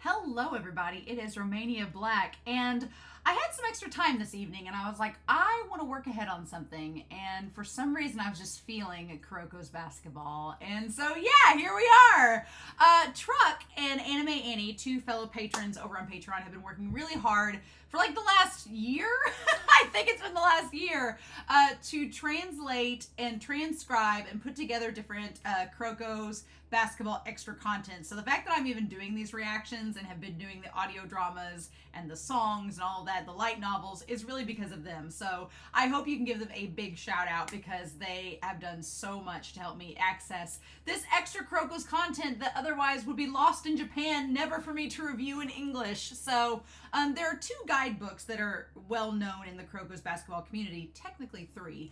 Hello everybody, it is Romania Black, and I had some extra time this evening and I was like, I want to work ahead on something, and for some reason I was just feeling Kuroko's basketball, and so yeah, here we are! Truck and Anime Annie, two fellow patrons over on Patreon, have been working really hard for like the last year, I think it's been the last year, to translate and transcribe and put together different Kuroko's basketball extra content. So the fact that I'm even doing these reactions and have been doing the audio dramas and the songs and all that, the light novels, is really because of them. So I hope you can give them a big shout out because they have done so much to help me access this extra Kuroko's content that otherwise would be lost in Japan, never for me to review in English. So there are two guidebooks that are well known in the Kuroko's basketball community, technically three.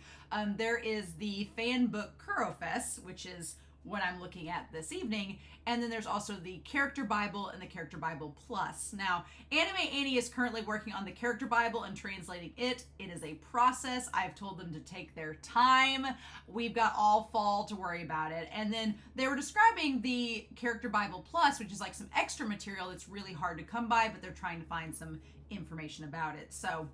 There is the fan book KUROFES, which is what I'm looking at this evening, and then there's also the Character Bible and the Character Bible Plus. Now, Anime Annie is currently working on the Character Bible and translating it. It is a process. I've told them to take their time. We've got all fall to worry about it. And then they were describing the Character Bible Plus, which is like some extra material that's really hard to come by, but they're trying to find some information about it. So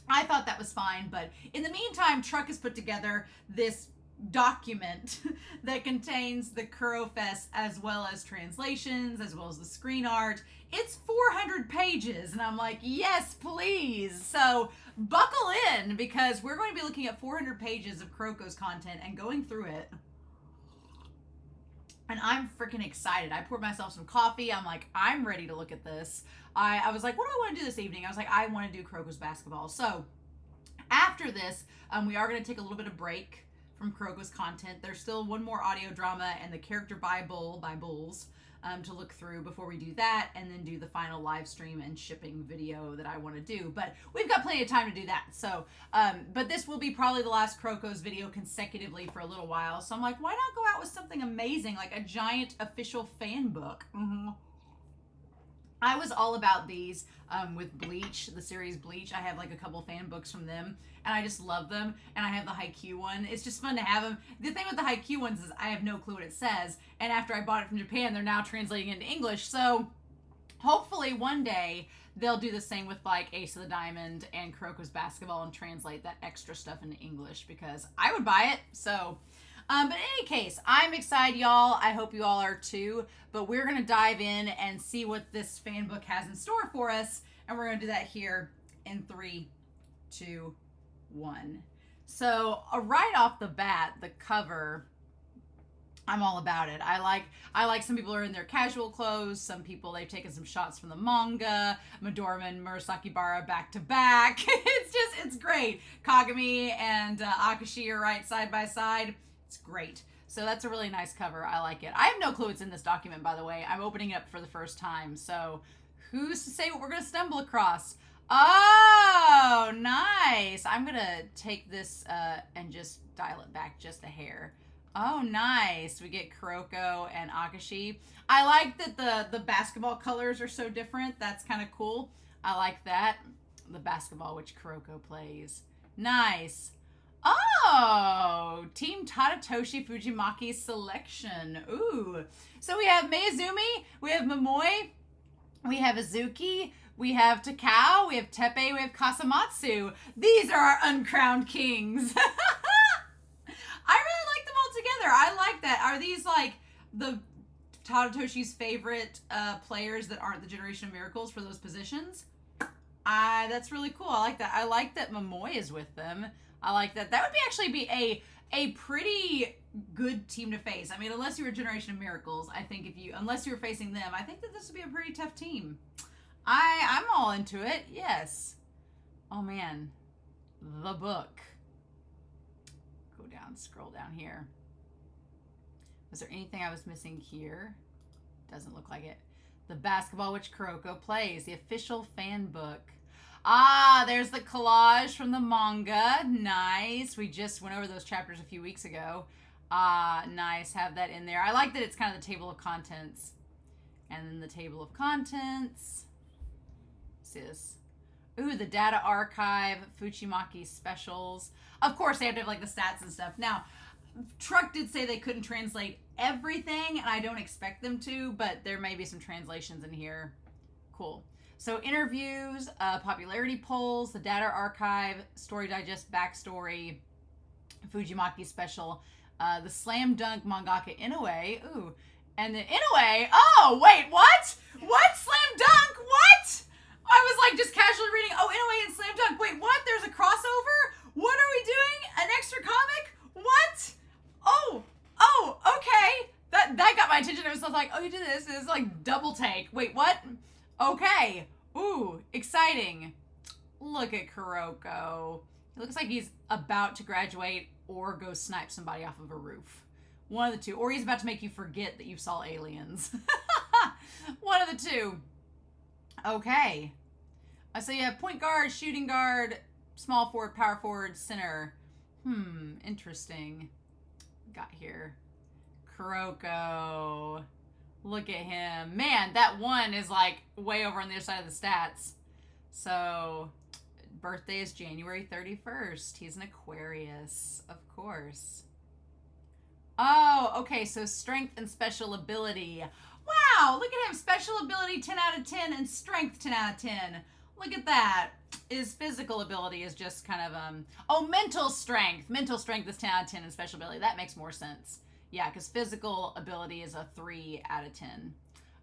I thought that was fine, but in the meantime, Truck has put together this document that contains the KUROFES as well as translations, as well as the screen art. It's 400 pages, and I'm like, yes, please. So buckle in, because we're going to be looking at 400 pages of Kuroko's content and going through it. And I'm freaking excited. I poured myself some coffee. I'm like, I'm ready to look at this. I was like, what do I want to do this evening? I was like, I want to do Kuroko's basketball. So after this, we are going to take a little bit of break from Kuroko's content. There's still one more audio drama and the Character Bibles to look through before we do that, and then do the final live stream and shipping video that I want to do. But we've got plenty of time to do that. So, but this will be probably the last Kuroko's video consecutively for a little while. So I'm like, why not go out with something amazing, like a giant official fan book? I was all about these with Bleach, the series Bleach. I have like a couple fan books from them, and I just love them. And I have the Haikyuu one. It's just fun to have them. The thing with the Haikyuu ones is I have no clue what it says, and after I bought it from Japan, they're now translating into English. So hopefully one day they'll do the same with like Ace of the Diamond and Kuroko's basketball and translate that extra stuff into English, because I would buy it. So but in any case, I'm excited, y'all. I hope you all are too. But we're going to dive in and see what this fan book has in store for us. And we're going to do that here in 3, 2, 1. So right off the bat, the cover, I'm all about it. I like some people are in their casual clothes. Some people, they've taken some shots from the manga. Midorima and Murasaki Bara back to back. It's great. Kagami and Akashi are right side by side. It's great. So that's a really nice cover. I like it. I have no clue what's in this document, by the way. I'm opening it up for the first time. So who's to say what we're going to stumble across? Oh, nice. I'm going to take this and just dial it back just a hair. Oh, nice. We get Kuroko and Akashi. I like that the basketball colors are so different. That's kind of cool. I like that. The basketball which Kuroko plays. Nice. Oh, Team Tadatoshi Fujimaki selection. Ooh. So we have Mayuzumi, we have Momoe, we have Izuki, we have Takao, we have Teppei, we have Kasamatsu. These are our uncrowned kings. I really like them all together. I like that. Are these like the Tadatoshi's favorite players that aren't the Generation of Miracles for those positions? That's really cool. I like that. I like that Momoe is with them. I like that. That would actually be a pretty good team to face. I mean, unless you were Generation of Miracles, I think unless you were facing them, I think that this would be a pretty tough team. I'm all into it. Yes. Oh man, the book. Go down, scroll down here. Was there anything I was missing here? Doesn't look like it. The basketball which Kuroko plays, the official fan book. Ah, there's the collage from the manga. Nice. We just went over those chapters a few weeks ago. Ah, nice. Have that in there. I like that it's kind of the table of contents. And then the table of contents. What's this? Ooh, the data archive, Fujimaki specials. Of course, they have to have like the stats and stuff. Now, Truck did say they couldn't translate everything, and I don't expect them to, but there may be some translations in here. Cool. So interviews, popularity polls, the data archive, story digest, backstory, Fujimaki special, the slam dunk mangaka Inoue. Ooh. And the Inoue. Oh, wait, what? What? Slam dunk? What? I was like just casually reading, oh, Inoue and slam dunk. Wait, what? There's a crossover? What are we doing? An extra comic? What? Oh, okay. That got my attention. I was like, oh, you did this. It's like double take. Wait, what? Okay. Ooh, exciting. Look at Kuroko. It looks like he's about to graduate or go snipe somebody off of a roof. One of the two. Or he's about to make you forget that you saw aliens. One of the two. Okay. So you have point guard, shooting guard, small forward, power forward, center. Interesting. Got here. Kuroko. Look at him. Man, that one is like way over on the other side of the stats. So, birthday is January 31st. He's an Aquarius, of course. Oh, okay, so strength and special ability. Wow, look at him. Special ability 10 out of 10 and strength 10 out of 10. Look at that. His physical ability is just kind of, mental strength. Mental strength is 10 out of 10 and special ability. That makes more sense. Yeah, because physical ability is a 3 out of 10.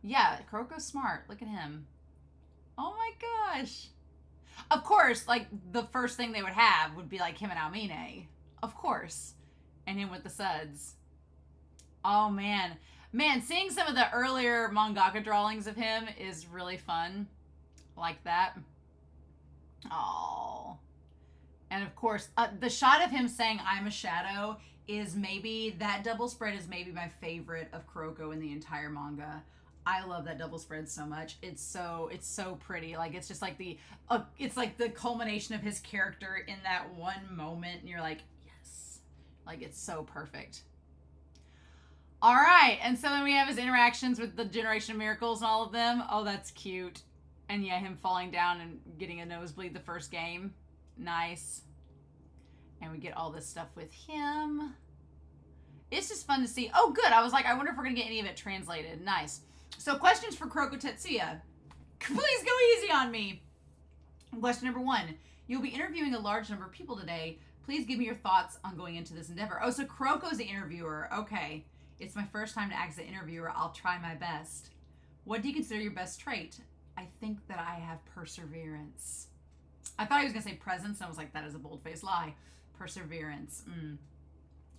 Yeah, Kuroko's smart. Look at him. Oh my gosh. Of course, like, the first thing they would have would be, like, him and Aomine. Of course. And him with the suds. Oh, man. Man, seeing some of the earlier mangaka drawings of him is really fun. Like that. Oh. And, of course, the shot of him saying, I'm a shadow, is maybe, that double spread is maybe my favorite of Kuroko in the entire manga. I love that double spread so much. It's so pretty. Like, it's just like it's like the culmination of his character in that one moment, and you're like, yes. Like, it's so perfect. All right, and so then we have his interactions with the Generation of Miracles and all of them. Oh, that's cute. And yeah, him falling down and getting a nosebleed the first game. Nice. And we get all this stuff with him. It's just fun to see. Oh, good. I was like, I wonder if we're going to get any of it translated. Nice. So questions for Kuroko Tetsuya. Please go easy on me. Question number 1. You'll be interviewing a large number of people today. Please give me your thoughts on going into this endeavor. Oh, so Kuroko's the interviewer. Okay. It's my first time to act as an interviewer. I'll try my best. What do you consider your best trait? I think that I have perseverance. I thought he was going to say presence, and I was like, that is a bold-faced lie. Perseverance.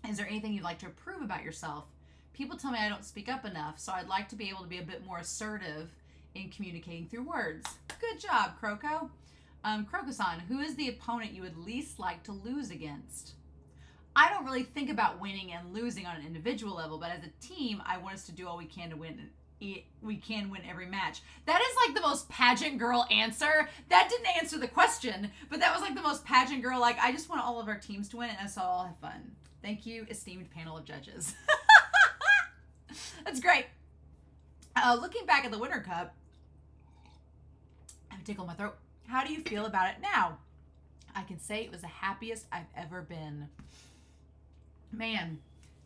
Is there anything you'd like to improve about yourself? People tell me I don't speak up enough, so I'd like to be able to be a bit more assertive in communicating through words. Good job, Kuroko. Kuroko-san, who is the opponent you would least like to lose against? I don't really think about winning and losing on an individual level, but as a team, I want us to do all we can to win. We can win every match. That is like the most pageant girl answer. That didn't answer the question, but that was like the most pageant girl, like, I just want all of our teams to win and us all have fun. Thank you, esteemed panel of judges. That's great. Looking back at the Winter Cup, I have a tickle in my throat. How do you feel about it now? I can say it was the happiest I've ever been. Man,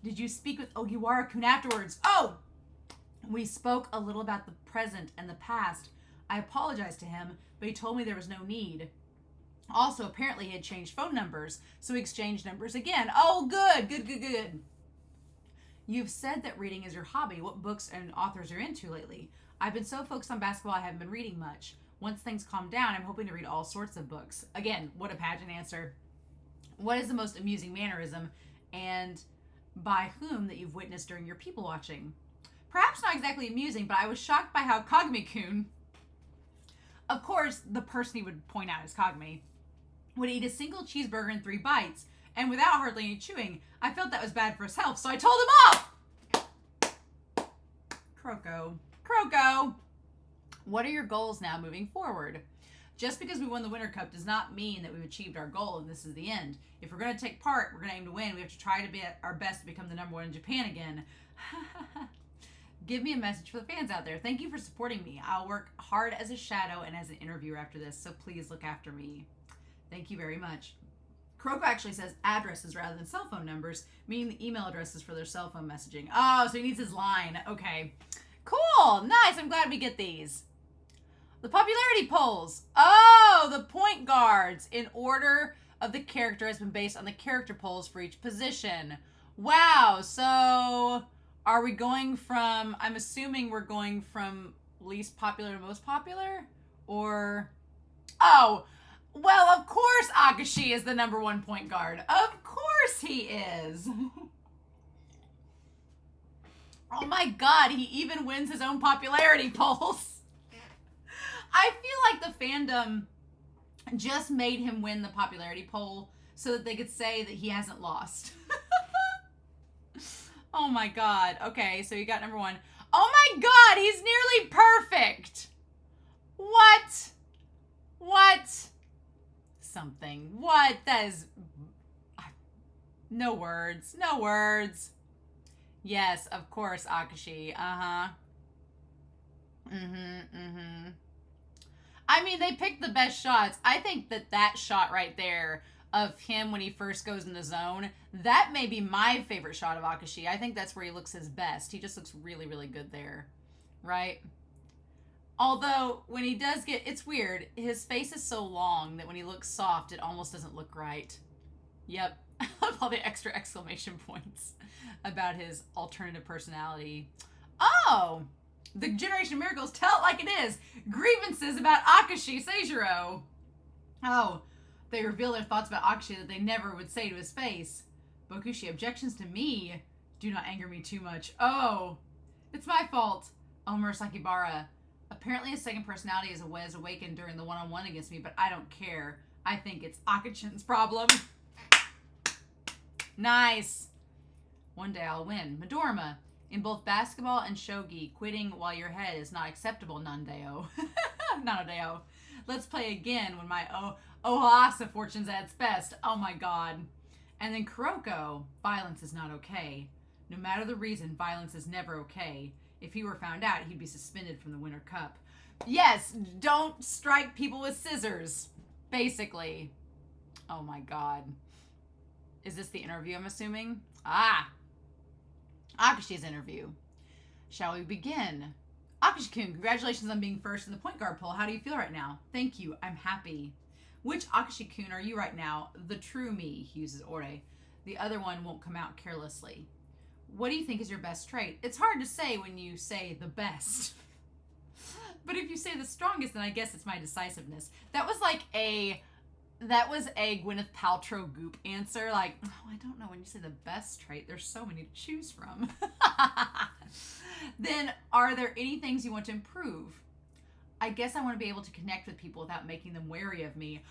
did you speak with Ogiwara-kun afterwards? Oh! We spoke a little about the present and the past. I apologized to him, but he told me there was no need. Also, apparently he had changed phone numbers, so we exchanged numbers again. Oh, good, good, good, good. You've said that reading is your hobby. What books and authors are you into lately? I've been so focused on basketball, I haven't been reading much. Once things calm down, I'm hoping to read all sorts of books. Again, what a pageant answer. What is the most amusing mannerism, and by whom, that you've witnessed during your people watching? Perhaps not exactly amusing, but I was shocked by how Kagami-kun, of course, the person he would point out is Kagami, would eat a single cheeseburger in 3 bites, and without hardly any chewing. I felt that was bad for his health, so I told him off! Kuroko, what are your goals now moving forward? Just because we won the Winter Cup does not mean that we've achieved our goal and this is the end. If we're going to take part, we're going to aim to win. We have to try to be at our best to become the #1 in Japan again. Give me a message for the fans out there. Thank you for supporting me. I'll work hard as a shadow and as an interviewer after this, so please look after me. Thank you very much. Kuroko actually says addresses rather than cell phone numbers, meaning the email addresses for their cell phone messaging. Oh, so he needs his line. Okay. Cool. Nice. I'm glad we get these. The popularity polls. Oh, the point guards in order of the character has been based on the character polls for each position. Wow. So are we going from, I'm assuming we're going from least popular to most popular? Or, oh, well, of course Akashi is the #1 point guard. Of course he is. Oh my god, he even wins his own popularity polls. I feel like the fandom just made him win the popularity poll so that they could say that he hasn't lost. Oh my god. Okay, so you got #1. Oh my god, he's nearly perfect. What? What? Something. What? That is... No words. No words. Yes, of course, Akashi. Uh-huh. I mean, they picked the best shots. I think that shot right there of him when he first goes in the zone, that may be my favorite shot of Akashi. I think that's where he looks his best. He just looks really, really good there. Right? Although, when he does get... It's weird. His face is so long that when he looks soft, it almost doesn't look right. Yep. I love all the extra exclamation points about his alternative personality. Oh! The Generation of Miracles, tell it like it is. Grievances about Akashi Seijiro. Oh, they reveal their thoughts about Akashi that they never would say to his face. Bokushi, objections to me do not anger me too much. Oh, it's my fault. Oh, Murasaki Bara. Apparently his second personality is awakened during the one-on-one against me, but I don't care. I think it's Akachin's problem. Nice. One day I'll win. Midorima. In both basketball and shogi, quitting while your head is not acceptable, Nandeo. Nanadeo. Let's play again when my Ohasa fortune's at its best. Oh my god. And then Kuroko. Violence is not okay. No matter the reason, violence is never okay. If he were found out, he'd be suspended from the Winter Cup. Yes, don't strike people with scissors. Basically. Oh my god. Is this the interview, I'm assuming? Ah. Akashi's interview. Shall we begin? Akashi-kun, congratulations on being first in the point guard poll. How do you feel right now? Thank you. I'm happy. Which Akashi-kun are you right now? The true me, he uses ore. The other one won't come out carelessly. What do you think is your best trait? It's hard to say when you say the best. But if you say the strongest, then I guess it's my decisiveness. That was a Gwyneth Paltrow goop answer. Like, oh, I don't know when you say the best trait. There's so many to choose from. Then, are there any things you want to improve? I guess I want to be able to connect with people without making them wary of me.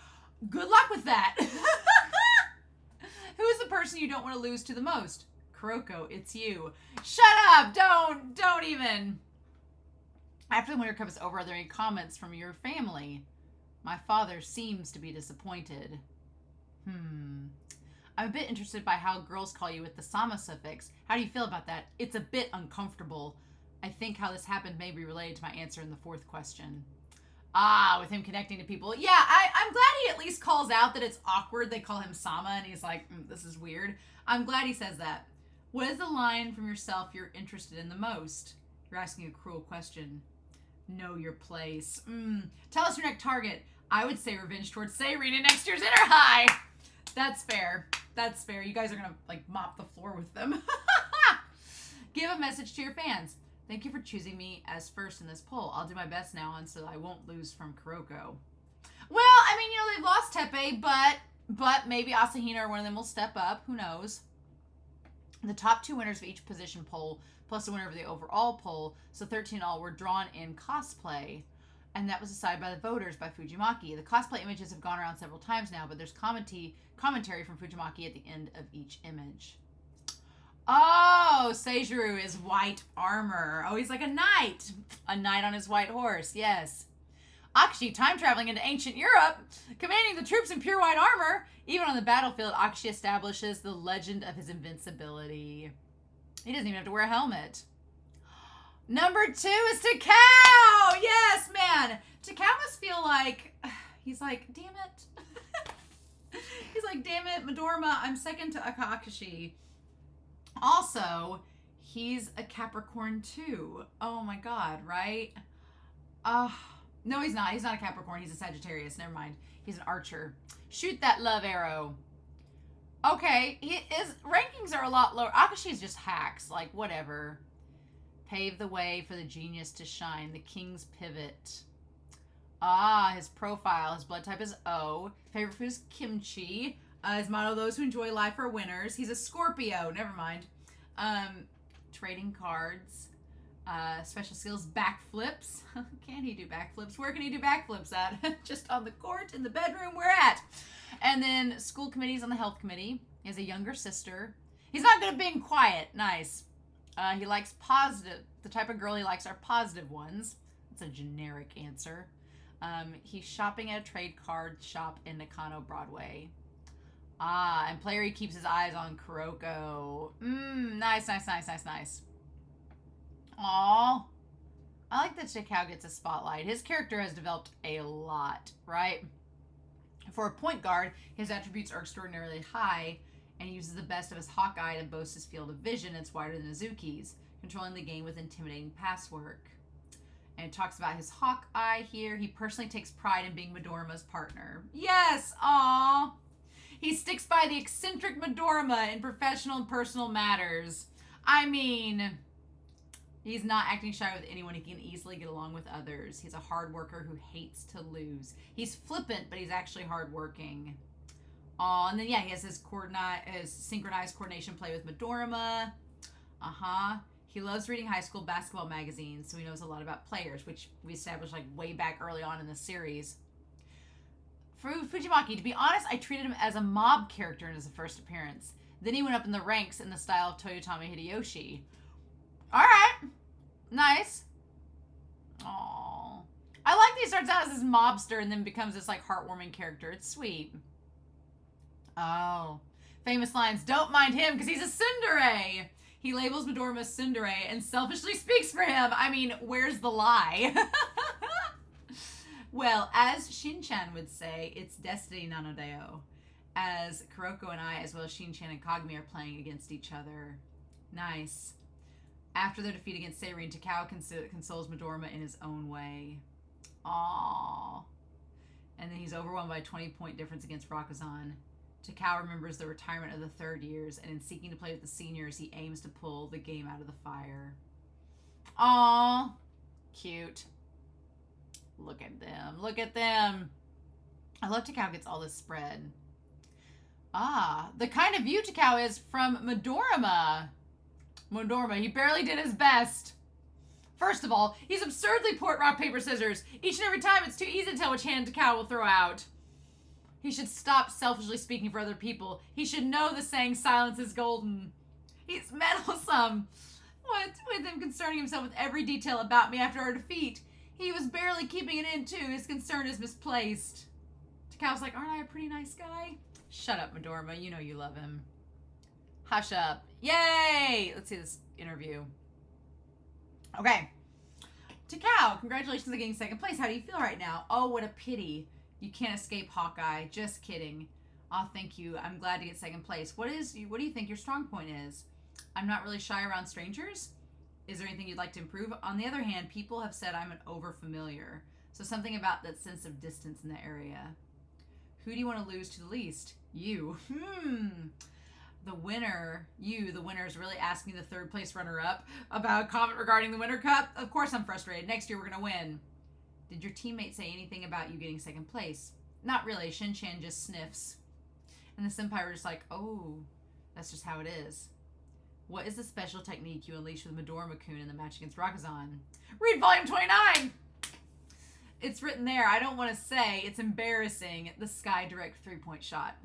Good luck with that. Who is the person you don't want to lose to the most? Kuroko, it's you. Shut up! Don't even. After the Winter Cup is over, are there any comments from your family? My father seems to be disappointed. I'm a bit interested by how girls call you with the sama suffix. How do you feel about that? It's a bit uncomfortable. I think how this happened may be related to my answer in the 4th question. Ah, with him connecting to people. Yeah, I'm glad he at least calls out that it's awkward. They call him Sama, and he's like, this is weird. I'm glad he says that. What is the line from yourself you're interested in the most? You're asking a cruel question. Know your place. Tell us your next target. I would say revenge towards Seirin in next year's Inner High. That's fair. That's fair. You guys are gonna like mop the floor with them. Give a message to your fans. Thank you for choosing me as first in this poll. I'll do my best now and so I won't lose from Kuroko. Well, I mean, they've lost Teppei, but maybe Asahina or one of them will step up. Who knows? The top 2 winners of each position poll plus the winner of the overall poll, so 13 all, were drawn in cosplay. And that was decided by the voters by Fujimaki. The cosplay images have gone around several times now, but there's commentary from Fujimaki at the end of each image. Oh, Seijiro is white armor. Oh, he's like a knight. A knight on his white horse, yes. Akashi, time traveling into ancient Europe, commanding the troops in pure white armor. Even on the battlefield, Akashi establishes the legend of his invincibility. He doesn't even have to wear a helmet. Number 2 is Takao! Yes, man! Takao must feel like... He's like, damn it. He's like, damn it, Midorima, I'm second to Akashi. Also, he's a Capricorn too. Oh my god, right? No, he's not. He's not a Capricorn. He's a Sagittarius. Never mind. He's an archer. Shoot that love arrow. Okay, his rankings are a lot lower. Akashi's just hacks. Like, whatever. Pave the way for the genius to shine. The king's pivot. Ah, his profile. His blood type is O. Favorite food is kimchi. His motto, those who enjoy life are winners. He's a Scorpio. Never mind. Trading cards. Special skills, backflips. Can he do backflips? Where can he do backflips at? Just on the court, in the bedroom, where at? And then school committees on the health committee. He has a younger sister. He's not good at being quiet. Nice. He likes positive. The type of girl he likes are positive ones. That's a generic answer. He's shopping at a trade card shop in Nakano Broadway. Ah, and player he keeps his eyes on Kuroko. Nice. Aww. I like that Takao gets a spotlight. His character has developed a lot, right? For a point guard, his attributes are extraordinarily high, and he uses the best of his Hawkeye to boast his field of vision. It's wider than Izuki's, controlling the game with intimidating pass work. And it talks about his Hawkeye here. He personally takes pride in being Midorima's partner. Yes! Aww! He sticks by the eccentric Midorima in professional and personal matters. I mean, he's not acting shy with anyone. He can easily get along with others. He's a hard worker who hates to lose. He's flippant, but he's actually hardworking. Oh, and then, yeah, he has his synchronized coordination play with Midorima. He loves reading high school basketball magazines, so he knows a lot about players, which we established like way back early on in the series. For Fujimaki, to be honest, I treated him as a mob character in his first appearance. Then he went up in the ranks in the style of Toyotomi Hideyoshi. All right. Nice. Aww. I like that he starts out as this mobster and then becomes this like heartwarming character. It's sweet. Oh. Famous lines. Don't mind him because he's a tsundere. He labels Midorima tsundere and selfishly speaks for him. I mean, where's the lie? Well, as Shin-chan would say, it's destiny nanodeo. As Kuroko and I, as well as Shin-chan and Kagami, are playing against each other. Nice. After their defeat against Seirine, Takao consoles Midorima in his own way. Aww. And then he's overwhelmed by a 20-point difference against Rakuzan. Takao remembers the retirement of the third years, and in seeking to play with the seniors, he aims to pull the game out of the fire. Aww. Cute. Look at them. Look at them. I love Takao gets all this spread. Ah, the kind of view Takao is from Midorima. Midorima, he barely did his best. First of all, he's absurdly poor at rock, paper, scissors. Each and every time, it's too easy to tell which hand Takao will throw out. He should stop selfishly speaking for other people. He should know the saying, silence is golden. He's meddlesome. What with him concerning himself with every detail about me after our defeat? He was barely keeping it in, too. His concern is misplaced. Takao's like, aren't I a pretty nice guy? Shut up, Midorima. You know you love him. Hush up. Yay! Let's see this interview. Okay. Takao, congratulations on getting second place. How do you feel right now? Oh, what a pity. You can't escape Hawkeye. Just kidding. Oh, thank you. I'm glad to get second place. What do you think your strong point is? I'm not really shy around strangers. Is there anything you'd like to improve? On the other hand, people have said I'm an over-familiar. So something about that sense of distance in the area. Who do you want to lose to the least? You. The winner is really asking the third place runner-up about a comment regarding the Winter Cup. Of course I'm frustrated. Next year we're going to win. Did your teammate say anything about you getting second place? Not really. Shin-chan just sniffs. And the senpai were just like, oh, that's just how it is. What is the special technique you unleash with Midorima-kun in the match against Rakuzan? Read volume 29! It's written there. I don't want to say. It's embarrassing. The Sky Direct three-point shot.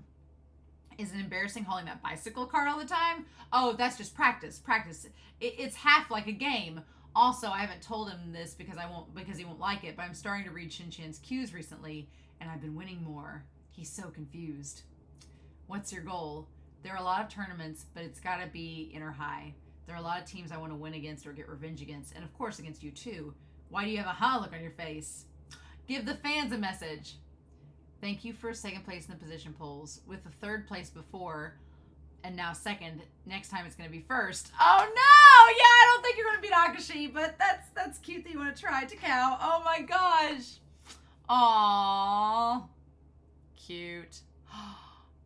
Is it embarrassing holding that bicycle card all the time? Oh, that's just practice. Practice. It's half like a game. Also, I haven't told him this because he won't like it, but I'm starting to read Shin-chan's cues recently, and I've been winning more. He's so confused. What's your goal? There are a lot of tournaments, but it's got to be inner high. There are a lot of teams I want to win against or get revenge against, and of course against you too. Why do you have a ha look on your face? Give the fans a message. Thank you for second place in the position polls. With the third place before, and now second, next time it's going to be first. Oh no! Yeah, I don't think you're going to beat Akashi, but that's cute that you want to try, Takao. Oh my gosh. Aww. Cute.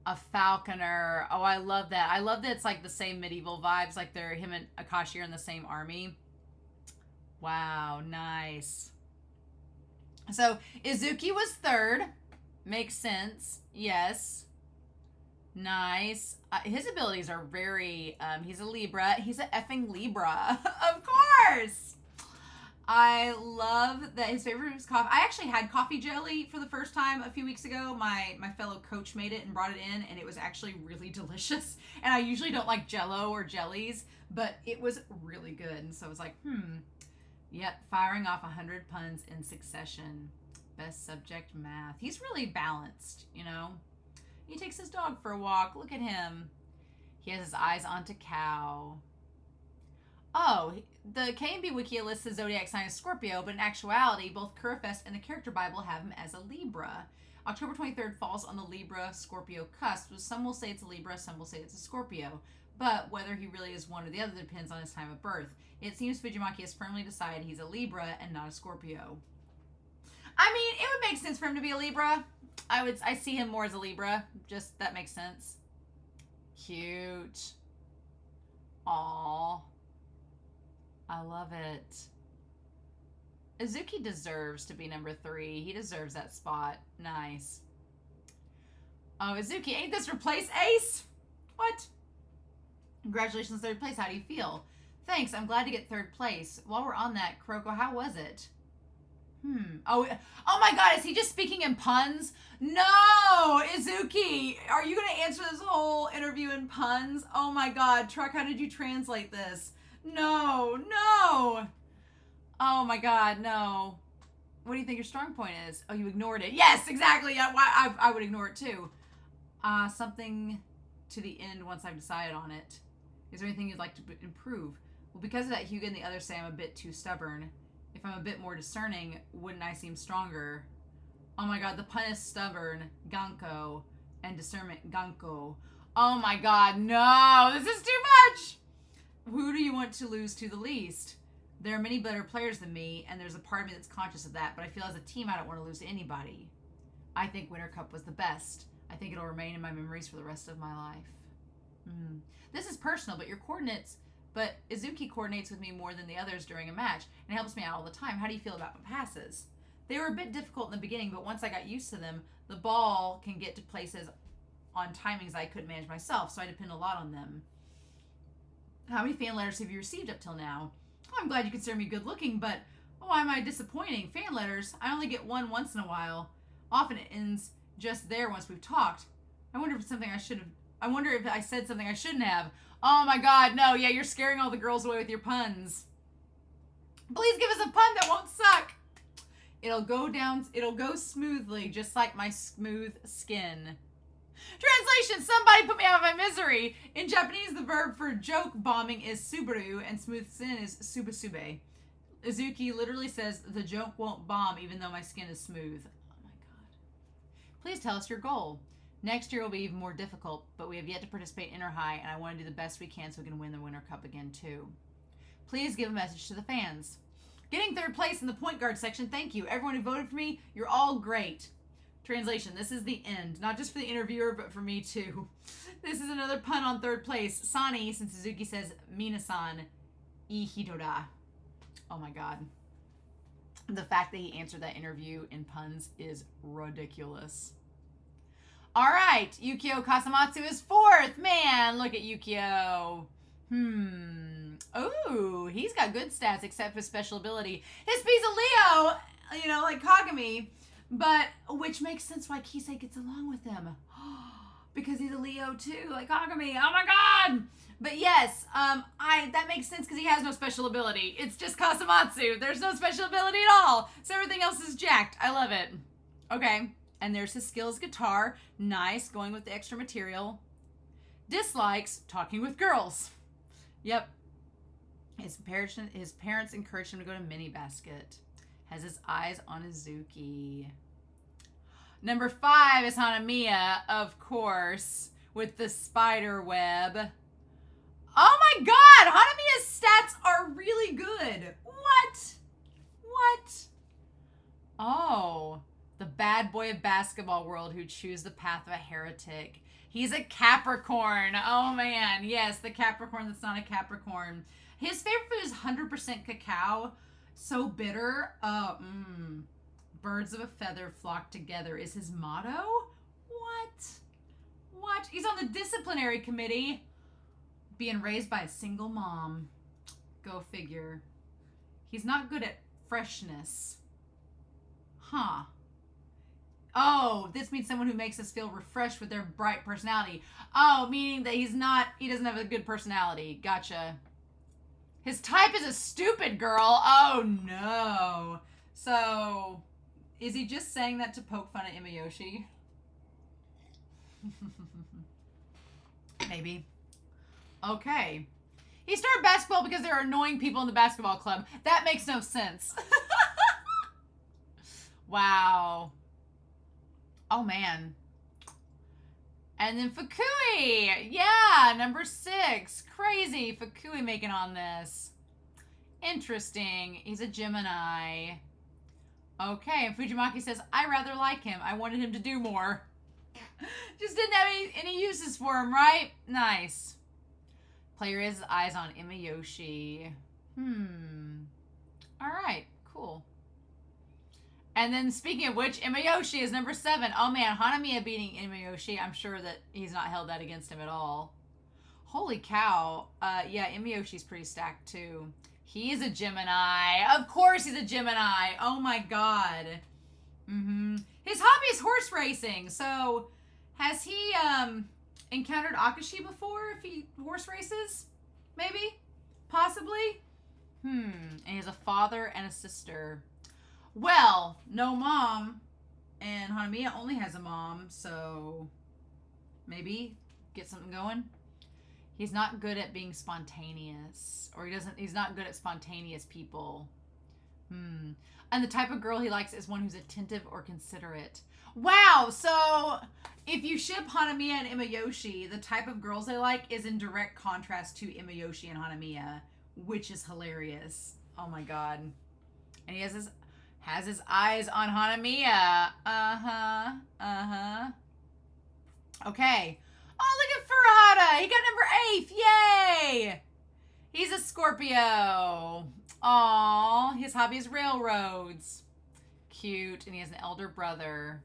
A falconer. Oh, I love that. I love that it's like the same medieval vibes, like him and Akashi are in the same army. Wow, nice. So Izuki was third. Makes sense. Yes. Nice. His abilities are very, he's a Libra. He's a effing Libra. Of course. I love that his favorite was coffee. I actually had coffee jelly for the first time a few weeks ago. My fellow coach made it and brought it in, and it was actually really delicious. And I usually don't like Jell-O or jellies, but it was really good. And so I was like, yep, firing off 100 puns in succession. Best subject, math. He's really balanced, you know? He takes his dog for a walk. Look at him. He has his eyes on Takao. Oh, the KMB Wiki lists his zodiac sign as Scorpio, but in actuality, both KUROFES and the Character Bible have him as a Libra. October 23rd falls on the Libra-Scorpio cusp. Some will say it's a Libra, some will say it's a Scorpio. But whether he really is one or the other depends on his time of birth. It seems Fujimaki has firmly decided he's a Libra and not a Scorpio. I mean, it would make sense for him to be a Libra. I see him more as a Libra. Just, that makes sense. Cute. Aww. I love it. Izuki deserves to be number 3. He deserves that spot. Nice. Oh, Izuki, ain't this replace Ace? What? Congratulations, 3rd place. How do you feel? Thanks, I'm glad to get 3rd place. While we're on that, Kuroko, how was it? Oh my god, is he just speaking in puns? No! Izuki, are you going to answer this whole interview in puns? Oh my god, Truck, how did you translate this? No, no! Oh my god, no. What do you think your strong point is? Oh, you ignored it. Yes, exactly. I would ignore it too. Something to the end once I've decided on it. Is there anything you'd like to improve? Well, because of that, Hyuga and the others say I'm a bit too stubborn. If I'm a bit more discerning, wouldn't I seem stronger? Oh my god, the pun is stubborn, Ganko, and discernment, Ganko. Oh my god, no! This is too much! Who do you want to lose to the least? There are many better players than me, and there's a part of me that's conscious of that, but I feel as a team I don't want to lose to anybody. I think Winter Cup was the best. I think it'll remain in my memories for the rest of my life. This is personal, but Izuki coordinates with me more than the others during a match, and helps me out all the time. How do you feel about my passes? They were a bit difficult in the beginning, but once I got used to them, the ball can get to places on timings I couldn't manage myself, so I depend a lot on them. How many fan letters have you received up till now? Oh, I'm glad you consider me good looking, but why am I disappointing? Fan letters, I only get one once in a while. Often it ends just there once we've talked. I wonder if I said something I shouldn't have. Oh my god, no, yeah, you're scaring all the girls away with your puns. Please give us a pun that won't suck. It'll go smoothly, just like my smooth skin. Translation, somebody put me out of my misery. In Japanese, the verb for joke bombing is subaru, and smooth skin is subasube. Izuki literally says, the joke won't bomb even though my skin is smooth. Oh my god. Please tell us your goal. Next year will be even more difficult, but we have yet to participate in Inter-High, and I want to do the best we can so we can win the Winter Cup again, too. Please give a message to the fans. Getting 3rd place in the point guard section, thank you. Everyone who voted for me, you're all great. Translation, this is the end. Not just for the interviewer, but for me, too. This is another pun on 3rd place. Sani, since Suzuki says Minasan, Ihidora. Oh my god. The fact that he answered that interview in puns is ridiculous. All right, Yukio Kasamatsu is 4th. Man, look at Yukio. Oh, he's got good stats except for special ability. His P's a Leo, you know, like Kagami, but which makes sense why Kise gets along with him. Because he's a Leo too, like Kagami. Oh my god. But yes, that makes sense because he has no special ability. It's just Kasamatsu. There's no special ability at all. So everything else is jacked. I love it. Okay. And there's his skills guitar. Nice, going with the extra material. Dislikes, talking with girls. Yep. His parents encouraged him to go to Mini Basket. Has his eyes on Izuki. Number 5 is Hanamiya, of course, with the spider web. Oh my god! Hanamiya's stats are really good. What? Oh. bad boy of basketball world who choose the path of a heretic. He's a Capricorn. Oh, man. Yes, the Capricorn that's not a Capricorn. His favorite food is 100% cacao. So bitter. Birds of a feather flock together is his motto? What? He's on the disciplinary committee. Being raised by a single mom. Go figure. He's not good at freshness. Huh. Oh, this means someone who makes us feel refreshed with their bright personality. Oh, meaning that he doesn't have a good personality. Gotcha. His type is a stupid girl. Oh, no. So, is he just saying that to poke fun at Imayoshi? Maybe. Okay. He started basketball because there are annoying people in the basketball club. That makes no sense. Wow. Oh, man. And then Fukui. Yeah, number 6. Crazy. Fukui making on this. Interesting. He's a Gemini. Okay, and Fujimaki says, I rather like him. I wanted him to do more. Just didn't have any uses for him, right? Nice. Player has eyes on Imayoshi. All right, cool. And then speaking of which, Imayoshi is number 7. Oh man, Hanamiya beating Imayoshi. I'm sure that he's not held that against him at all. Holy cow. Yeah, Imiyoshi's pretty stacked too. He is a Gemini. Of course he's a Gemini. Oh my god. His hobby is horse racing. So, has he encountered Akashi before if he horse races? Maybe? Possibly? And he has a father and a sister. Well, no mom. And Hanamiya only has a mom, so maybe get something going. He's not good at being spontaneous. Or he's not good at spontaneous people. And the type of girl he likes is one who's attentive or considerate. Wow, so if you ship Hanamiya and Imayoshi, the type of girls they like is in direct contrast to Imayoshi and Hanamiya, which is hilarious. Oh my god. And he has his eyes on Hanamiya. Okay. Oh, look at Furuhara. He got number 8. Yay! He's a Scorpio. Aw, his hobby is railroads. Cute. And he has an elder brother.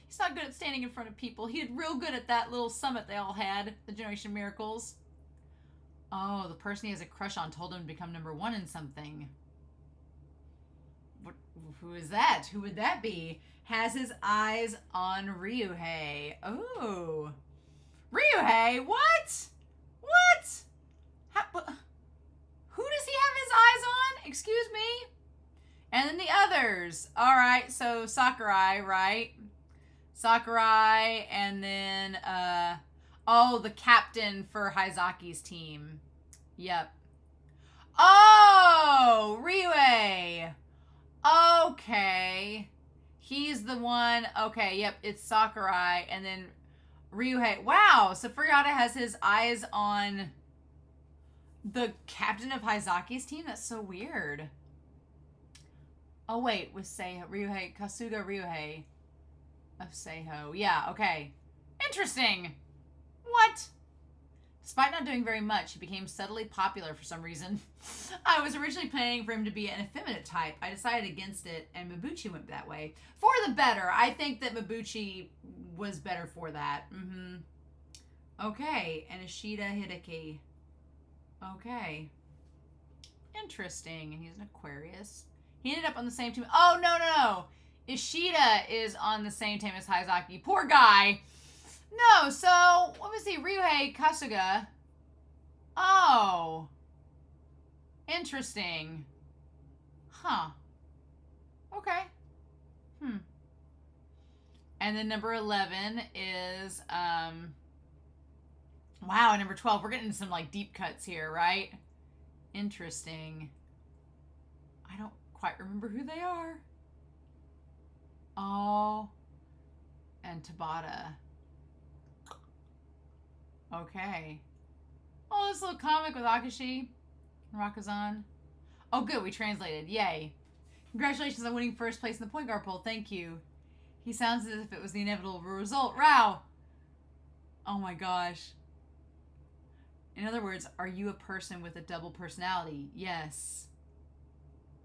He's not good at standing in front of people. He did real good at that little summit they all had, the Generation Miracles. Oh, the person he has a crush on told him to become number 1 in something. Who is that? Who would that be? Has his eyes on Ryuhei. Oh. Ryuhei? What? Who does he have his eyes on? Excuse me? And then the others. All right, so Sakurai, right? Sakurai, and then, the captain for Heizaki's team. Yep. Oh, Ryuhei. Okay. He's the one. Okay, yep, it's Sakurai, and then Ryuhei. Wow, so Furuhara has his eyes on the captain of Heizaki's team? That's so weird. Oh, wait, with Seiho. Ryuhei. Kasuga Ryuhei of Seiho. Yeah, okay. Interesting. What? Despite not doing very much, he became subtly popular for some reason. I was originally planning for him to be an effeminate type. I decided against it, and Mabuchi went that way. For the better. I think that Mabuchi was better for that. Okay, and Ishida Hideki. Okay. Interesting. And he's an Aquarius. He ended up on the same team. Oh, no. Ishida is on the same team as Heizaki. Poor guy. No, so, what was he? Ryuhei Kasuga. Oh. Interesting. Huh. Okay. And then number 11 is, wow, number 12. We're getting some, like, deep cuts here, right? Interesting. I don't quite remember who they are. Oh. And Tabata. Okay. Oh, this little comic with Akashi and Rakazan. Oh, good. We translated. Yay. Congratulations on winning first place in the point guard poll. Thank you. He sounds as if it was the inevitable result. Wow. Oh my gosh. In other words, are you a person with a double personality? Yes.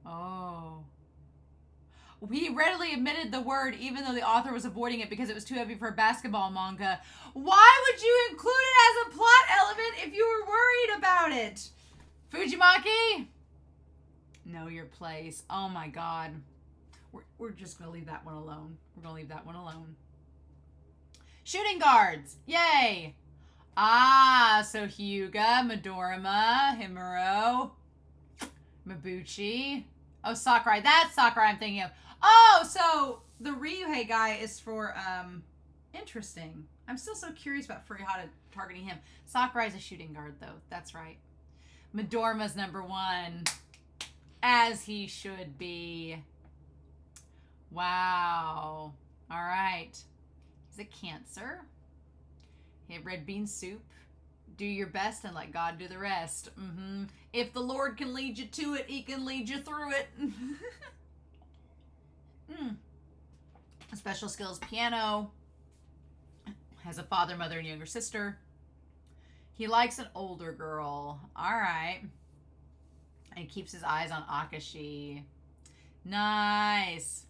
Oh. He readily admitted the word, even though the author was avoiding it because it was too heavy for a basketball manga. Why would you include it as a plot element if you were worried about it? Fujimaki? Know your place. Oh my god. We're just going to leave that one alone. We're going to leave that one alone. Shooting guards. Yay. Ah, so Hyuga, Midorima, Himuro, Mabuchi. Oh, Sakurai. That's Sakurai I'm thinking of. Oh, so the Ryuhei guy is for, interesting. I'm still so curious about Furihata targeting him. Sakurai's a shooting guard, though. That's right. Midorima's number one. As he should be. Wow. All right. He's a Cancer. He had red bean soup. Do your best and let God do the rest. If the Lord can lead you to it, he can lead you through it. Special skills, piano. Has a father, mother, and younger sister. He likes an older girl. All right. And keeps his eyes on Akashi. Nice.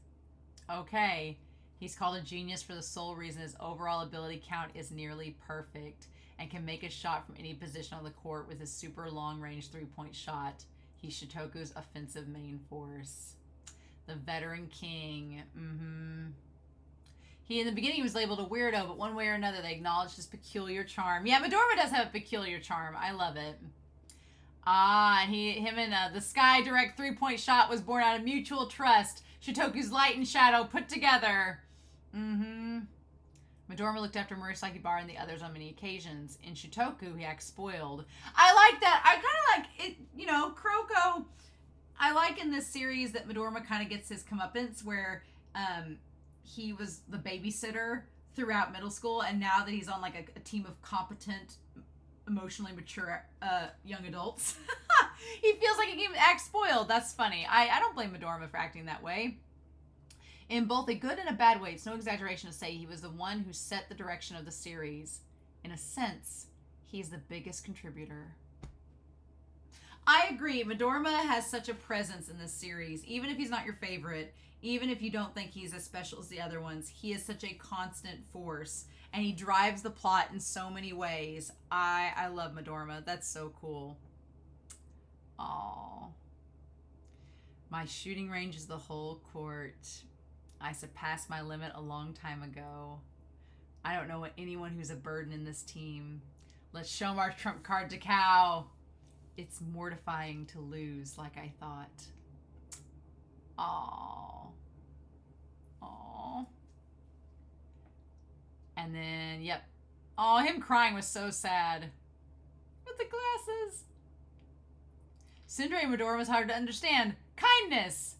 Okay. He's called a genius for the sole reason his overall ability count is nearly perfect and can make a shot from any position on the court with his super long-range three-point shot. He's Shotoku's offensive main force. The veteran king. In the beginning, he was labeled a weirdo, but one way or another, they acknowledged his peculiar charm. Yeah, Midorima does have a peculiar charm. I love it. Ah, and him and the Sky Direct three-point shot was born out of mutual trust. Shotoku's light and shadow put together. Midorima looked after Murasaki Bar and the others on many occasions. In Shotoku, he acts spoiled. I like that. I kind of like it, you know, Kuroko. I like in this series that Midorima kind of gets his comeuppance where he was the babysitter throughout middle school, and now that he's on like a team of competent, emotionally mature young adults, he feels like he can act spoiled. That's funny. I don't blame Midorima for acting that way. In both a good and a bad way, it's no exaggeration to say he was the one who set the direction of the series. In a sense, he's the biggest contributor. I agree. Midorima has such a presence in this series. Even if he's not your favorite, even if you don't think he's as special as the other ones, he is such a constant force. And he drives the plot in so many ways. I love Midorima. That's so cool. Aww. My shooting range is the whole court. I surpassed my limit a long time ago. I don't know anyone who's a burden in this team. Let's show him our trump card, Takao. It's mortifying to lose like I thought. Aww. Aww. And then, yep. Oh, him crying was so sad. With the glasses. Tsundere Midorima was hard to understand. Kindness.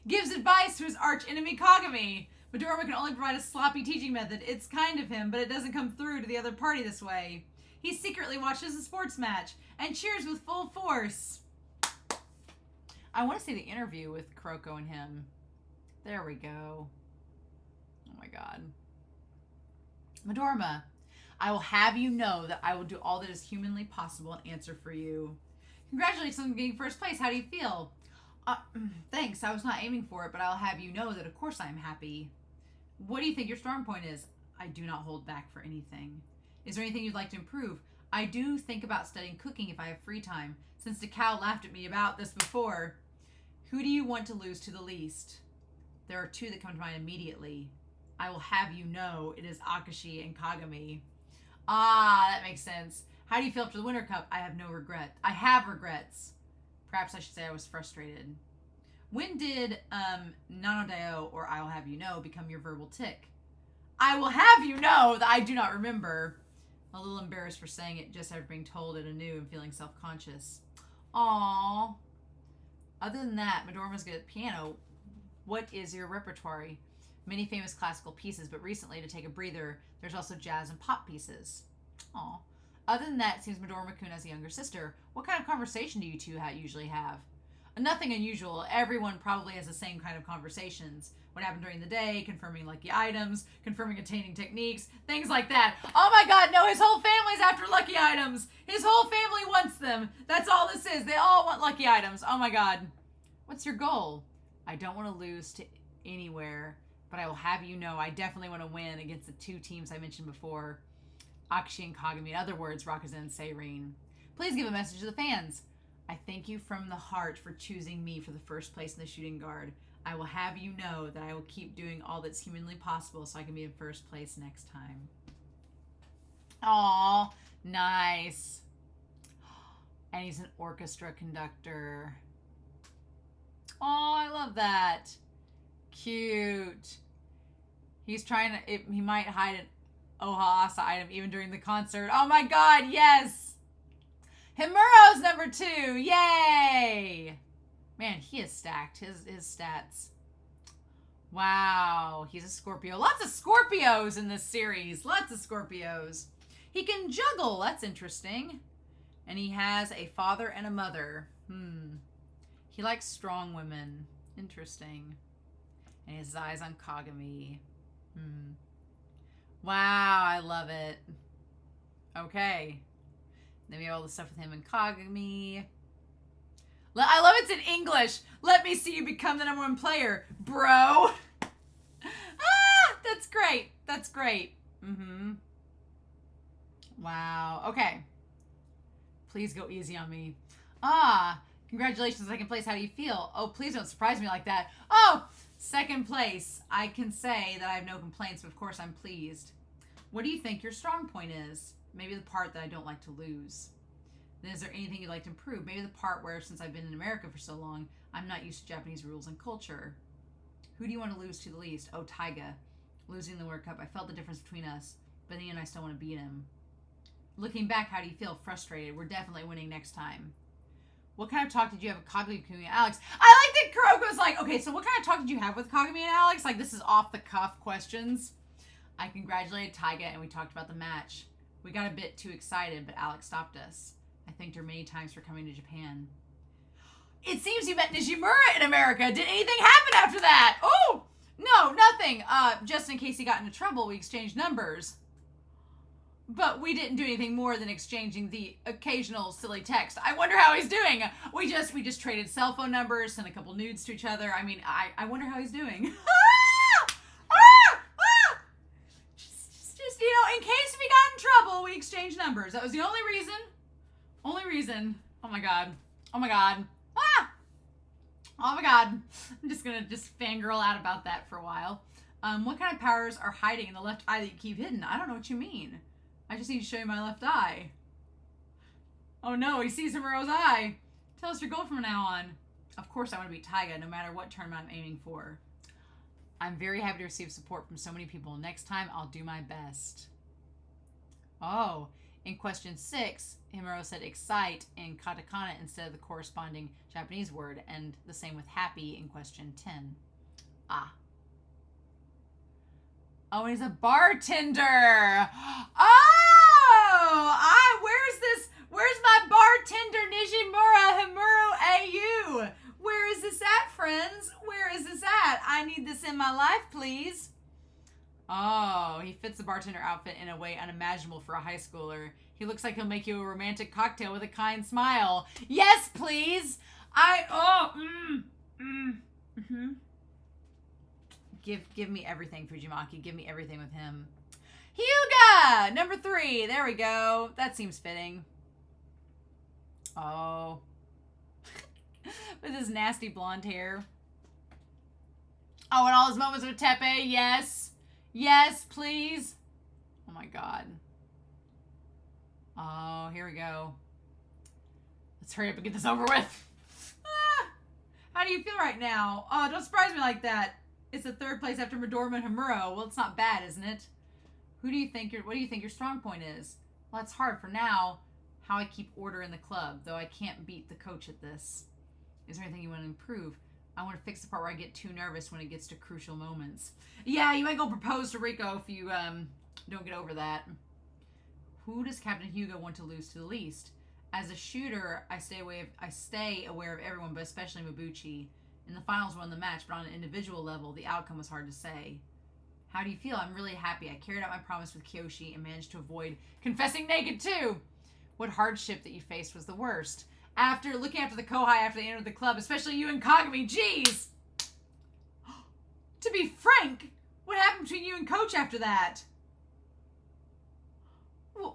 Gives advice to his arch enemy Kagami. Midorima can only provide a sloppy teaching method. It's kind of him, but it doesn't come through to the other party this way. He secretly watches a sports match and cheers with full force. I want to see the interview with Kuroko and him. There we go. Oh my god. Midorima, I will have you know that I will do all that is humanly possible and answer for you. Congratulations on getting first place. How do you feel? Thanks. I was not aiming for it, but I'll have you know that of course I am happy. What do you think your strong point is? I do not hold back for anything. Is there anything you'd like to improve? I do think about studying cooking if I have free time, since Takao laughed at me about this before. Who do you want to lose to the least? There are two that come to mind immediately. I will have you know it is Akashi and Kagami. Ah, that makes sense. How do you feel after the Winter Cup? I have no regret. I have regrets. Perhaps I should say I was frustrated. When did Nanodeo, or I will have you know, become your verbal tick? I will have you know that I do not remember. A little embarrassed for saying it just after being told it anew and feeling self-conscious. Aww. Other than that, Midorima's good at piano. What is your repertoire? Many famous classical pieces, but recently, to take a breather, there's also jazz and pop pieces. Aww. Other than that, it seems Midorima-kun has a younger sister. What kind of conversation do you two usually have? Nothing unusual. Everyone probably has the same kind of conversations. What happened during the day, confirming lucky items, confirming attaining techniques, things like that. Oh my god, no, his whole family's after lucky items. His whole family wants them. That's all this is. They all want lucky items. Oh my god. What's your goal? I don't want to lose to anywhere, but I will have you know I definitely want to win against the two teams I mentioned before, Akashi and Kagami. In other words, Rakuzen and Seirin. Please give a message to the fans. I thank you from the heart for choosing me for the first place in the shooting guard. I will have you know that I will keep doing all that's humanly possible so I can be in first place next time. Aw, nice. And he's an orchestra conductor. Oh, I love that. Cute. He's trying to, he might hide an Ohasa item even during the concert. Oh my god, yes! Himuro's number 2. Yay! Man, he is stacked. His stats. Wow, he's a Scorpio. Lots of Scorpios in this series. Lots of Scorpios. He can juggle. That's interesting. And he has a father and a mother. He likes strong women. Interesting. And his eyes on Kagami. Wow, I love it. Okay. Then we have all the stuff with him and Kagami. I love it's in English. Let me see you become the #1 player, bro. That's great. That's great. Wow. Okay. Please go easy on me. Congratulations, 2nd place. How do you feel? Oh, please don't surprise me like that. Oh, 2nd place. I can say that I have no complaints, but of course I'm pleased. What do you think your strong point is? Maybe the part that I don't like to lose. Then is there anything you'd like to improve? Maybe the part where, since I've been in America for so long, I'm not used to Japanese rules and culture. Who do you want to lose to the least? Oh, Taiga. Losing the World Cup. I felt the difference between us, but in the end I still want to beat him. Looking back, how do you feel? Frustrated. We're definitely winning next time. What kind of talk did you have with Kagami and Alex? I like that Kuroko's like, okay, so what kind of talk did you have with Kagami and Alex? Like, this is off-the-cuff questions. I congratulated Taiga, and we talked about the match. We got a bit too excited, but Alex stopped us. I thanked her many times for coming to Japan. It seems you met Nishimura in America. Did anything happen after that? Oh, no, nothing. Just in case he got into trouble, we exchanged numbers. But we didn't do anything more than exchanging the occasional silly text. I wonder how he's doing. We just traded cell phone numbers, sent a couple nudes to each other. I mean, I wonder how he's doing. Just, you know, in case we got in trouble, we exchanged numbers. That was the only reason. Only reason. Oh my god. Oh my god. Oh my god. I'm just gonna fangirl out about that for a while. What kind of powers are hiding in the left eye that you keep hidden? I don't know what you mean. I just need to show you my left eye. Oh no, he sees Himuro's eye. Tell us your goal from now on. Of course I want to beat Taiga no matter what tournament I'm aiming for. I'm very happy to receive support from so many people. Next time I'll do my best. Oh, in question 6, Himuro said excite in katakana instead of the corresponding Japanese word, and the same with happy in question 10. Oh, and he's a bartender. Oh, where's this? Where's my bartender Nishimura Himuro AU? Where is this at, friends? Where is this at? I need this in my life, please. Oh, he fits the bartender outfit in a way unimaginable for a high schooler. He looks like he'll make you a romantic cocktail with a kind smile. Yes, please. Give me everything, Fujimaki. Give me everything with him. Hyuga! Number 3. There we go. That seems fitting. Oh. With his nasty blonde hair. Oh, and all his moments with Teppei. Yes. Yes, please. Oh my god. Oh, here we go. Let's hurry up and get this over with. How do you feel right now? Oh, don't surprise me like that. It's the 3rd place after Midorima and Himuro. Well, it's not bad, isn't it? What do you think your strong point is? Well, it's hard for now. How I keep order in the club, though I can't beat the coach at this. Is there anything you want to improve? I want to fix the part where I get too nervous when it gets to crucial moments. Yeah, you might go propose to Rico if you don't get over that. Who does Captain Hyuga want to lose to the least? As a shooter, I stay aware of everyone, but especially Mabuchi. In the finals won the match, but on an individual level, the outcome was hard to say. How do you feel? I'm really happy. I carried out my promise with Kyoshi and managed to avoid confessing naked too. What hardship that you faced was the worst? Looking after the Kohai after they entered the club, especially you and Kagami, jeez! To be frank, what happened between you and Coach after that?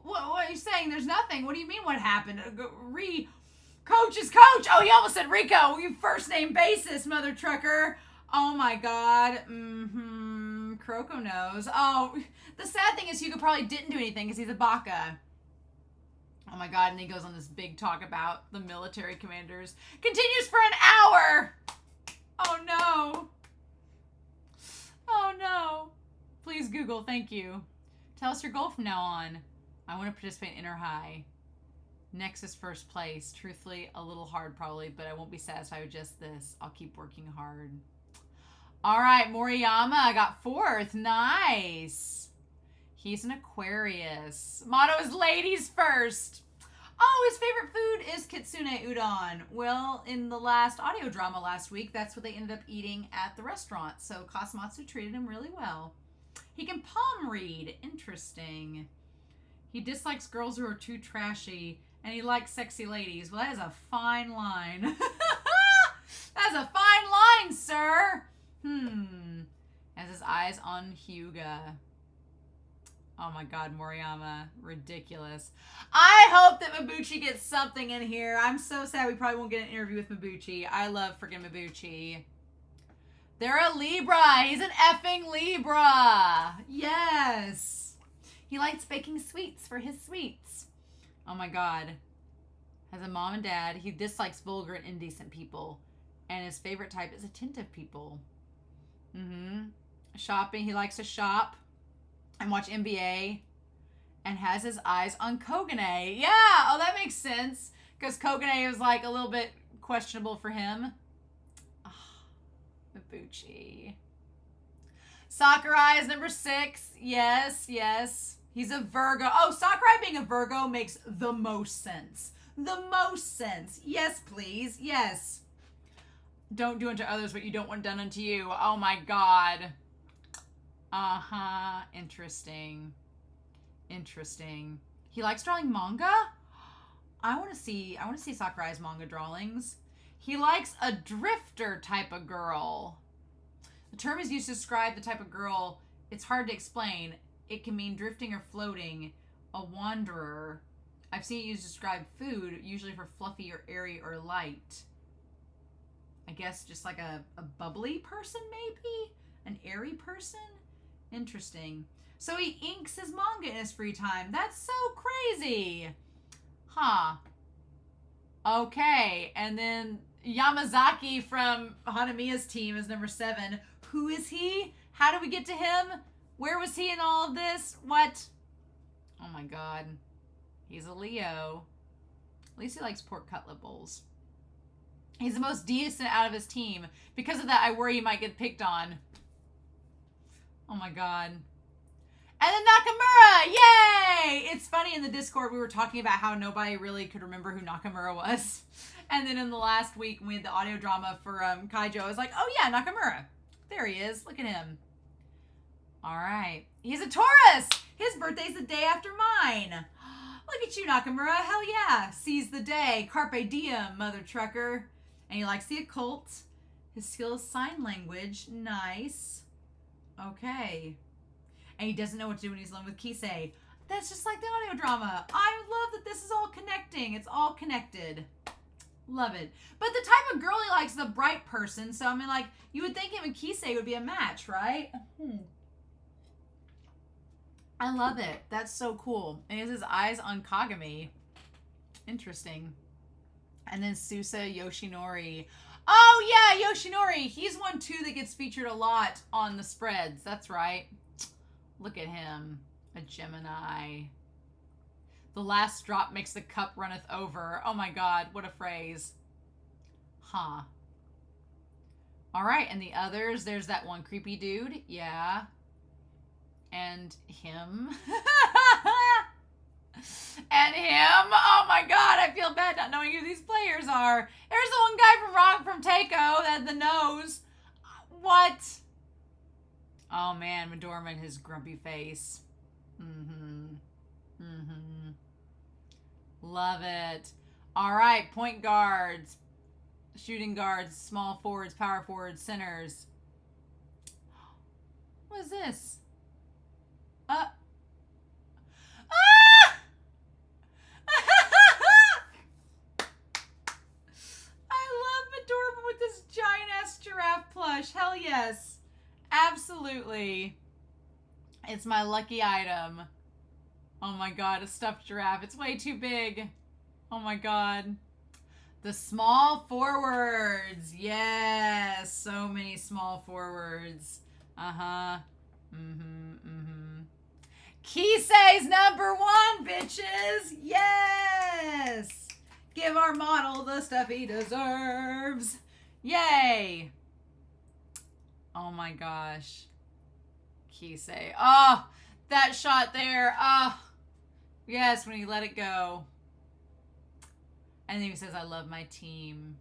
What are you saying? There's nothing. What do you mean what happened? Coach is Coach! Oh, he almost said Rico! You first name basis, mother trucker! Oh my god. Kuroko knows. Oh, the sad thing is Hyuga probably didn't do anything because he's a baka. Oh my god, and he goes on this big talk about the military commanders. Continues for an hour! Oh no. Oh no. Please Google, thank you. Tell us your goal from now on. I want to participate in Inter High. Next is first place. Truthfully, a little hard probably, but I won't be satisfied with just this. I'll keep working hard. All right, Moriyama got 4th. Nice. He's an Aquarius. Motto is ladies first. Oh, his favorite food is kitsune udon. Well, in the last audio drama last week, that's what they ended up eating at the restaurant. So Kasamatsu treated him really well. He can palm read. Interesting. He dislikes girls who are too trashy, and he likes sexy ladies. Well, that is a fine line. That's a fine line, sir. Has his eyes on Hyuga. Oh my god, Moriyama. Ridiculous. I hope that Mabuchi gets something in here. I'm so sad we probably won't get an interview with Mabuchi. I love freaking Mabuchi. They're a Libra. He's an effing Libra. Yes. He likes baking sweets for his sweets. Oh my god. Has a mom and dad. He dislikes vulgar and indecent people. And his favorite type is attentive people. Shopping. He likes to shop and watch NBA. And has his eyes on Kogane. Yeah. Oh, that makes sense. Because Kogane was like a little bit questionable for him. Oh, Mabuchi. Sakurai is number 6. Yes, yes. He's a Virgo. Oh, Sakurai being a Virgo makes the most sense. The most sense. Yes, please. Yes. Don't do unto others what you don't want done unto you. Oh my god. Interesting. Interesting. He likes drawing manga? I want to see Sakurai's manga drawings. He likes a drifter type of girl. The term is used to describe the type of girl. It's hard to explain. It can mean drifting or floating, a wanderer. I've seen it used to describe food, usually for fluffy or airy or light. I guess just like a bubbly person, maybe? An airy person? Interesting. So he inks his manga in his free time. That's so crazy. Huh. Okay. And then Yamazaki from Hanamiya's team is number 7. Who is he? How do we get to him? Where was he in all of this? What? Oh my god. He's a Leo. At least he likes pork cutlet bowls. He's the most decent out of his team. Because of that, I worry he might get picked on. Oh my god. And then Nakamura! Yay! It's funny, in the Discord we were talking about how nobody really could remember who Nakamura was. And then in the last week when we had the audio drama for Kaijo, I was like, oh yeah, Nakamura. There he is. Look at him. Alright. He's a Taurus! His birthday's the day after mine. Look at you, Nakamura. Hell yeah. Seize the day. Carpe diem, mother trucker. And he likes the occult. His skill is sign language. Nice. Okay. And he doesn't know what to do when he's alone with Kise. That's just like the audio drama. I love that this is all connecting. It's all connected. Love it. But the type of girl he likes is a bright person. So, I mean, like, you would think him and Kise would be a match, right? I love it. That's so cool. And he has his eyes on Kagami. Interesting. And then Susa Yoshinori. Oh, yeah, Yoshinori. He's one, too, that gets featured a lot on the spreads. That's right. Look at him. A Gemini. The last drop makes the cup runneth over. Oh, my God. What a phrase. Huh. All right. And the others, there's that one creepy dude. Yeah. And him. And him. Oh my god, I feel bad not knowing who these players are. There's the one guy from Takao that had the nose. What? Oh man, Midorima and his grumpy face. Love it. All right, point guards, shooting guards, small forwards, power forwards, centers. What is this? Ah! I love Midorima with this giant ass giraffe plush. Hell yes. Absolutely. It's my lucky item. Oh my god, a stuffed giraffe. It's way too big. Oh my god. The small forwards. Yes. So many small forwards. Kise's #1, bitches. Yes. Give our model the stuff he deserves. Yay. Oh my gosh. Kise. Oh, that shot there. Oh, yes, when he let it go. And then he says, I love my team.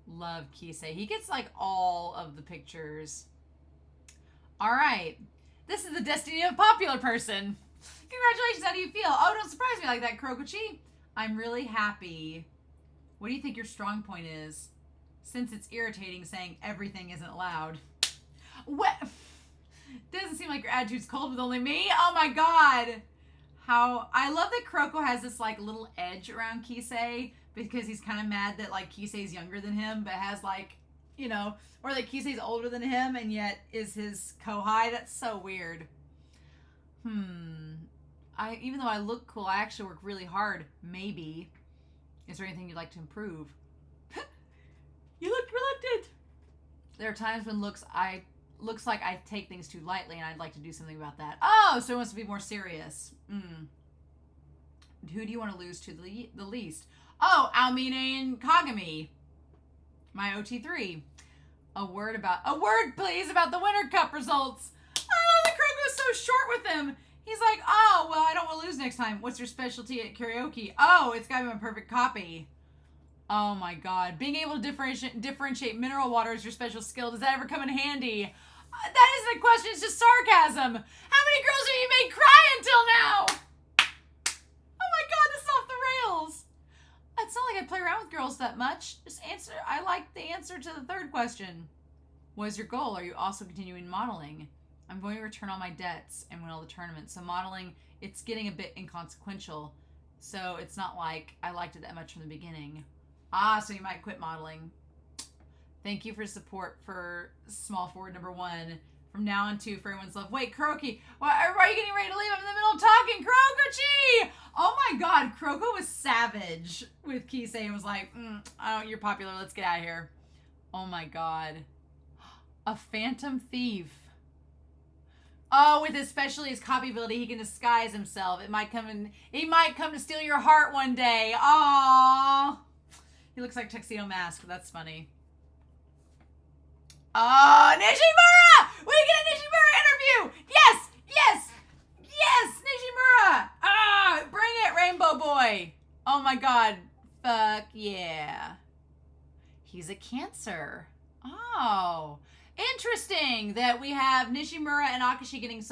Love Kise. He gets like all of the pictures. All right. This is the destiny of a popular person. Congratulations. How do you feel? Oh, don't surprise me like that, Kuroko-chi. I'm really happy. What do you think your strong point is? Since it's irritating saying everything isn't allowed. What? Doesn't seem like your attitude's cold with only me. Oh my god. How I love that Kuroko has this like little edge around Kise because he's kind of mad that like Kise's younger than him, but has like, you know, or that Kise's older than him and yet is his kohai. That's so weird. Even though I look cool, I actually work really hard. Maybe. Is there anything you'd like to improve? You look reluctant. There are times when looks like I take things too lightly and I'd like to do something about that. Oh, so he wants to be more serious. Who do you want to lose to the least? Oh, Aomine and Kagami. My OT3. A word, please, about the Winter Cup results. I love that Kuroko is so short with him. He's like, oh, well, I don't want to lose next time. What's your specialty at karaoke? Oh, it's got to be my perfect copy. Oh my god. Being able to differentiate mineral water is your special skill. Does that ever come in handy? That isn't a question, it's just sarcasm. How many girls have you made cry until now? Oh my god, this is off the rails. It's not like I play around with girls that much. Just answer. I like the answer to the third question. What is your goal? Are you also continuing modeling? I'm going to return all my debts and win all the tournaments. So modeling, it's getting a bit inconsequential. So it's not like I liked it that much from the beginning. Ah, so you might quit modeling. Thank you for support for small forward #1. From now on to for everyone's love. Wait, Kuroki, why are you getting ready to leave? I'm in the middle of talking. Kuroko-chi! Oh my god, Kuroko was savage with Kise and was like, oh, you're popular. Let's get out of here. Oh my god. A phantom thief. Oh, with especially his copy ability, he can disguise himself. He might come to steal your heart one day. Aww. He looks like Tuxedo Mask. That's funny. Oh, Nishimura! We get a Nishimura interview! Yes! Yes! Yes! Nishimura! Ah! Bring it, Rainbow Boy! Oh my god. Fuck yeah. He's a Cancer. Oh. Interesting that we have Nishimura and Akashi getting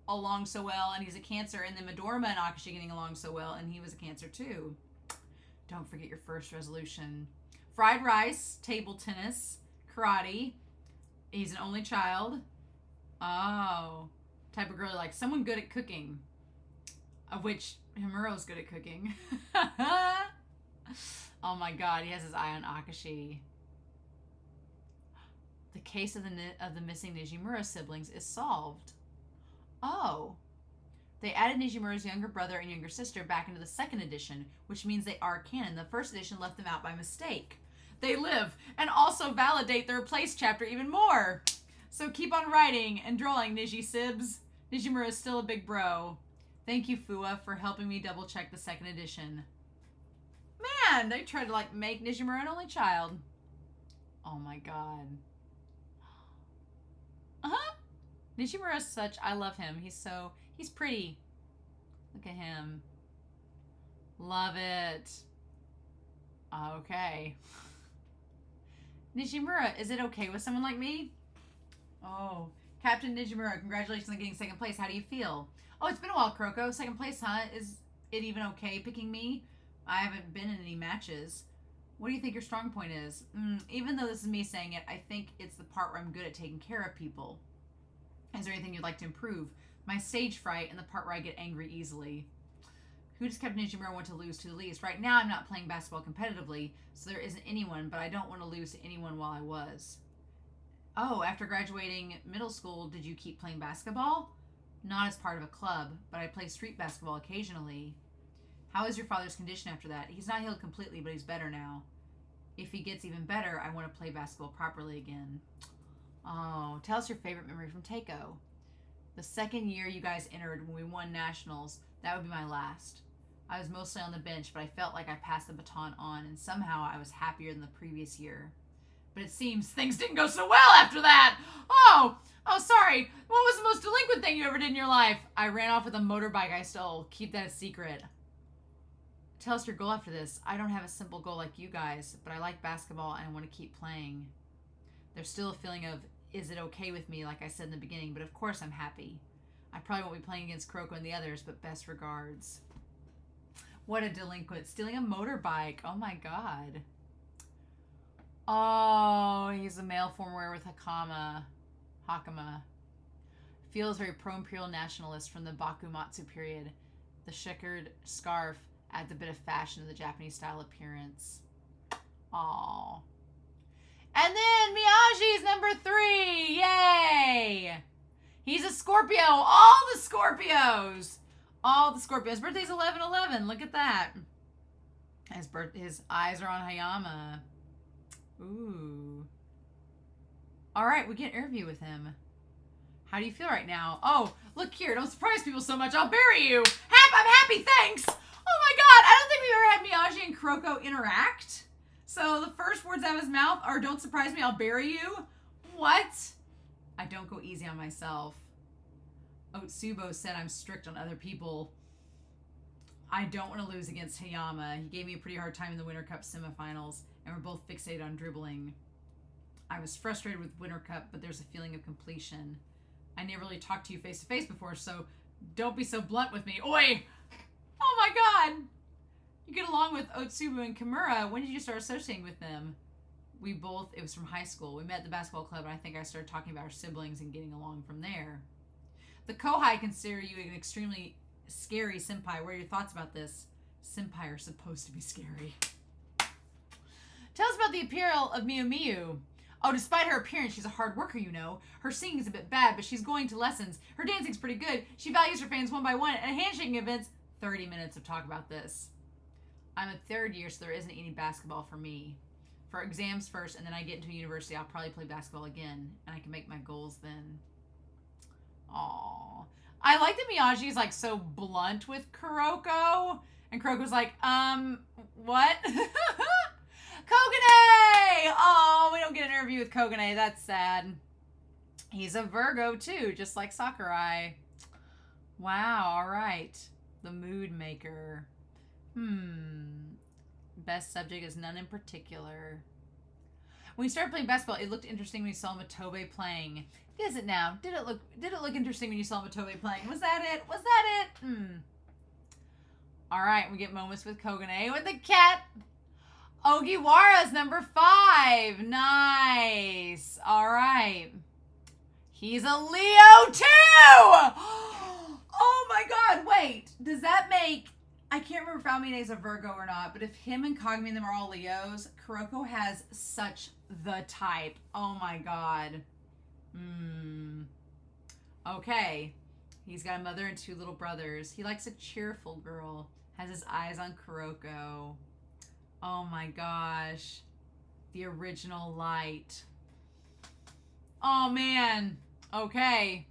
along so well, and he's a Cancer, and then Midorima and Akashi getting along so well, and he was a Cancer too. Don't forget your first resolution. Fried rice, table tennis, karate. He's an only child. Oh. Type of girl like someone good at cooking. Of which Himuro's good at cooking. Oh my god, he has his eye on Akashi. The case of the missing Nishimura siblings is solved. Oh. They added Nishimura's younger brother and younger sister back into the second edition, which means they are canon. The first edition left them out by mistake. They live and also validate the replaced chapter even more. So keep on writing and drawing, Nishi-sibs. Nishimura is still a big bro. Thank you, Fua, for helping me double check the second edition. Man, they tried to like make Nishimura an only child. Oh my god. Nishimura is I love him. He's pretty. Look at him. Love it. Okay. Nijimura, is it okay with someone like me? Oh, Captain Nijimura, congratulations on getting second place. How do you feel? Oh, it's been a while, Kuroko. Second place, huh? Is it even okay picking me? I haven't been in any matches. What do you think your strong point is? Even though this is me saying it, I think it's the part where I'm good at taking care of people. Is there anything you'd like to improve? My stage fright and the part where I get angry easily. Who does Captain Nijimura want to lose to the least? Right now, I'm not playing basketball competitively, so there isn't anyone, but I don't want to lose to anyone while I was. Oh, after graduating middle school, did you keep playing basketball? Not as part of a club, but I play street basketball occasionally. How is your father's condition after that? He's not healed completely, but he's better now. If he gets even better, I want to play basketball properly again. Oh, tell us your favorite memory from Takao. The second year you guys entered when we won nationals, that would be my last. I was mostly on the bench, but I felt like I passed the baton on, and somehow I was happier than the previous year. But it seems things didn't go so well after that. Oh, sorry. What was the most delinquent thing you ever did in your life? I ran off with a motorbike I stole. Keep that a secret. Tell us your goal after this. I don't have a simple goal like you guys, but I like basketball and I want to keep playing. There's still a feeling of, is it okay with me, like I said in the beginning, but of course I'm happy. I probably won't be playing against Kuroko and the others, but best regards. What a delinquent. Stealing a motorbike. Oh my god. Oh, he's a male form wearer with Hakama. Feels very pro-imperial nationalist from the Bakumatsu period. The checkered scarf adds a bit of fashion to the Japanese style appearance. Aww. And then Miyaji's number 3. Yay! He's a Scorpio. All the Scorpios. All the Scorpios. Birthday's 11/11. Look at that. His eyes are on Hayama. Ooh. All right, we get an interview with him. How do you feel right now? Oh, look here. Don't surprise people so much. I'll bury you. I'm happy, thanks. Oh my god. I don't think we've ever had Miyaji and Kuroko interact. So the first words out of his mouth are, don't surprise me, I'll bury you. What? I don't go easy on myself. Otsubo said I'm strict on other people. I don't want to lose against Hayama. He gave me a pretty hard time in the Winter Cup semifinals, and we're both fixated on dribbling. I was frustrated with Winter Cup, but there's a feeling of completion. I never really talked to you face to face before, so don't be so blunt with me. Oi! Oh my god! You get along with Otsubo and Kimura. When did you start associating with them? It was from high school. We met at the basketball club, and I think I started talking about our siblings and getting along from there. The Kohai consider you an extremely scary senpai. What are your thoughts about this? Senpai are supposed to be scary. Tell us about the apparel of Miu Miu. Oh, despite her appearance, she's a hard worker, you know. Her singing is a bit bad, but she's going to lessons. Her dancing's pretty good. She values her fans one by one. And handshaking events, 30 minutes of talk about this. I'm a third year, so there isn't any basketball for me. For exams first, and then I get into university, I'll probably play basketball again, and I can make my goals then. Aww. I like that Miyaji is like so blunt with Kuroko, and Kuroko's like, what? Kogane! Oh, we don't get an interview with Kogane. That's sad. He's a Virgo too, just like Sakurai. Wow, all right. The mood maker. Best subject is none in particular. When we started playing basketball, it looked interesting when you saw Matobe playing. Is it now? Did it look interesting when you saw Matobe playing? Was that it? Was that it? All right, we get moments with Kogane with the cat. Ogiwara's number 5. Nice. All right. He's a Leo too. Oh my god, wait. Does that make... I can't remember if Aomine is a Virgo or not, but if him and Kagami and them are all Leos, Kuroko has such the type. Oh my god. Okay. He's got a mother and 2 little brothers. He likes a cheerful girl. Has his eyes on Kuroko. Oh my gosh. The original light. Oh man. Okay.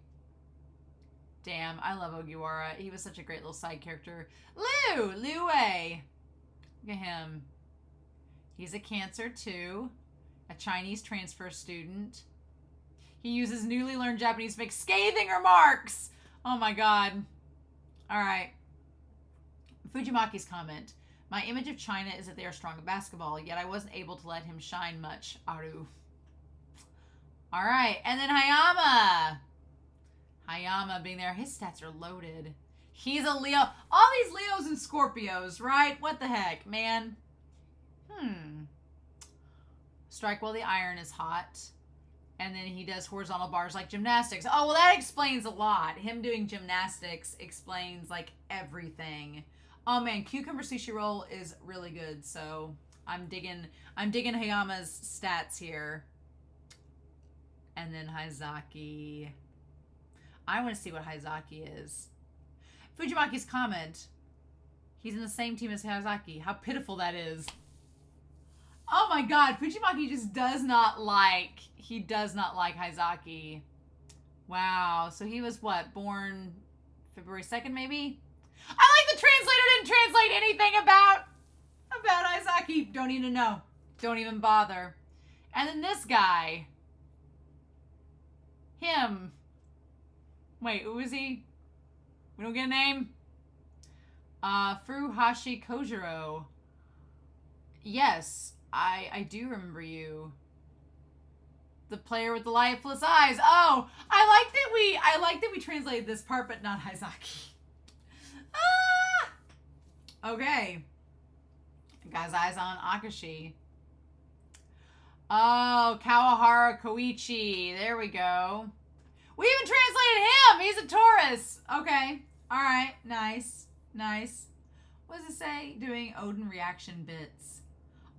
Damn, I love Ogiwara. He was such a great little side character. Liu Wei. Look at him. He's a Cancer too. A Chinese transfer student. He uses newly learned Japanese to make scathing remarks. Oh my god. All right. Fujimaki's comment. My image of China is that they are strong at basketball, yet I wasn't able to let him shine much. Aru. All right. And then Hayama. Hayama being there. His stats are loaded. He's a Leo. All these Leos and Scorpios, right? What the heck, man? Strike while the iron is hot. And then he does horizontal bars like gymnastics. Oh, well, that explains a lot. Him doing gymnastics explains, like, everything. Oh, man, cucumber sushi roll is really good. So I'm digging Hayama's stats here. And then Haizaki. I want to see what Haizaki is. Fujimaki's comment. He's in the same team as Haizaki. How pitiful that is. Oh my god, Fujimaki just does not like Haizaki. Wow. So he was what? Born February 2nd, maybe? I like the translator didn't translate anything about Haizaki. Don't even know. Don't even bother. And then this guy. Him. Wait, who is he? We don't get a name? Furuhashi Kojiro. Yes, I do remember you. The player with the lifeless eyes. Oh, I like that we translated this part, but not Haizaki. Ah! Okay. Guy's eyes on Akashi. Oh, Kawahara Koichi. There we go. We even translated him. He's a Taurus. Okay. All right. Nice. Nice. What does it say? Doing Odin reaction bits.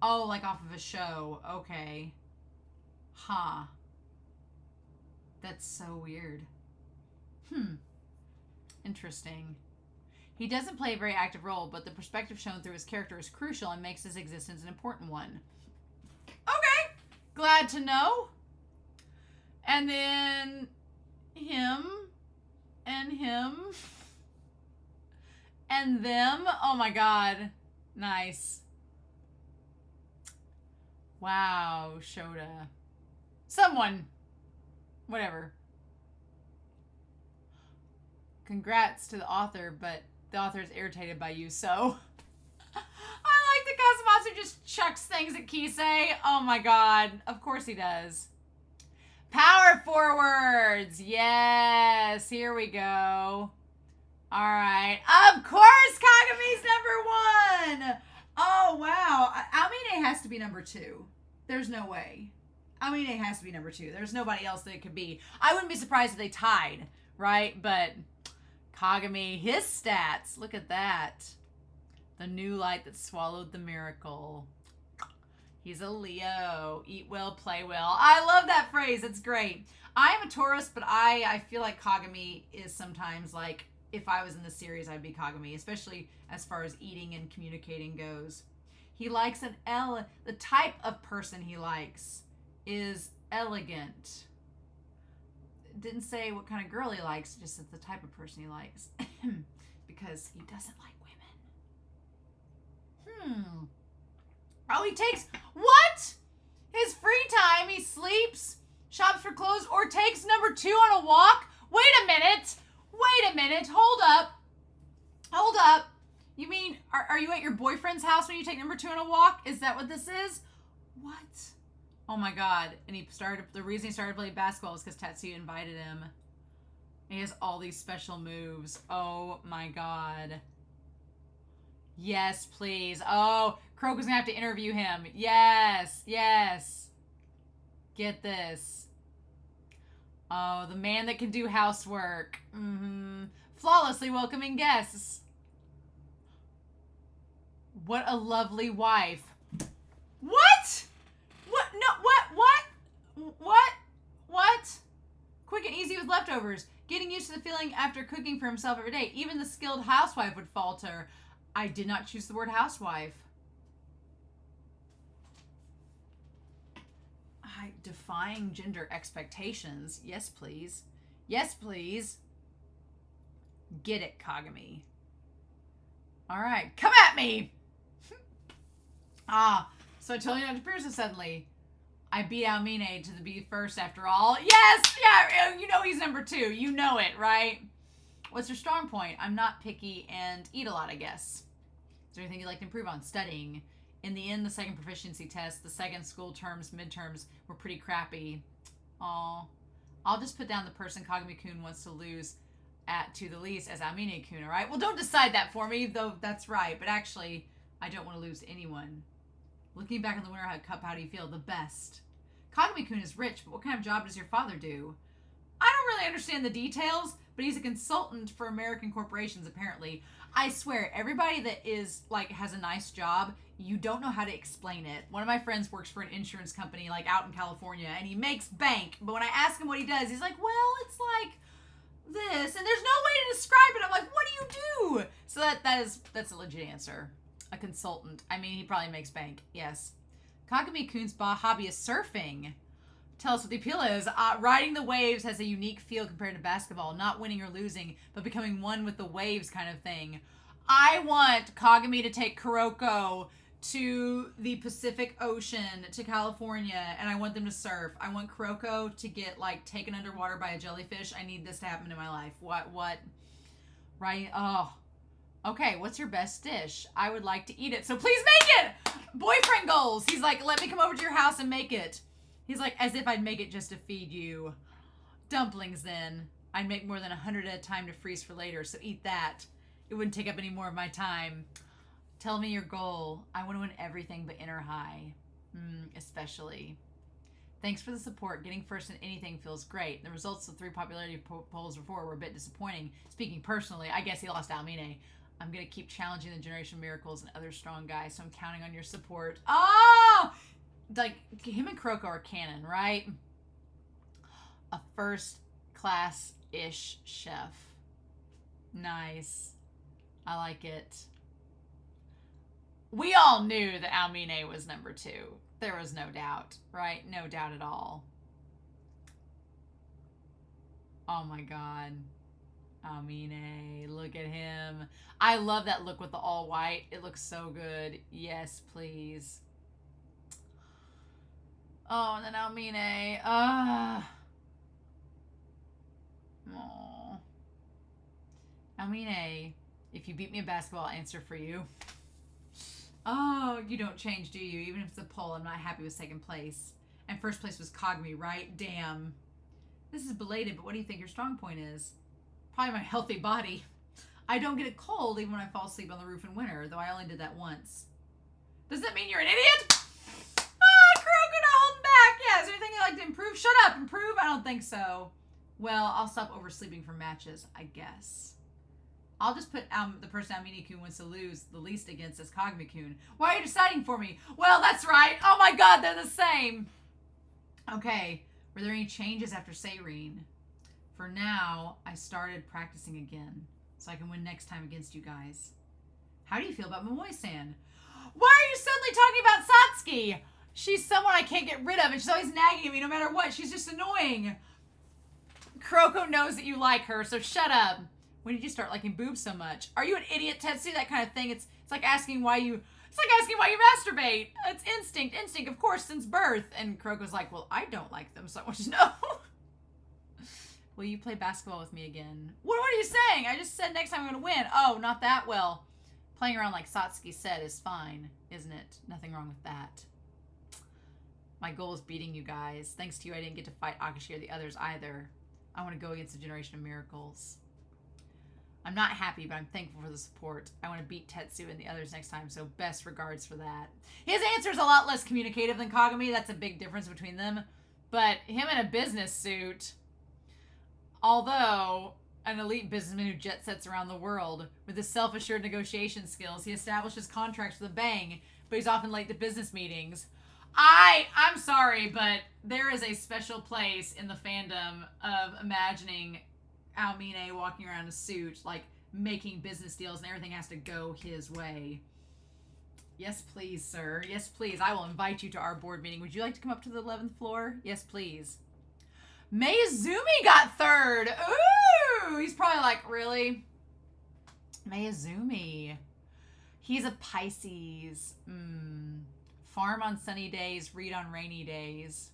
Oh, like off of a show. Okay. Huh. That's so weird. Interesting. He doesn't play a very active role, but the perspective shown through his character is crucial and makes his existence an important one. Okay. Glad to know. And then him and him and them. Oh my god. Nice. Wow, Shota. Someone. Whatever. Congrats to the author, but the author is irritated by you, so. I like that Kazumatsu just chucks things at Kise. Oh my god. Of course he does. Power forwards. Yes. Here we go. All right. Of course, Kagami's number 1. Oh, wow. Aomine has to be number 2. There's no way. Aomine has to be number 2. There's nobody else that it could be. I wouldn't be surprised if they tied, right? But Kagami, his stats. Look at that. The new light that swallowed the miracle. He's a Leo. Eat well, play well. I love that phrase. It's great. I am a Taurus, but I feel like Kagami is sometimes like, if I was in the series, I'd be Kagami, especially as far as eating and communicating goes. He likes the type of person he likes is elegant. Didn't say what kind of girl he likes, just the type of person he likes. Because he doesn't like women. Oh, he takes, what? His free time, he sleeps, shops for clothes, or takes number 2 on a walk? Wait a minute. Wait a minute. Hold up. Hold up. You mean, are you at your boyfriend's house when you take number 2 on a walk? Is that what this is? What? Oh my god. And the reason he started playing basketball was because Tetsuya invited him. He has all these special moves. Oh my god. Yes, please. Oh, Kuroko's gonna have to interview him. Yes, yes. Get this. Oh, the man that can do housework. Flawlessly welcoming guests. What a lovely wife. What? What? No, what? Quick and easy with leftovers. Getting used to the feeling after cooking for himself every day. Even the skilled housewife would falter. I did not choose the word housewife. Defying gender expectations. Yes, please. Yes, please. Get it, Kagami. All right, come at me. So I told you not to pierce it suddenly. I beat Aomine to be first after all. Yes, yeah, you know he's number 2. You know it, right? What's your strong point? I'm not picky and eat a lot, I guess. Is there anything you'd like to improve on? Studying. In the end, the second proficiency test, the second school terms, midterms, were pretty crappy. Aw. I'll just put down the person Kagami-kun wants to lose to the least as Aomine-kun, alright? Well, don't decide that for me, though that's right. But actually, I don't want to lose anyone. Looking back on the Winter Cup, how do you feel? The best. Kagami-kun is rich, but what kind of job does your father do? I don't really understand the details, but he's a consultant for American corporations, apparently. I swear, everybody that is, like, has a nice job, you don't know how to explain it. One of my friends works for an insurance company, like, out in California, and he makes bank. But when I ask him what he does, he's like, well, it's like this, and there's no way to describe it. I'm like, what do you do? So that's a legit answer. A consultant. I mean, he probably makes bank. Yes. Kagami-kun's hobby is surfing. Tell us what the appeal is. Riding the waves has a unique feel compared to basketball. Not winning or losing, but becoming one with the waves kind of thing. I want Kagami to take Kuroko to the Pacific Ocean, to California, and I want them to surf. I want Kuroko to get, like, taken underwater by a jellyfish. I need this to happen in my life. What? Right? Oh. Okay, what's your best dish? I would like to eat it, so please make it! Boyfriend goals! He's like, let me come over to your house and make it. He's like, as if I'd make it just to feed you. Dumplings, then. I'd make more than 100 at a time to freeze for later, so eat that. It wouldn't take up any more of my time. Tell me your goal. I want to win everything but inner high. Especially. Thanks for the support. Getting first in anything feels great. The results of 3 popularity polls before were a bit disappointing. Speaking personally, I guess he lost Aomine. I'm going to keep challenging the Generation Miracles and other strong guys, so I'm counting on your support. Oh! Like, him and Kuroko are canon, right? A first-class-ish chef. Nice. I like it. We all knew that Aomine was number 2. There was no doubt, right? No doubt at all. Oh my god. Aomine, look at him. I love that look with the all white. It looks so good. Yes, please. Oh, and then Aomine. Aww. Aomine, if you beat me in basketball, I'll answer for you. Oh, you don't change, do you? Even if it's a poll, I'm not happy with second place. And first place was Kagami, right? Damn. This is belated, but what do you think your strong point is? Probably my healthy body. I don't get a cold even when I fall asleep on the roof in winter, though I only did that once. Does that mean you're an idiot? Kuroko, not holding back. Yeah, is there anything you'd like to improve? Shut up, improve? I don't think so. Well, I'll stop oversleeping for matches, I guess. I'll just put the person Aomine-kun wants to lose the least against as Kagami-kun. Why are you deciding for me? Well, that's right. Oh my god, they're the same. Okay, were there any changes after Seirin? For now, I started practicing again, so I can win next time against you guys. How do you feel about Momoe-san? Why are you suddenly talking about Satsuki? She's someone I can't get rid of, and she's always nagging me no matter what. She's just annoying. Kuroko knows that you like her, so shut up. When did you start liking boobs so much? Are you an idiot, Tetsu? That kind of thing. It's like asking why you masturbate. It's instinct, of course, since birth. And Kuroko's like, well, I don't like them, so I want you to know. Will you play basketball with me again? What are you saying? I just said next time I'm going to win. Oh, not that well. Playing around like Satsuki said is fine, isn't it? Nothing wrong with that. My goal is beating you guys. Thanks to you, I didn't get to fight Akashi or the others either. I want to go against the Generation of Miracles. I'm not happy, but I'm thankful for the support. I want to beat Tetsu and the others next time, so best regards for that. His answer is a lot less communicative than Kagami. That's a big difference between them. But him in a business suit, although an elite businessman who jet sets around the world, with his self-assured negotiation skills, he establishes contracts with a bang, but he's often late to business meetings. I'm sorry, but there is a special place in the fandom of imagining Aomine walking around in a suit, like making business deals, and everything has to go his way. Yes, please, sir. Yes, please. I will invite you to our board meeting. Would you like to come up to the 11th floor? Yes, please. Mayuzumi got 3rd. Ooh! He's probably like, really? Mayuzumi. He's a Pisces. Farm on sunny days, read on rainy days.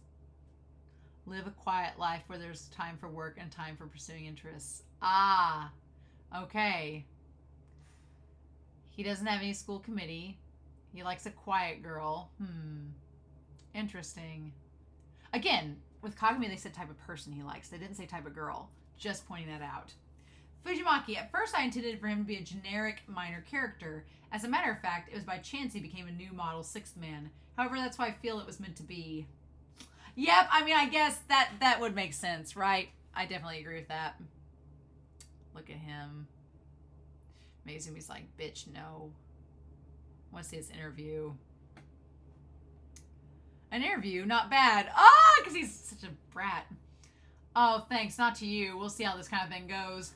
Live a quiet life where there's time for work and time for pursuing interests. Ah, okay. He doesn't have any school committee. He likes a quiet girl. Interesting. Again, with Kagami, they said type of person he likes. They didn't say type of girl. Just pointing that out. Fujimaki. At first, I intended for him to be a generic minor character. As a matter of fact, it was by chance he became a new model sixth man. However, that's why I feel it was meant to be. Yep, I mean, I guess that would make sense, right? I definitely agree with that. Look at him. Mayuzumi's like, bitch, no. I want to see this interview. An interview? Not bad. Ah, because he's such a brat. Oh, thanks. Not to you. We'll see how this kind of thing goes.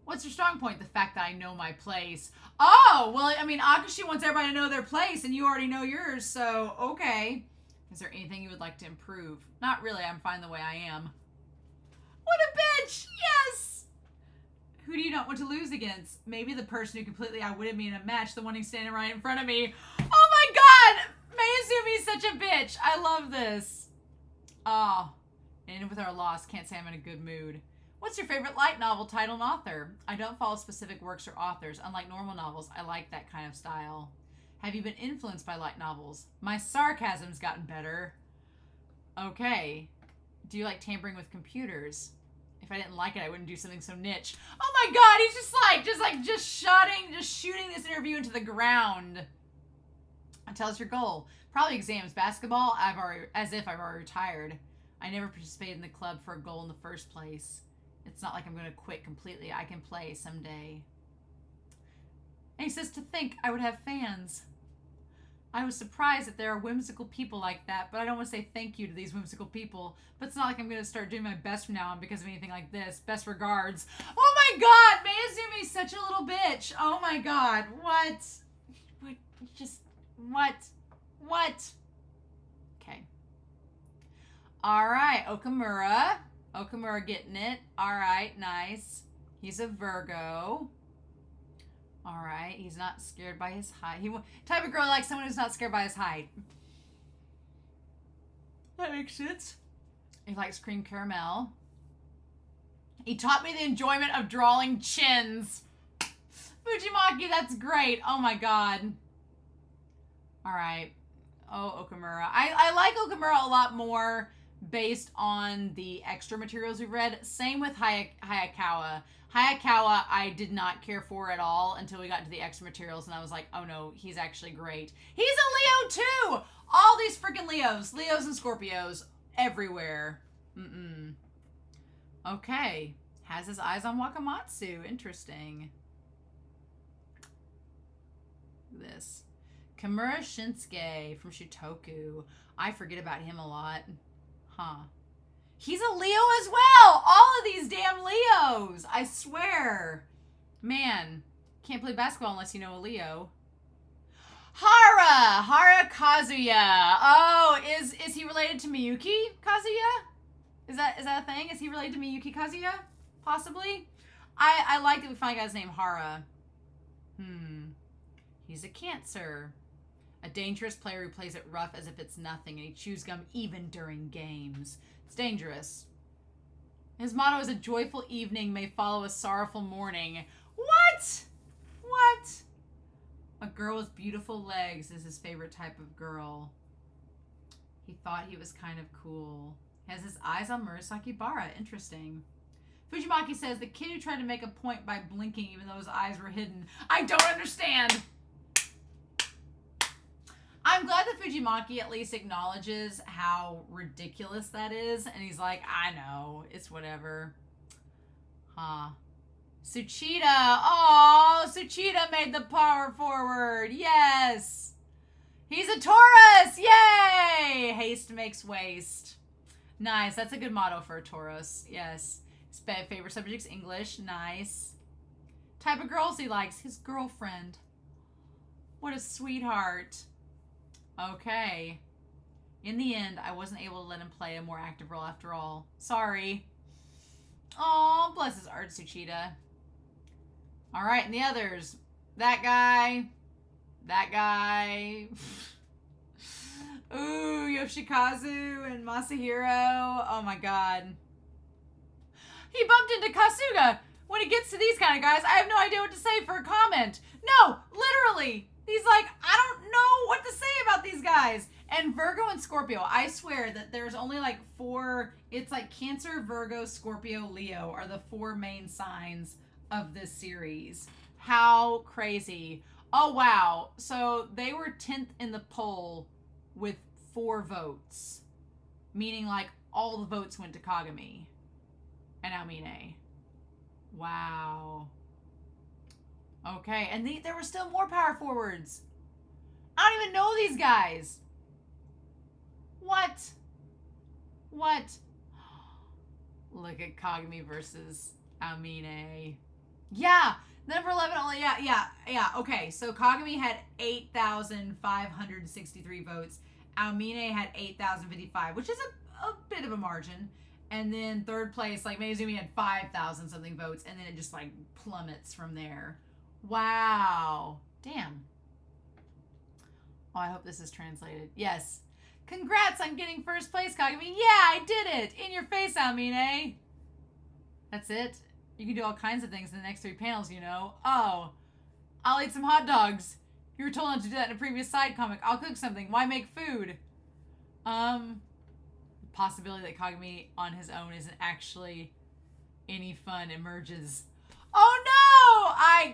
What's your strong point? The fact that I know my place. Oh, well, I mean, Akashi wants everybody to know their place, and you already know yours, so okay. Is there anything you would like to improve? Not really. I'm fine the way I am. What a bitch! Yes! Who do you not want to lose against? Maybe the person who completely outwitted me in a match, the one who's standing right in front of me. Oh my god! Mayuzumi's such a bitch. I love this. Oh. And with our loss, can't say I'm in a good mood. What's your favorite light novel title and author? I don't follow specific works or authors. Unlike normal novels, I like that kind of style. Have you been influenced by light novels? My sarcasm's gotten better. Okay. Do you like tampering with computers? If I didn't like it, I wouldn't do something so niche. Oh my god, he's just shooting this interview into the ground. Tell us your goal. Probably exams. Basketball, as if I've already retired. I never participated in the club for a goal in the first place. It's not like I'm going to quit completely. I can play someday. And he says, to think I would have fans. I was surprised that there are whimsical people like that, but I don't want to say thank you to these whimsical people. But it's not like I'm going to start doing my best from now on because of anything like this. Best regards. Oh my god! Mayuzumi's such a little bitch. Oh my god. What? What? Okay. Alright, Okamura. Okamura getting it. Alright, nice. He's a Virgo. Alright, he's not scared by his height. Type of girl likes someone who's not scared by his height. That makes sense. He likes cream caramel. He taught me the enjoyment of drawing chins. Fujimaki, that's great. Oh my god. Alright. Oh, Okamura. I like Okamura a lot more based on the extra materials we've read. Same with Hayakawa. Hayakawa I did not care for at all until we got into the extra materials, and I was like, oh no, he's actually great. He's a Leo too! All these freaking Leos. Leos and Scorpios everywhere. Okay. Has his eyes on Wakamatsu. Interesting. This. Kimura Shinsuke from Shutoku. I forget about him a lot. Huh. He's a Leo as well! All of these damn Leos! I swear. Man, can't play basketball unless you know a Leo. Hara Kazuya. Oh, is he related to Miyuki Kazuya? Is that a thing? Is he related to Miyuki Kazuya? Possibly? I like that we finally got his name, Hara. He's a Cancer. A dangerous player who plays it rough as if it's nothing, and he chews gum even during games. It's dangerous. His motto is a joyful evening may follow a sorrowful morning. What? A girl with beautiful legs is his favorite type of girl. He thought he was kind of cool. He has his eyes on Murasaki Bara. Interesting. Fujimaki says the kid who tried to make a point by blinking even though his eyes were hidden. I don't understand. I'm glad that Fujimaki at least acknowledges how ridiculous that is. And he's like, I know. It's whatever. Huh. Tsuchida. Oh, Tsuchida made the power forward. Yes. He's a Taurus. Yay. Haste makes waste. Nice. That's a good motto for a Taurus. Yes. His favorite subject's English. Nice. Type of girls he likes. His girlfriend. What a sweetheart. Okay. In the end, I wasn't able to let him play a more active role after all. Sorry. Oh, bless his art, Tsuchida. Alright, and the others. That guy. That guy. Ooh, Yoshikazu and Masahiro. Oh my god. He bumped into Kasuga when it gets to these kind of guys, I have no idea what to say for a comment. No, literally. He's like, I don't know what to say about these guys. And Virgo and Scorpio, I swear that there's only like 4, it's like Cancer, Virgo, Scorpio, Leo are the 4 main signs of this series. How crazy. Oh, wow. So they were 10th in the poll with 4 votes. Meaning like all the votes went to Kagami and Aomine. Wow. Okay, and there were still more power forwards. I don't even know these guys. What? What? Look at Kagami versus Aomine. Yeah, number 11 only. Yeah. Okay, so Kagami had 8,563 votes. Aomine had 8,055, which is a bit of a margin. And then third place, like Mayuzumi had 5,000 something votes, and then it just like plummets from there. Wow. Damn. Oh, I hope this is translated. Yes. Congrats on getting first place, Kagami. Yeah, I did it. In your face, Aomine. That's it? You can do all kinds of things in the next 3 panels, you know. Oh. I'll eat some hot dogs. You were told not to do that in a previous side comic. I'll cook something. Why make food? Possibility that Kagami on his own isn't actually any fun emerges. Oh no!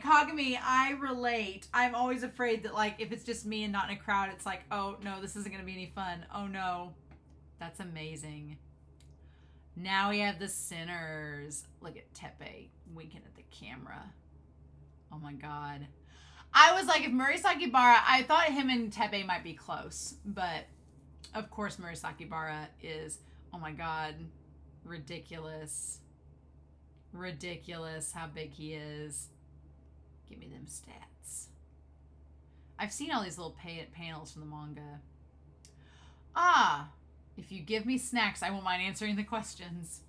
Kagami, I relate. I'm always afraid that, like, if it's just me and not in a crowd, it's like, oh no, this isn't gonna be any fun. Oh no. That's amazing. Now we have the sinners. Look at Teppei winking at the camera. Oh my god. I was like, if Murasaki Bara, I thought him and Teppei might be close, but of course Murasaki Bara is, oh my god, ridiculous. Ridiculous how big he is. Give me them stats. I've seen all these little panels from the manga. If you give me snacks, I won't mind answering the questions.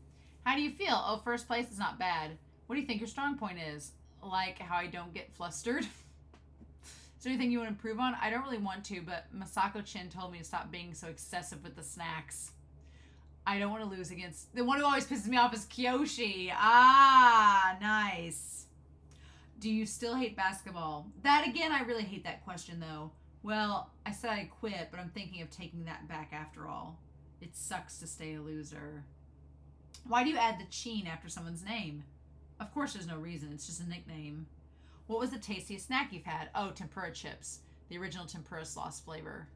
How do you feel? Oh, first place is not bad. What do you think your strong point is? Like how I don't get flustered? Is there anything you want to improve on? I don't really want to, but Masako-chin told me to stop being so excessive with the snacks. I don't want to lose against... The one who always pisses me off is Kyoshi. Nice. Do you still hate basketball? That, again, I really hate that question, though. Well, I said I quit, but I'm thinking of taking that back after all. It sucks to stay a loser. Why do you add the chin after someone's name? Of course there's no reason. It's just a nickname. What was the tastiest snack you've had? Oh, tempura chips. The original tempura sauce flavor.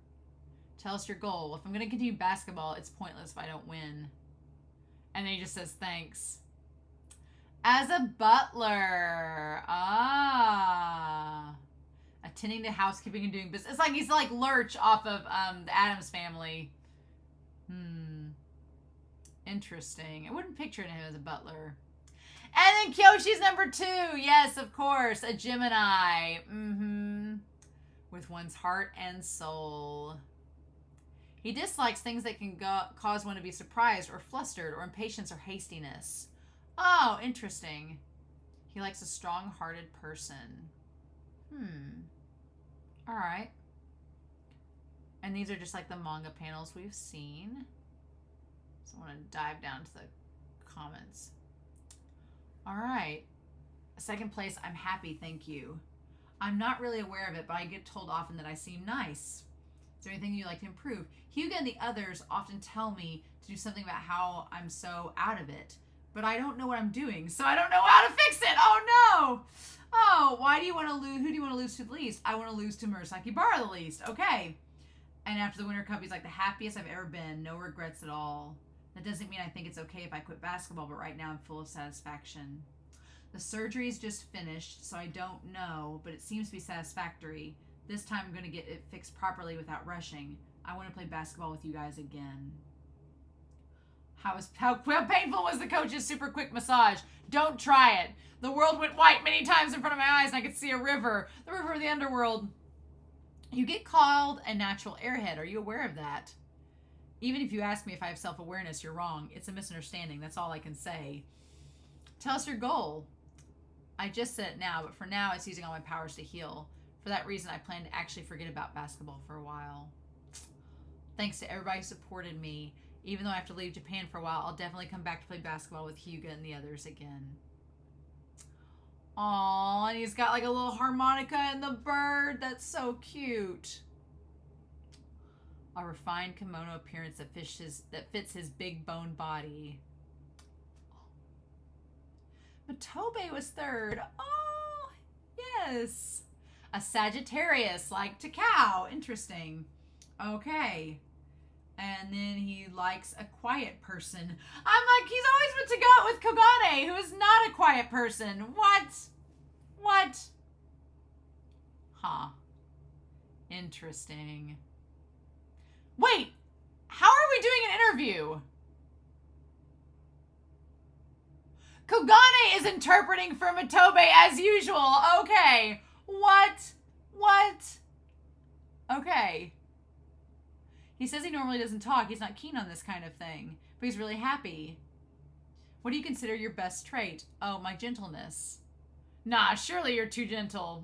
Tell us your goal. If I'm going to continue basketball, it's pointless if I don't win. And then he just says, thanks. As a butler. Attending to housekeeping and doing business. It's like he's like Lurch off of the Addams Family. Interesting. I wouldn't picture him as a butler. And then Kyoshi's number 2. Yes, of course. A Gemini. With one's heart and soul. He dislikes things that can cause one to be surprised or flustered or impatience or hastiness. Oh, interesting. He likes a strong-hearted person. All right. And these are just like the manga panels we've seen. So I want to dive down to the comments. All right. Second place, I'm happy, thank you. I'm not really aware of it, but I get told often that I seem nice. Is there anything you'd like to improve? Hyuga and the others often tell me to do something about how I'm so out of it, but I don't know what I'm doing, so I don't know how to fix it. Oh no! Oh, why do you want to lose? Who do you want to lose to the least? I want to lose to Murasaki Bara the least. Okay. And after the Winter Cup, he's like, the happiest I've ever been. No regrets at all. That doesn't mean I think it's okay if I quit basketball, but right now I'm full of satisfaction. The surgery's just finished, so I don't know, but it seems to be satisfactory. This time I'm going to get it fixed properly without rushing. I want to play basketball with you guys again. How painful was the coach's super quick massage? Don't try it. The world went white many times in front of my eyes and I could see a river. The river of the underworld. You get called a natural airhead. Are you aware of that? Even if you ask me if I have self-awareness, you're wrong. It's a misunderstanding. That's all I can say. Tell us your goal. I just said it now, but for now it's using all my powers to heal. For that reason, I plan to actually forget about basketball for a while. Thanks to everybody who supported me. Even though I have to leave Japan for a while, I'll definitely come back to play basketball with Hyuga and the others again. Aw, and he's got like a little harmonica and the bird. That's so cute. A refined kimono appearance that fits his big bone body. Matobe was third. Oh, yes. A Sagittarius like Takao. Interesting. Okay. And then he likes a quiet person. I'm like, he's always been to go with Kogane, who is not a quiet person. What? Huh. Interesting. Wait, how are we doing an interview? Kogane is interpreting for Matobe as usual. Okay. What? Okay. He says he normally doesn't talk. He's not keen on this kind of thing. But he's really happy. What do you consider your best trait? Oh, my gentleness. Nah, surely you're too gentle.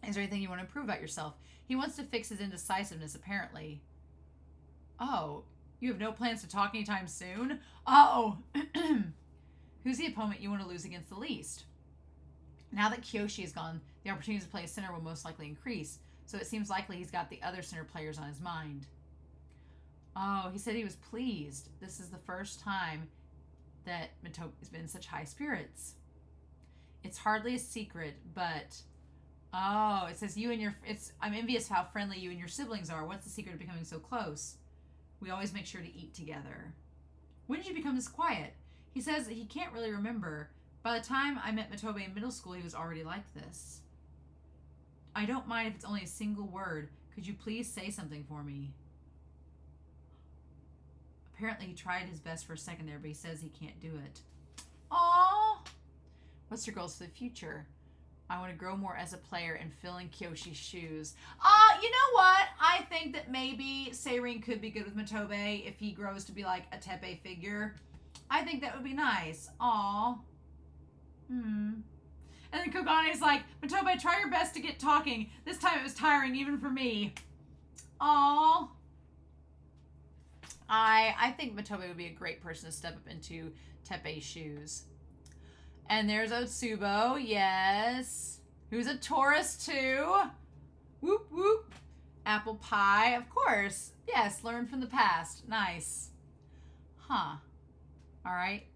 Is there anything you want to improve about yourself? He wants to fix his indecisiveness, apparently. Oh, you have no plans to talk anytime soon? Oh. Who's the opponent you want to lose against the least? Now that Kyoshi is gone, the opportunity to play a center will most likely increase. So it seems likely he's got the other center players on his mind. Oh, he said he was pleased. This is the first time that Matobe has been in such high spirits. It's hardly a secret, but... Oh, it says I'm envious of how friendly you and your siblings are. What's the secret of becoming so close? We always make sure to eat together. When did you become this quiet? He says he can't really remember. By the time I met Matobe in middle school, he was already like this. I don't mind if it's only a single word. Could you please say something for me? Apparently he tried his best for a second there, but he says he can't do it. Aww. What's your goals for the future? I want to grow more as a player and fill in Kyoshi's shoes. You know what? I think that maybe Seirin could be good with Matobe if he grows to be like a Teppei figure. I think that would be nice. Aww. And then Kogane's like, Matobe, try your best to get talking. This time it was tiring, even for me. Aww. I think Matobe would be a great person to step up into Teppei's shoes. And there's Otsubo, yes. Who's a Taurus too. Whoop, whoop. Apple pie, of course. Yes, learn from the past. Nice. Huh. All right.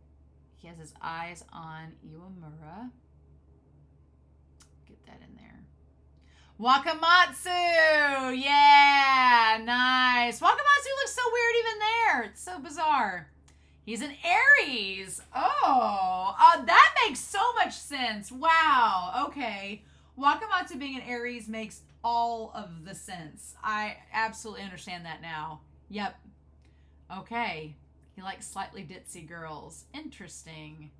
He has his eyes on Iwamura. Get that in there. Wakamatsu! Yeah! Nice. Wakamatsu looks so weird even there. It's so bizarre. He's an Aries. Oh, that makes so much sense. Wow. Okay. Wakamatsu being an Aries makes all of the sense. I absolutely understand that now. Yep. Okay. He likes slightly ditzy girls. Interesting.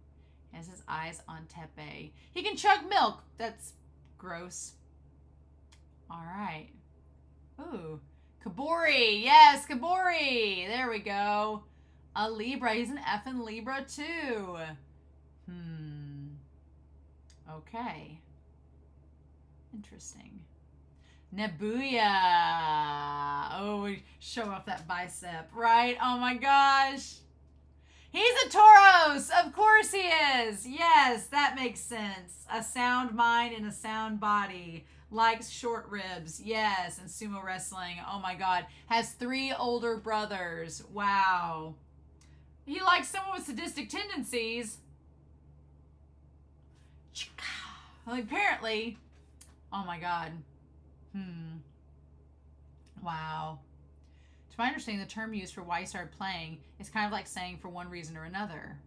He has his eyes on Teppei. He can chug milk. That's gross. All right. Ooh. Kabori. Yes, Kabori. There we go. A Libra. He's an effing Libra too. Okay. Interesting. Nebuya. Oh, we show off that bicep, right? Oh my gosh. He's a Tauros. Of course he is. Yes, that makes sense. A sound mind and a sound body. Likes short ribs. Yes, and sumo wrestling. Oh my god. Has 3 older brothers. Wow. He likes someone with sadistic tendencies. Well, apparently. Oh my god. Wow. To my understanding, the term used for why he started playing is kind of like saying for one reason or another.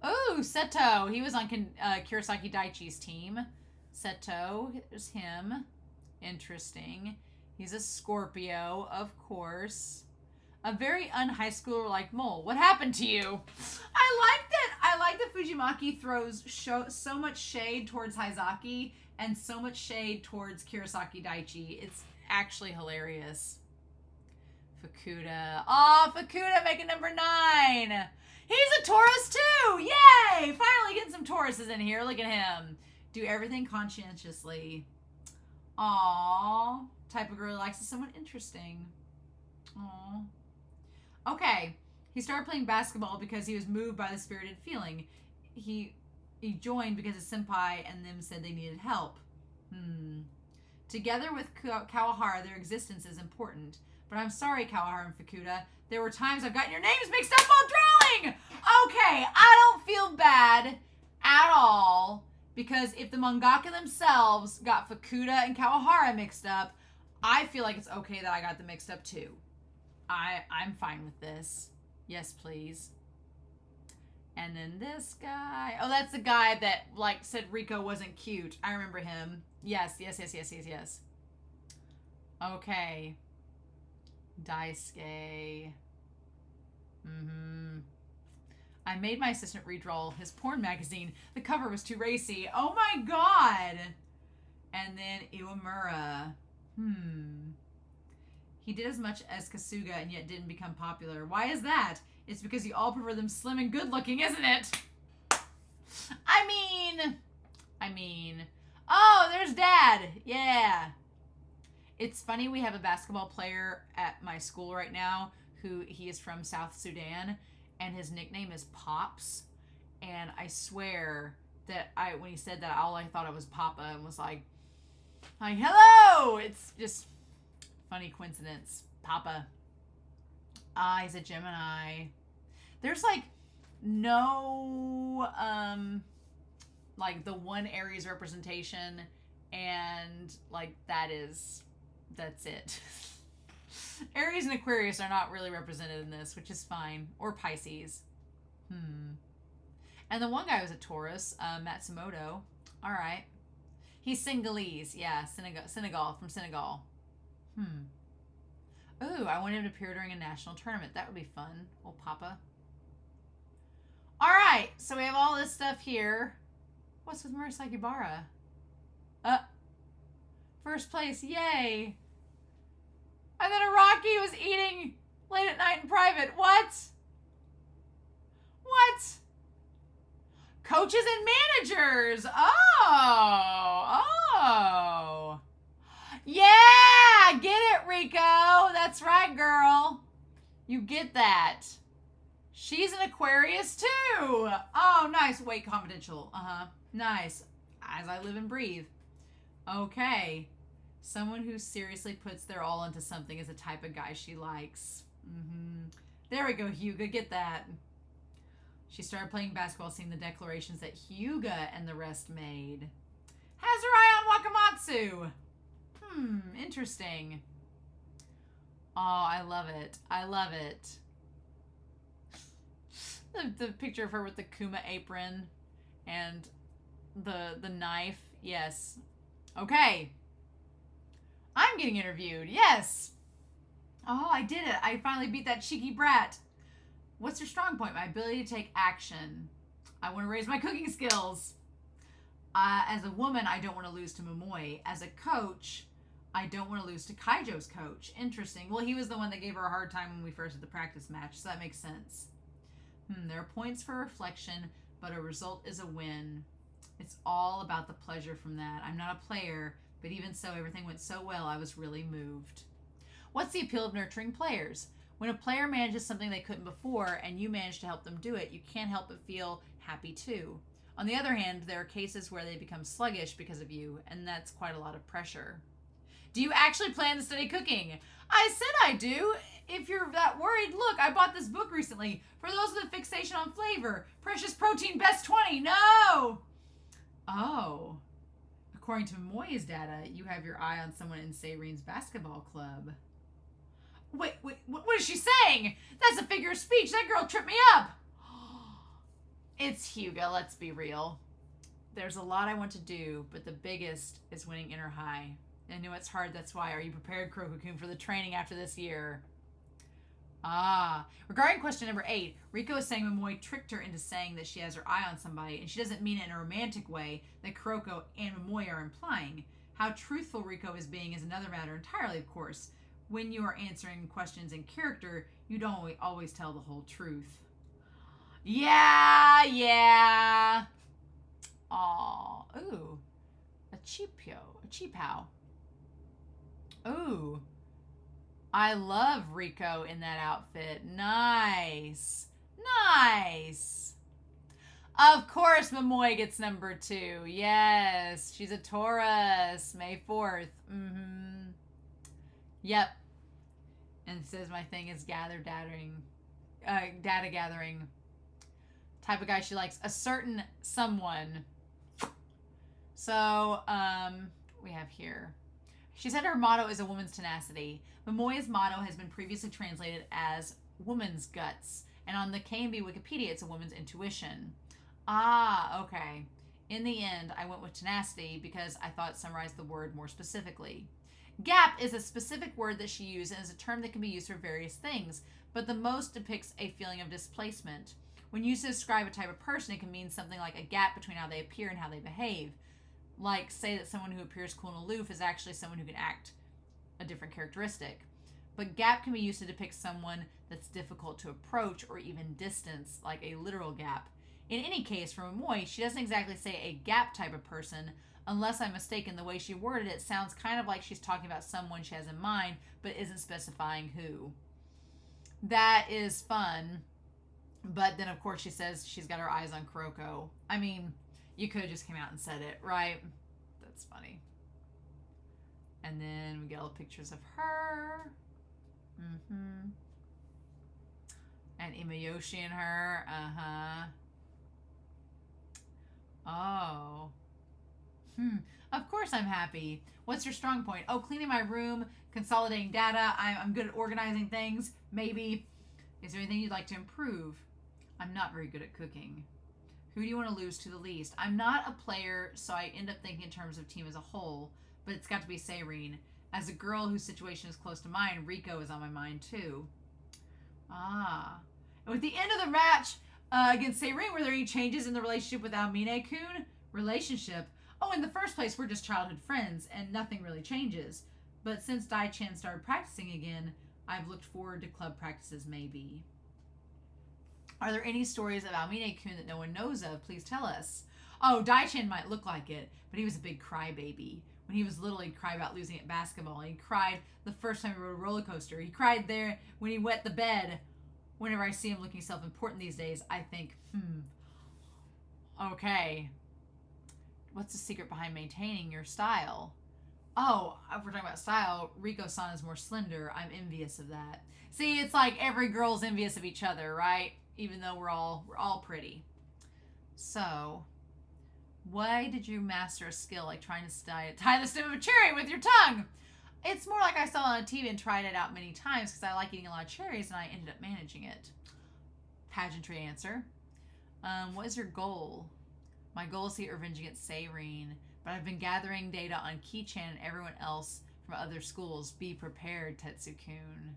Oh, Seto. He was on Kurosaki Daiichi's team. Seto. There's him. Interesting. He's a Scorpio, of course. A very un-high schooler like mole. What happened to you? I like that Fujimaki throws so much shade towards Haizaki and so much shade towards Kurosaki Daiichi. It's actually hilarious. Fukuda. Oh, Fukuda making number 9. He's a Taurus too. Yay! Finally getting some Tauruses in here. Look at him. Do everything conscientiously. Aww. Type of girl who likes someone interesting. Aww. Okay. He started playing basketball because he was moved by the spirited feeling. He he joined because his senpai and them said they needed help. Together with Kawahara, their existence is important. But I'm sorry, Kawahara and Fukuda. There were times I've gotten your names mixed up while drawing! Okay, I don't feel bad at all. Because if the mangaka themselves got Fukuda and Kawahara mixed up, I feel like it's okay that I got them mixed up too. I'm fine with this. Yes, please. And then this guy. Oh, that's the guy that, like, said Rico wasn't cute. I remember him. Yes. Okay. Daisuke. I made my assistant redraw his porn magazine. The cover was too racy. Oh my god! And then Iwamura. He did as much as Kasuga and yet didn't become popular. Why is that? It's because you all prefer them slim and good looking, isn't it? I mean. Oh, there's Dad. Yeah. It's funny, we have a basketball player at my school right now who he is from South Sudan, and his nickname is Pops. And I swear that when he said that, all I thought it was Papa, and was like, hello! It's just funny coincidence. Papa. He's a Gemini. There's like no like the one Aries representation, and like that's it. Aries and Aquarius are not really represented in this, which is fine. Or Pisces. And the one guy was a Taurus, Matsumoto. All right. He's Senegalese. Yeah, Senegal, from Senegal. Ooh, I want him to appear during a national tournament. That would be fun. Old Papa. All right, so we have all this stuff here. What's with Murasaki Bara? First place, yay. And then Araki was eating late at night in private. What? Coaches and managers. Oh. Yeah, get it, Rico. That's right, girl. You get that. She's an Aquarius, too. Oh, nice. Wait, confidential. Nice. As I live and breathe. Okay. Someone who seriously puts their all into something is the type of guy she likes. There we go, Hyuga. Get that. She started playing basketball, seeing the declarations that Hyuga and the rest made. Has her eye on Wakamatsu. Interesting. Oh, I love it. The picture of her with the Kuma apron and the knife. Yes. Okay. I'm getting interviewed. Yes. Oh, I did it. I finally beat that cheeky brat. What's your strong point? My ability to take action. I want to raise my cooking skills. As a woman, I don't want to lose to Momoi. As a coach, I don't want to lose to Kaijo's coach. Interesting. Well, he was the one that gave her a hard time when we first had the practice match, so that makes sense. There are points for reflection, but a result is a win. It's all about the pleasure from that. I'm not a player, but even so, everything went so well, I was really moved. What's the appeal of nurturing players? When a player manages something they couldn't before, and you manage to help them do it, you can't help but feel happy too. On the other hand, there are cases where they become sluggish because of you, and that's quite a lot of pressure. Do you actually plan to study cooking? I said I do. If you're that worried, look, I bought this book recently. For those with a fixation on flavor. Precious Protein Best 20. No! Oh. According to Moya's data, you have your eye on someone in Seirin's basketball club. Wait, what is she saying? That's a figure of speech. That girl tripped me up. It's Hyuga, let's be real. There's a lot I want to do, but the biggest is winning Inner High. I know it's hard, that's why. Are you prepared, Kuroko-kun, for the training after this year? Regarding question number 8, Riko is saying Momoi tricked her into saying that she has her eye on somebody, and she doesn't mean it in a romantic way that Kuroko and Momoi are implying. How truthful Riko is being is another matter entirely, of course. When you are answering questions in character, you don't always tell the whole truth. Yeah. Aw. Ooh. A cheapao. Ooh. I love Riko in that outfit. Nice. Of course, Momoe gets number 2. Yes, she's a Taurus. May 4th. Mm-hmm. Yep. And it says my thing is data gathering. Type of guy she likes. A certain someone. So, we have here. She said her motto is a woman's tenacity. Momoe's motto has been previously translated as woman's guts. And on the KMB Wikipedia, it's a woman's intuition. Ah, okay. In the end, I went with tenacity because I thought it summarized the word more specifically. Gap is a specific word that she used and is a term that can be used for various things, but the most depicts a feeling of displacement. When used to describe a type of person, it can mean something like a gap between how they appear and how they behave. Like, say that someone who appears cool and aloof is actually someone who can act a different characteristic. But gap can be used to depict someone that's difficult to approach or even distance, like a literal gap. In any case, for Momoe, she doesn't exactly say a gap type of person. Unless I'm mistaken, the way she worded it sounds kind of like she's talking about someone she has in mind, but isn't specifying who. That is fun. But then, of course, she says she's got her eyes on Kuroko. I mean, you could have just came out and said it, right? That's funny. And then we get all the pictures of her. Mm-hmm. And Imayoshi and her. Uh-huh. Oh. Of course I'm happy. What's your strong point? Oh, cleaning my room, consolidating data. I'm good at organizing things. Maybe. Is there anything you'd like to improve? I'm not very good at cooking. Who do you want to lose to the least? I'm not a player, so I end up thinking in terms of team as a whole, but it's got to be Seirine. As a girl whose situation is close to mine, Riko is on my mind too. Ah. And with the end of the match against Seirine, were there any changes in the relationship with Aomine-kun? Relationship? Oh, in the first place, we're just childhood friends, and nothing really changes. But since Dai-chan started practicing again, I've looked forward to club practices maybe. Are there any stories of Aomine-kun that no one knows of? Please tell us. Oh, Dai-chan might look like it, but he was a big crybaby. When he was little, he'd cry about losing at basketball. He cried the first time he rode a roller coaster. He cried there when he wet the bed. Whenever I see him looking self-important these days, I think, okay. What's the secret behind maintaining your style? Oh, if we're talking about style, Riko-san is more slender. I'm envious of that. See, it's like every girl's envious of each other, right? Even though we're all pretty. So, why did you master a skill like trying to tie the stem of a cherry with your tongue? It's more like I saw it on TV and tried it out many times because I like eating a lot of cherries and I ended up managing it. Pageantry answer. What is your goal? My goal is to get revenge against Seirine, but I've been gathering data on Ki-chan and everyone else from other schools. Be prepared, Tetsu-kun.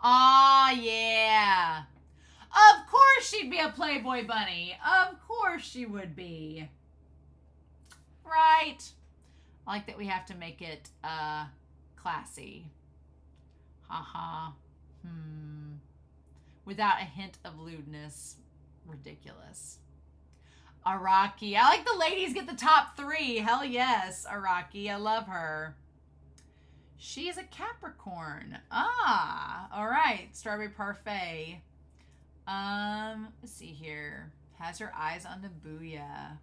Aw, yeah. Of course she'd be a Playboy bunny. Of course she would be. Right. I like that we have to make it classy. Haha. Without a hint of lewdness. Ridiculous. Araki. I like the ladies get the top 3. Hell yes, Araki. I love her. She is a Capricorn. Ah, all right. Strawberry parfait. Let's see here. Has her eyes on Nabuya.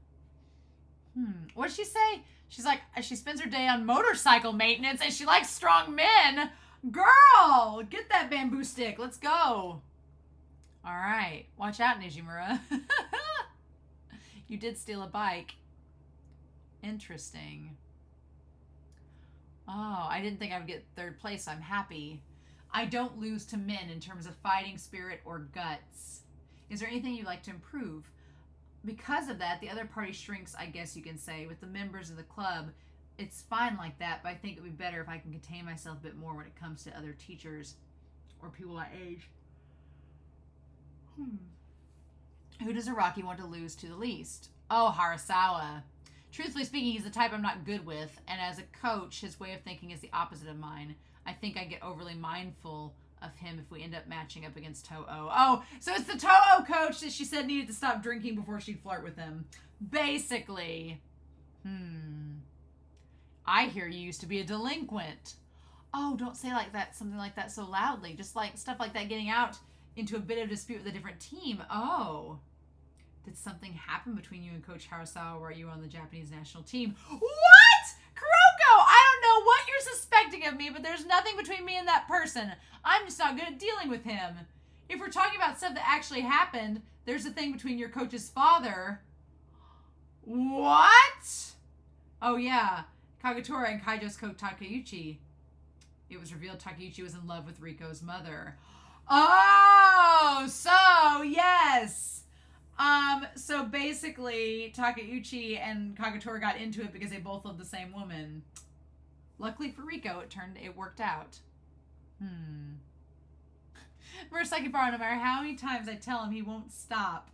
What did she say? She's like, she spends her day on motorcycle maintenance and she likes strong men. Girl, get that bamboo stick. Let's go. All right. Watch out, Nijimura. You did steal a bike. Interesting. Oh, I didn't think I would get 3rd place. I'm happy. I don't lose to men in terms of fighting spirit or guts. Is there anything you'd like to improve? Because of that, the other party shrinks, I guess you can say. With the members of the club, it's fine like that, but I think it would be better if I can contain myself a bit more when it comes to other teachers or people my age. Who does Araki want to lose to the least? Oh, Harasawa. Truthfully speaking, he's the type I'm not good with, and as a coach, his way of thinking is the opposite of mine. I think I get overly mindful of him if we end up matching up against Toho. Oh, so it's the Toho coach that she said needed to stop drinking before she'd flirt with him. Basically. I hear you used to be a delinquent. Oh, don't say like that, something like that so loudly. Just like stuff like that getting out into a bit of dispute with a different team. Oh. Did something happen between you and Coach Harasawa while you were on the Japanese national team? What? Kuroko, I don't know what you're suspecting of me, but there's nothing between me and that person. I'm just not good at dealing with him. If we're talking about stuff that actually happened, there's a thing between your coach's father. What? Oh, yeah. Kagetora and Kaijo's coach Takeuchi. It was revealed Takeuchi was in love with Riko's mother. Oh, so, yes. So basically, Takeuchi and Kagetora got into it because they both loved the same woman. Luckily for Riko, it worked out. Murasaki-baro, no matter how many times I tell him, he won't stop.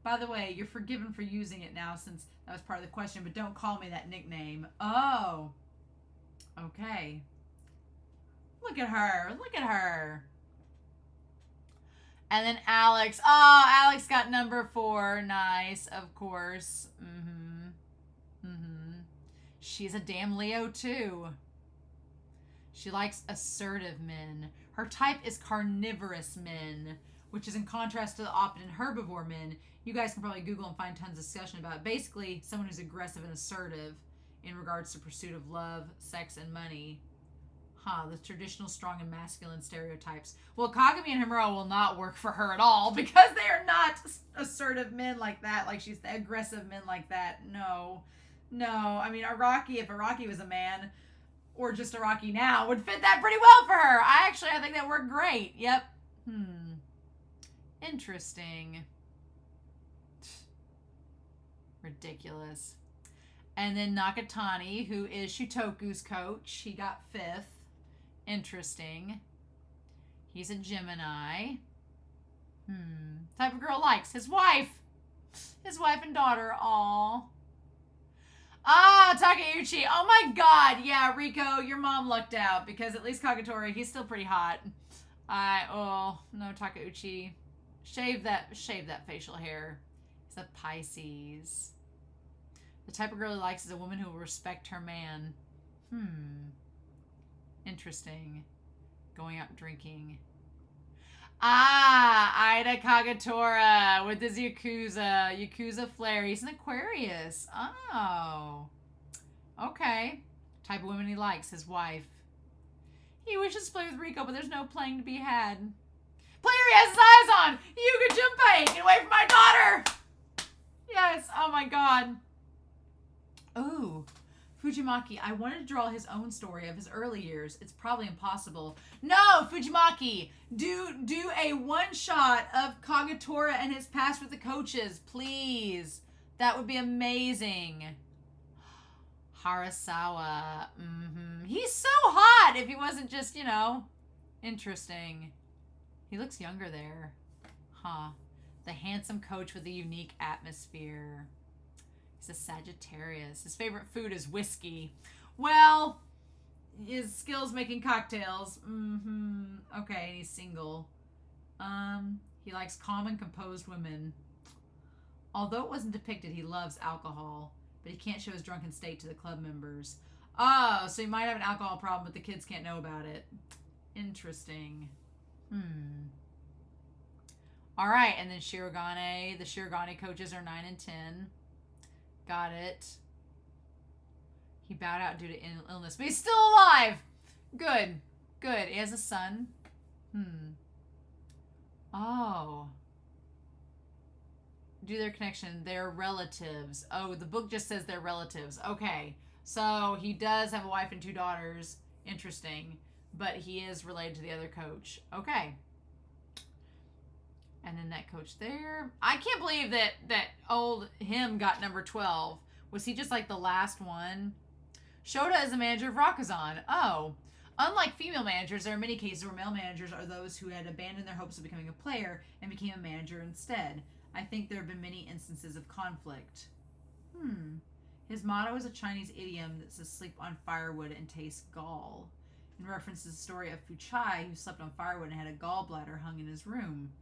By the way, you're forgiven for using it now since that was part of the question, but don't call me that nickname. Oh. Okay. Look at her. Look at her. And then Alex. Oh, Alex got number 4. Nice, of course. She's a damn Leo, too. She likes assertive men. Her type is carnivorous men, which is in contrast to the often herbivore men. You guys can probably Google and find tons of discussion about it. Basically, someone who's aggressive and assertive in regards to pursuit of love, sex, and money. The traditional strong and masculine stereotypes. Well, Kagami and Himuro will not work for her at all because they are not assertive men like that. Like she's the aggressive men like that. No. I mean, Araki, if Araki was a man, or just Araki now, would fit that pretty well for her. I think that worked great. Yep. Interesting. Ridiculous. And then Nakatani, who is Shutoku's coach. He got 5th. Interesting. He's a Gemini. Type of girl likes his wife. His wife and daughter. Aw. Takeuchi. Oh my god. Yeah, Riko, your mom lucked out because at least Kagetora, he's still pretty hot. No, Takeuchi. Shave that facial hair. He's a Pisces. The type of girl he likes is a woman who will respect her man. Interesting. Going out drinking. Ida Kagetora with his Yakuza flair. He's an Aquarius. Oh. Okay. Type of woman he likes, his wife. He wishes to play with Riko, but there's no playing to be had. Player he has his eyes on! Hyuga Junpei! Get away from my daughter! Yes, oh my god. Ooh. Fujimaki, I wanted to draw his own story of his early years. It's probably impossible. No, Fujimaki, do a one-shot of Kagetora and his past with the coaches, please. That would be amazing. Harasawa, He's so hot if he wasn't just, interesting. He looks younger there. The handsome coach with a unique atmosphere. He's a Sagittarius. His favorite food is whiskey. Well, his skills making cocktails. Okay, and he's single. He likes calm and composed women. Although it wasn't depicted, he loves alcohol, but he can't show his drunken state to the club members. Oh, so he might have an alcohol problem, but the kids can't know about it. Interesting. All right, and then Shirogane. The Shirogane coaches are 9 and 10. Got it. He bowed out due to illness, but he's still alive. Good. He has a son. Oh. Do their connection. They're relatives. Oh, the book just says they're relatives. Okay. So he does have a wife and 2 daughters. Interesting. But he is related to the other coach. Okay. And then that coach there. I can't believe that old him got number 12. Was he just like the last one? Shota is the manager of Rakuzan. Oh. Unlike female managers, there are many cases where male managers are those who had abandoned their hopes of becoming a player and became a manager instead. I think there have been many instances of conflict. His motto is a Chinese idiom that says sleep on firewood and taste gall. In reference to the story of Fuchai, who slept on firewood and had a gallbladder hung in his room.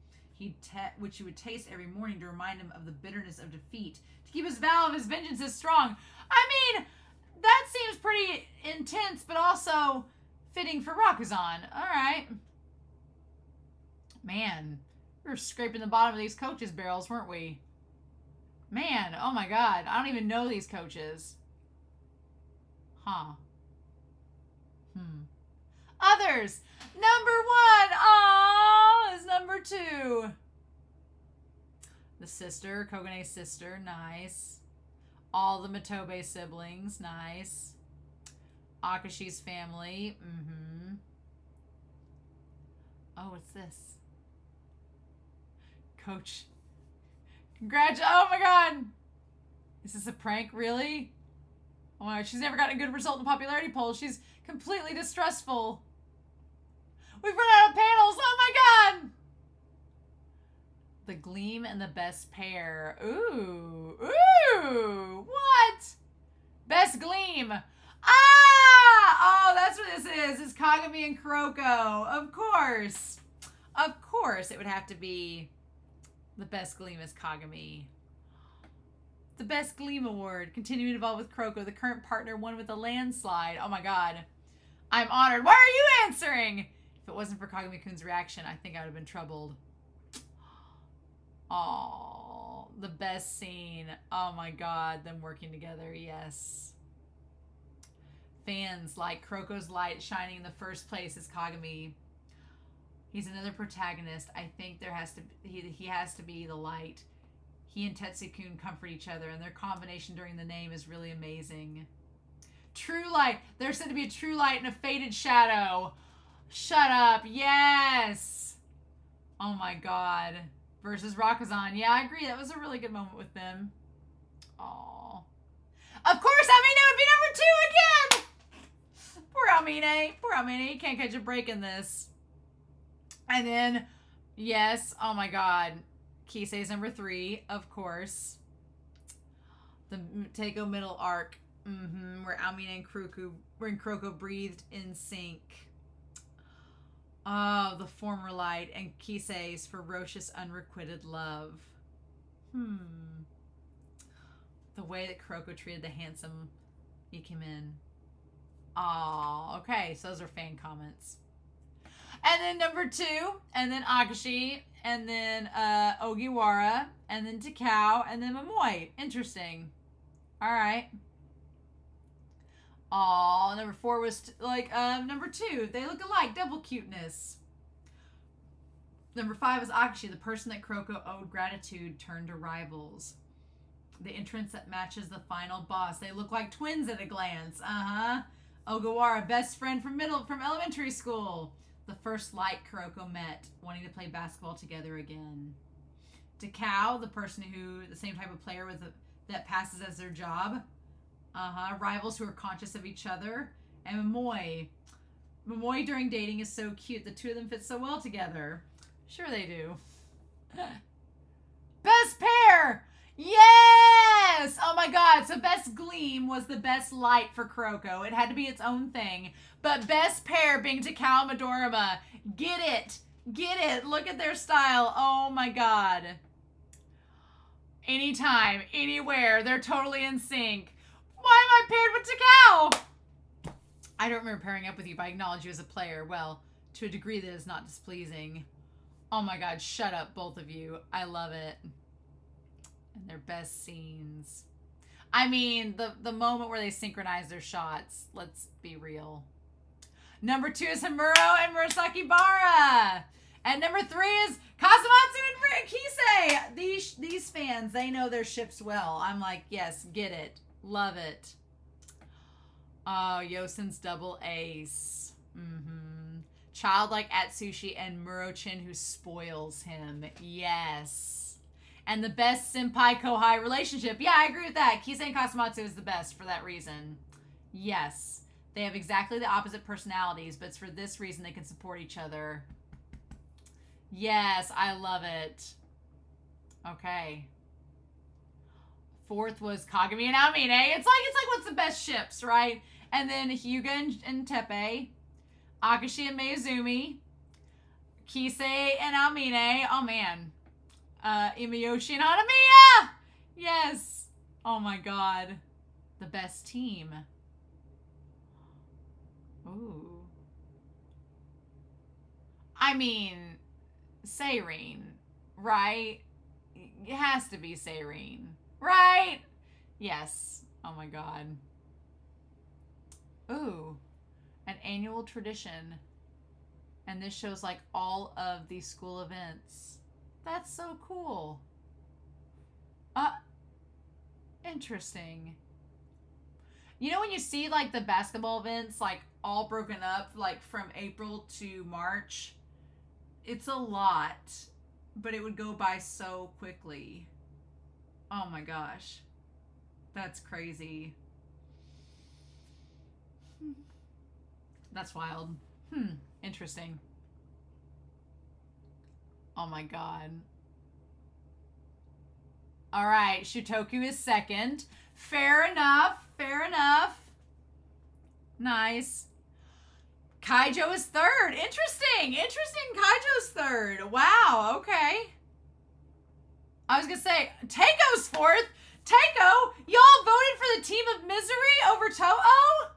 Which he would taste every morning to remind him of the bitterness of defeat, to keep his vow of his vengeance as strong. I mean, that seems pretty intense, but also fitting for Rakuzan. All right. Man, we were scraping the bottom of these coaches' barrels, weren't we? Man, oh my god. I don't even know these coaches. Huh. Others. Number 1. Oh, is number 2. The sister, Kogane's sister. Nice. All the Mitobe siblings. Nice. Akashi's family. Oh, what's this? Coach. Oh my god. Is this a prank? Really? Oh my god, she's never gotten a good result in the popularity poll. She's completely distrustful. We've run out of panels. Oh my god. The Gleam and the Best Pair. Ooh. Ooh. What? Best Gleam. Ah! Oh, that's what this is. It's Kagami and Kuroko. Of course. Of course it would have to be the Best Gleam is Kagami. The Best Gleam Award. Continuing to evolve with Kuroko. The current partner won with a landslide. Oh my god. I'm honored. Why are you answering? If it wasn't for Kagami-kun's reaction, I think I would have been troubled. Oh, the best scene. Oh my god. Them working together. Yes. Fans like Kuroko's light shining in the first place is Kagami. He's another protagonist. I think there has to he has to be the light. He and Tetsu-kun comfort each other, and their combination during the name is really amazing. True light. There's said to be a true light and a faded shadow. Shut up. Yes. Oh my god. Versus Rakuzan. Yeah, I agree. That was a really good moment with them. Aww. Of course, Aomine would be number 2 again. Poor Aomine. Poor Aomine. He can't catch a break in this. And then, yes, oh my god. Kise's number 3, of course. The Takao middle arc. Where Aomine and Kuroko breathed in sync. Oh, the former light and Kise's ferocious unrequited love. The way that Kuroko treated the handsome Ikemen. Oh, okay. So those are fan comments. And then number 2, and then Akashi, and then Ogiwara, and then Takao, and then Momoi. Interesting. All right. Aw, number 4 was like number 2. They look alike, double cuteness. Number 5 is Akashi, the person that Kuroko owed gratitude turned to rivals. The entrance that matches the final boss. They look like twins at a glance. Ogiwara, best friend from elementary school. The first light Kuroko met, wanting to play basketball together again. Takao, the same type of player that passes as their job. Rivals who are conscious of each other. And Momoi. Momoi during dating is so cute. The two of them fit so well together. Sure they do. Best pair! Yes! Oh my god. So Best Gleam was the best light for Kuroko. It had to be its own thing. But best pair being Takao and Midorima. Get it. Get it. Look at their style. Oh my god. Anytime, anywhere, they're totally in sync. Why am I paired with Takao? I don't remember pairing up with you, but I acknowledge you as a player. Well, to a degree that is not displeasing. Oh my god, shut up, both of you. I love it. And their best scenes. I mean, the moment where they synchronize their shots. Let's be real. Number 2 is Himuro and Murasaki Bara. And number 3 is Kasumatsu and Kise. These fans, they know their ships well. I'm like, yes, get it. Love it. Oh, Yosen's double ace. Childlike Atsushi and Murochin who spoils him. Yes. And the best senpai-kohai relationship. Yeah, I agree with that. Kise and Kasumatsu is the best for that reason. Yes. They have exactly the opposite personalities, but it's for this reason they can support each other. Yes, I love it. Okay. 4th was Kagami and Aomine. It's like what's the best ships, right? And then Hyuga and Teppei. Akashi and Mayuzumi. Kise and Aomine. Oh man. Imayoshi and Hanamiya! Yes. Oh my god. The best team. Ooh. I mean, Seirine, right? It has to be Seirine. Right? Yes. Oh my god. Ooh. An annual tradition. And this shows like all of the school events. That's so cool. Interesting. You know when you see like the basketball events like all broken up like from April to March? It's a lot, but it would go by so quickly. Oh my gosh. That's crazy. That's wild. Interesting. Oh my god. All right, Shutoku is second. Fair enough. Fair enough. Nice. Kaijo is third. Interesting. Interesting. Kaijo's third. Wow. Okay. I was going to say, Taiko's fourth. Taiko, y'all voted for the team of misery over Toho?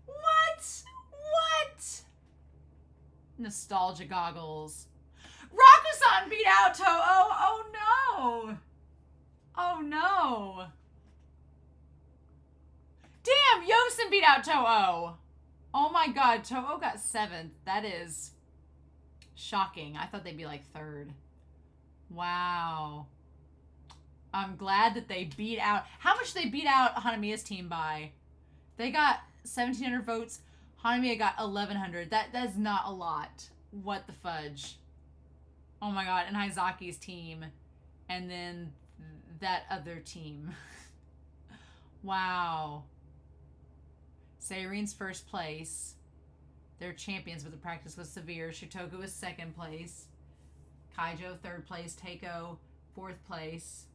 What? What? Nostalgia goggles. Rakusan beat out Toho. Oh no. Oh no. Damn, Yosen beat out Toho. Oh my god, Toho got 7th. That is shocking. I thought they'd be like 3rd. Wow. I'm glad that they beat out... How much did they beat out Hanamiya's team by? They got 1,700 votes. Hanamiya got 1,100. That is not a lot. What the fudge? Oh my god. And Hizaki's team. And then that other team. Wow. Seirin's first place. They're champions, but the practice was severe. Shutoku was 2nd place. Kaijo 3rd place. Taiko 4th place.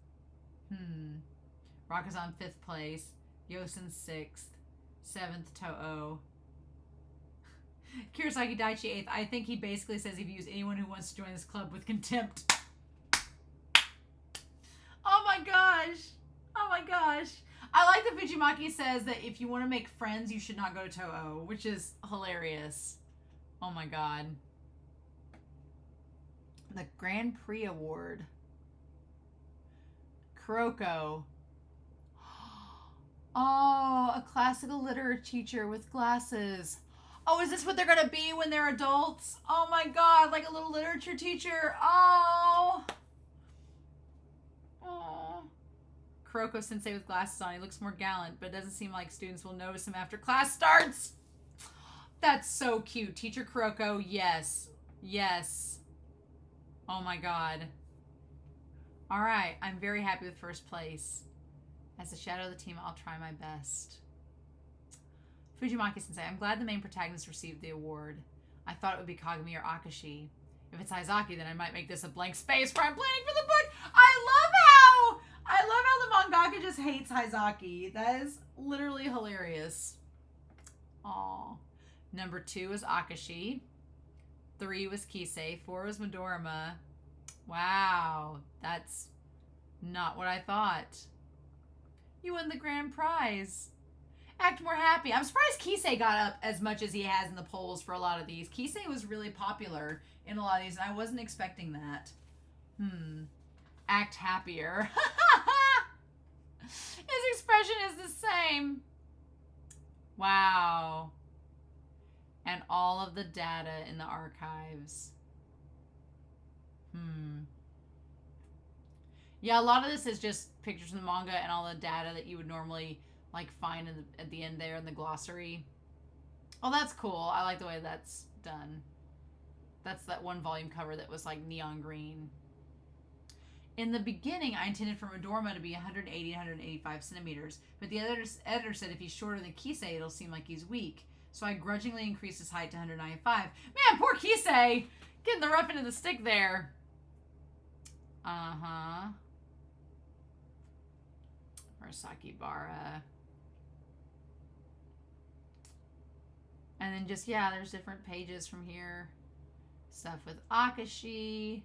Rakuzan 5th place. Yosen 6th. 7th Toho. Kurosaki Daichi 8th. I think he basically says he views anyone who wants to join this club with contempt. Oh my gosh. Oh my gosh. I like that Fujimaki says that if you want to make friends, you should not go to Toho, which is hilarious. Oh my god. The Grand Prix Award. Kuroko. Oh, a classical literature teacher with glasses. Oh, is this what they're going to be when they're adults? Oh my god, like a little literature teacher. Oh. Oh. Kuroko sensei with glasses on. He looks more gallant, but it doesn't seem like students will notice him after class starts. That's so cute. Teacher Kuroko, yes. Yes. Oh my god. Alright, I'm very happy with first place. As the shadow of the team, I'll try my best. Fujimaki sensei, I'm glad the main protagonist received the award. I thought it would be Kagami or Akashi. If it's Izaki, then I might make this a blank space where I'm planning for the book. I love how the mangaka just hates Izaki. That is literally hilarious. Aww. Number 2 is Akashi. 3 was Kise. 4 was Midorima. Wow. That's not what I thought. You won the grand prize. Act more happy. I'm surprised Kise got up as much as he has in the polls for a lot of these. Kise was really popular in a lot of these, and I wasn't expecting that. Act happier. His expression is the same. Wow. And all of the data in the archives. Yeah, a lot of this is just pictures from the manga and all the data that you would normally like find at the end there in the glossary. Oh, that's cool. I like the way that's done. That's that one volume cover that was like neon green. In the beginning, I intended for Midorima to be 180 to 185 centimeters, but the editor said if he's shorter than Kise, it'll seem like he's weak. So I grudgingly increased his height to 195. Man, poor Kise! Getting the rough end of the stick there. Murasaki Bara. And then just, yeah, there's different pages from here. Stuff with Akashi.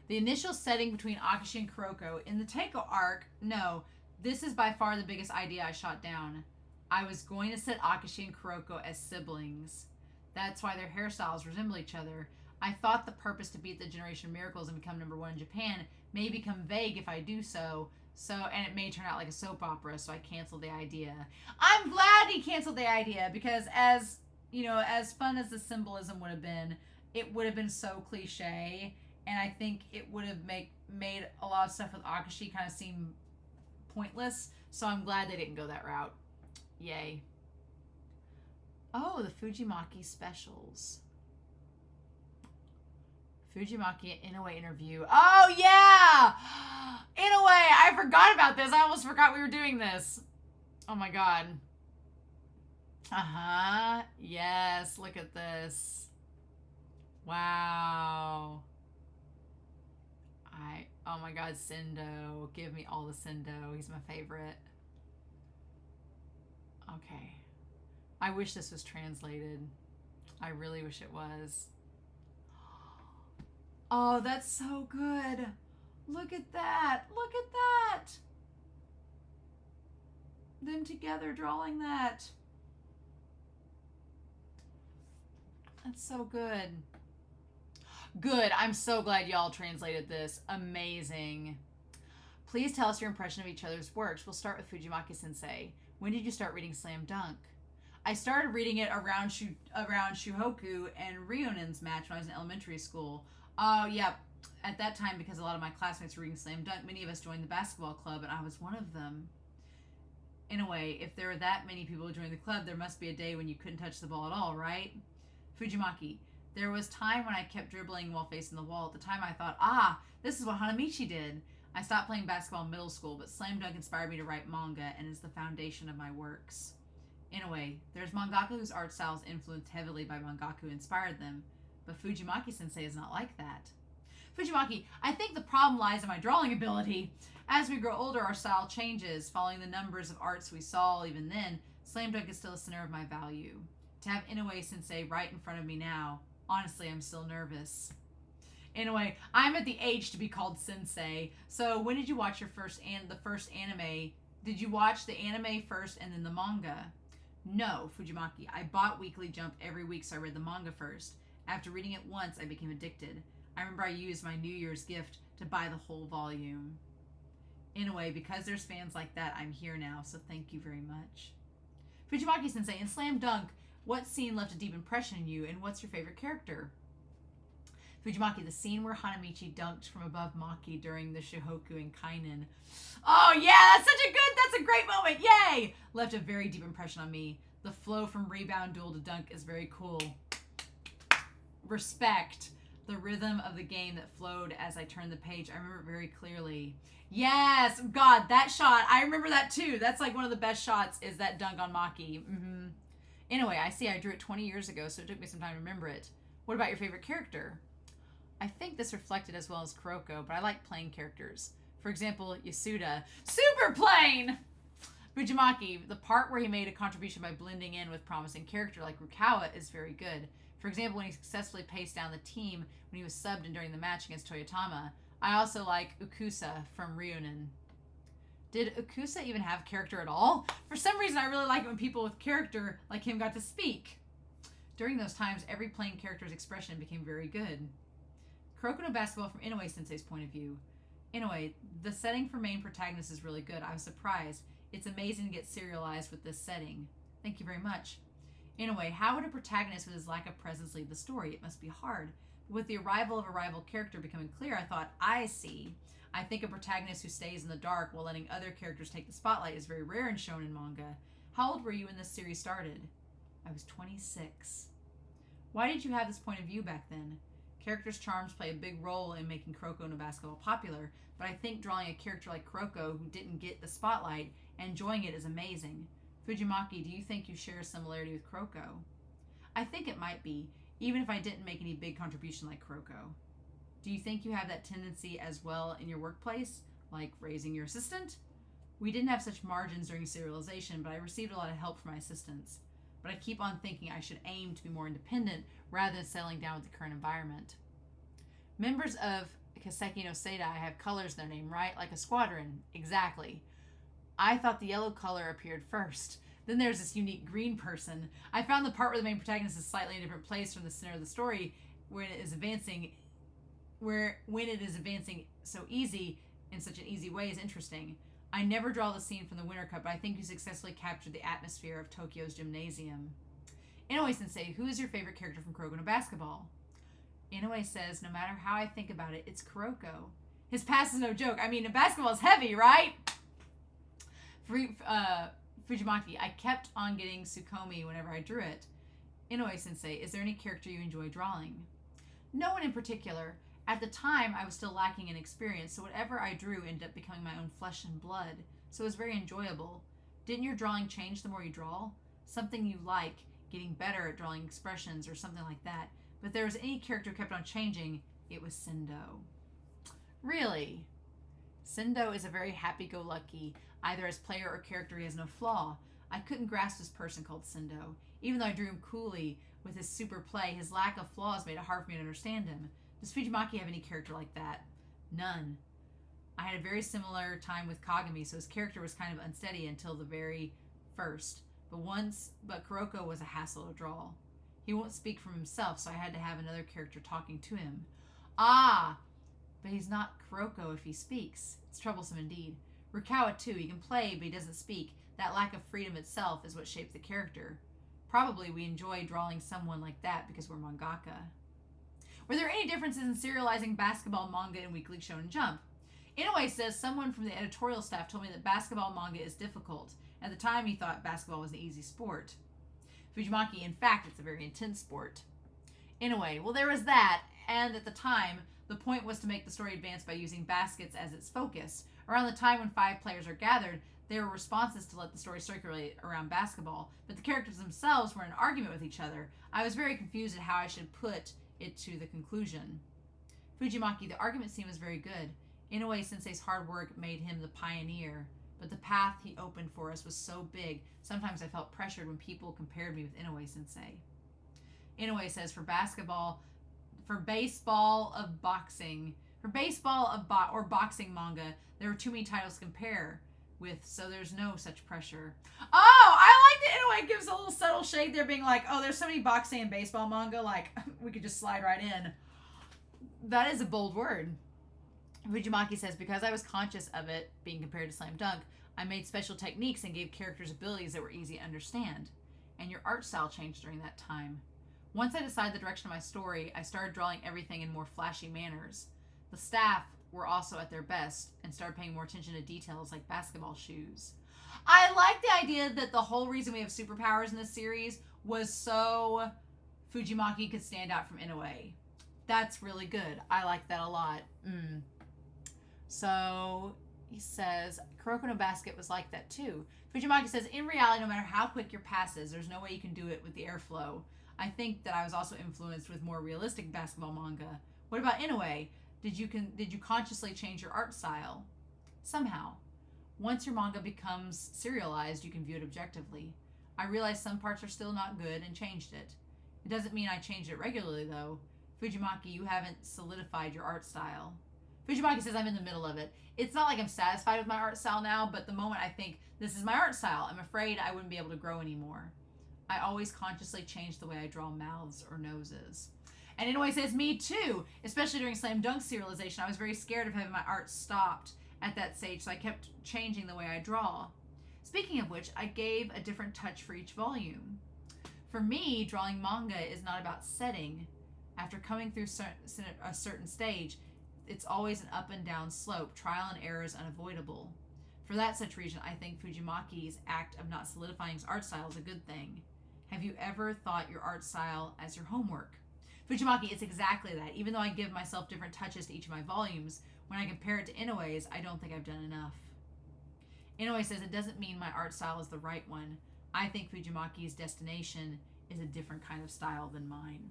The initial setting between Akashi and Kuroko. In the Takao arc, no, this is by far the biggest idea I shot down. I was going to set Akashi and Kuroko as siblings. That's why their hairstyles resemble each other. I thought the purpose to beat the Generation Miracles and become #1 in Japan may become vague if I do so, So, and it may turn out like a soap opera, so I canceled the idea. I'm glad he canceled the idea because as, you know, as fun as the symbolism would have been, it would have been so cliche, and I think it would have made a lot of stuff with Akashi kind of seem pointless, so I'm glad they didn't go that route. Yay. Oh, the Fujimaki specials. Fujimaki and Inoue interview. Oh, yeah! Inoue! I forgot about this. I almost forgot we were doing this. Oh, my God. Uh-huh. Yes, look at this. Wow. Oh, my God, Sendo. Give me all the Sendo. He's my favorite. Okay. I wish this was translated. I really wish it was. Oh, that's so good. Look at that. Look at that. Them together drawing that. That's so good. Good. I'm so glad y'all translated this. Amazing. Please tell us your impression of each other's works. We'll start with Fujimaki-sensei. When did you start reading Slam Dunk? I started reading it around Shuhoku and Ryunen's match when I was in elementary school. Oh, yeah. At that time, because a lot of my classmates were reading Slam Dunk, many of us joined the basketball club, and I was one of them. In a way, if there were that many people who joined the club, there must be a day when you couldn't touch the ball at all, right? Fujimaki. There was time when I kept dribbling while facing the wall. At the time, I thought, this is what Hanamichi did. I stopped playing basketball in middle school, but Slam Dunk inspired me to write manga and is the foundation of my works. In a way, there's mangaka whose art styles influenced heavily by mangaka who inspired them, but Fujimaki-sensei is not like that. Fujimaki, I think the problem lies in my drawing ability. As we grow older, our style changes. Following the numbers of arts we saw even then, Slam Dunk is still a center of my value. To have Inoue-sensei right in front of me now, honestly, I'm still nervous. Inoue, I'm at the age to be called sensei. So when did you watch the first anime? Did you watch the anime first and then the manga? No, Fujimaki. I bought Weekly Jump every week, so I read the manga first. After reading it once, I became addicted. I remember I used my New Year's gift to buy the whole volume. Inoue, because there's fans like that, I'm here now, so thank you very much. Fujimaki-sensei, in Slam Dunk, what scene left a deep impression in you, and what's your favorite character? Fujimaki, the scene where Hanamichi dunked from above Maki during the Shihoku and Kainen. Oh yeah, that's a great moment, yay! Left a very deep impression on me. The flow from rebound duel to dunk is very cool. Respect. The rhythm of the game that flowed as I turned the page, I remember it very clearly. Yes, God, that shot, I remember that too. That's like one of the best shots is that dunk on Maki. Anyway, I see I drew it 20 years ago, so it took me some time to remember it. What about your favorite character? I think this reflected as well as Kuroko, but I like plain characters. For example, Yasuda. Super plain! Fujimaki, the part where he made a contribution by blending in with promising character like Rukawa is very good. For example, when he successfully paced down the team when he was subbed in during the match against Toyotama. I also like Ukusa from Ryunen. Did Ukusa even have character at all? For some reason, I really like it when people with character like him got to speak. During those times, every plain character's expression became very good. Kuroko no basketball from Inoue-sensei's point of view. Inoue, the setting for main protagonist is really good. I was surprised. It's amazing to get serialized with this setting. Thank you very much. Inoue, how would a protagonist with his lack of presence lead the story? It must be hard. But with the arrival of a rival character becoming clear, I thought, I see. I think a protagonist who stays in the dark while letting other characters take the spotlight is very rare in shonen manga. How old were you when this series started? I was 26. Why did you have this point of view back then? Characters' charms play a big role in making Kuroko no basketball popular, but I think drawing a character like Kuroko who didn't get the spotlight and enjoying it is amazing. Fujimaki, do you think you share a similarity with Kuroko? I think it might be, even if I didn't make any big contribution like Kuroko. Do you think you have that tendency as well in your workplace, like raising your assistant? We didn't have such margins during serialization, but I received a lot of help from my assistants. But I keep on thinking I should aim to be more independent rather than settling down with the current environment. Members of Kaseki no Seidai have colors in their name, right? Like a squadron. Exactly. I thought the yellow color appeared first. Then there's this unique green person. I found the part where the main protagonist is slightly in a different place from the center of the story when it is advancing so easy in such an easy way is interesting. I never draw the scene from the Winter Cup, but I think you successfully captured the atmosphere of Tokyo's gymnasium. Inoue-sensei, who is your favorite character from Kuroko no Basketball? Inoue says, no matter how I think about it, it's Kuroko. His past is no joke. I mean, basketball is heavy, right? Fujimaki, I kept on getting Tsukomi whenever I drew it. Inoue-sensei, is there any character you enjoy drawing? No one in particular. At the time, I was still lacking in experience, so whatever I drew ended up becoming my own flesh and blood, so it was very enjoyable. Didn't your drawing change the more you draw? Something you like, getting better at drawing expressions or something like that. But if there was any character who kept on changing, it was Sendo. Really? Sendo is a very happy-go-lucky, either as player or character he has no flaw. I couldn't grasp this person called Sendo. Even though I drew him coolly with his super play, his lack of flaws made it hard for me to understand him. Does Fujimaki have any character like that? None. I had a very similar time with Kagami, so his character was kind of unsteady until the very first. But Kuroko was a hassle to draw. He won't speak for himself, so I had to have another character talking to him. Ah! But he's not Kuroko if he speaks. It's troublesome indeed. Rukawa too, he can play, but he doesn't speak. That lack of freedom itself is what shapes the character. Probably we enjoy drawing someone like that because we're mangaka. Were there any differences in serializing basketball manga and Weekly Shonen Jump? Inoue says, someone from the editorial staff told me that basketball manga is difficult. At the time, he thought basketball was an easy sport. Fujimaki, in fact, it's a very intense sport. Inoue, well, there was that, and at the time, the point was to make the story advance by using baskets as its focus. Around the time when 5 players are gathered, there were responses to let the story circulate around basketball, but the characters themselves were in argument with each other. I was very confused at how I should put it to the conclusion. Fujimaki, the argument scene was very good. Inoue-sensei's hard work made him the pioneer, but the path he opened for us was so big, sometimes I felt pressured when people compared me with Inoue-sensei. Inoue says, for baseball or boxing manga, there were too many titles to compare with, so there's no such pressure. Oh, I like that Inoue gives a little subtle shade there, being like, oh, there's so many boxing and baseball manga, like, we could just slide right in. That is a bold word. Fujimaki says, because I was conscious of it being compared to Slam Dunk, I made special techniques and gave characters abilities that were easy to understand. And your art style changed during that time. Once I decided the direction of my story, I started drawing everything in more flashy manners. The staff were also at their best and started paying more attention to details like basketball shoes. I like the idea that the whole reason we have superpowers in this series was so Fujimaki could stand out from Inoue. That's really good. I like that a lot. So he says, Kuroko no Basket was like that too. Fujimaki says, in reality, no matter how quick your pass is, there's no way you can do it with the airflow. I think that I was also influenced with more realistic basketball manga. What about Inoue? Did you consciously change your art style? Somehow. Once your manga becomes serialized, you can view it objectively. I realized some parts are still not good and changed it. It doesn't mean I changed it regularly, though. Fujimaki, you haven't solidified your art style. Fujimaki says I'm in the middle of it. It's not like I'm satisfied with my art style now, but the moment I think this is my art style, I'm afraid I wouldn't be able to grow anymore. I always consciously change the way I draw mouths or noses. And Inoue says, me too, especially during Slam Dunk serialization. I was very scared of having my art stopped at that stage, so I kept changing the way I draw. Speaking of which, I gave a different touch for each volume. For me, drawing manga is not about setting. After coming through a certain stage, it's always an up and down slope. Trial and error is unavoidable. For that such reason, I think Fujimaki's act of not solidifying his art style is a good thing. Have you ever thought your art style as your homework? Fujimaki, it's exactly that. Even though I give myself different touches to each of my volumes, when I compare it to Inoue's, I don't think I've done enough. Inoue says it doesn't mean my art style is the right one. I think Fujimaki's destination is a different kind of style than mine.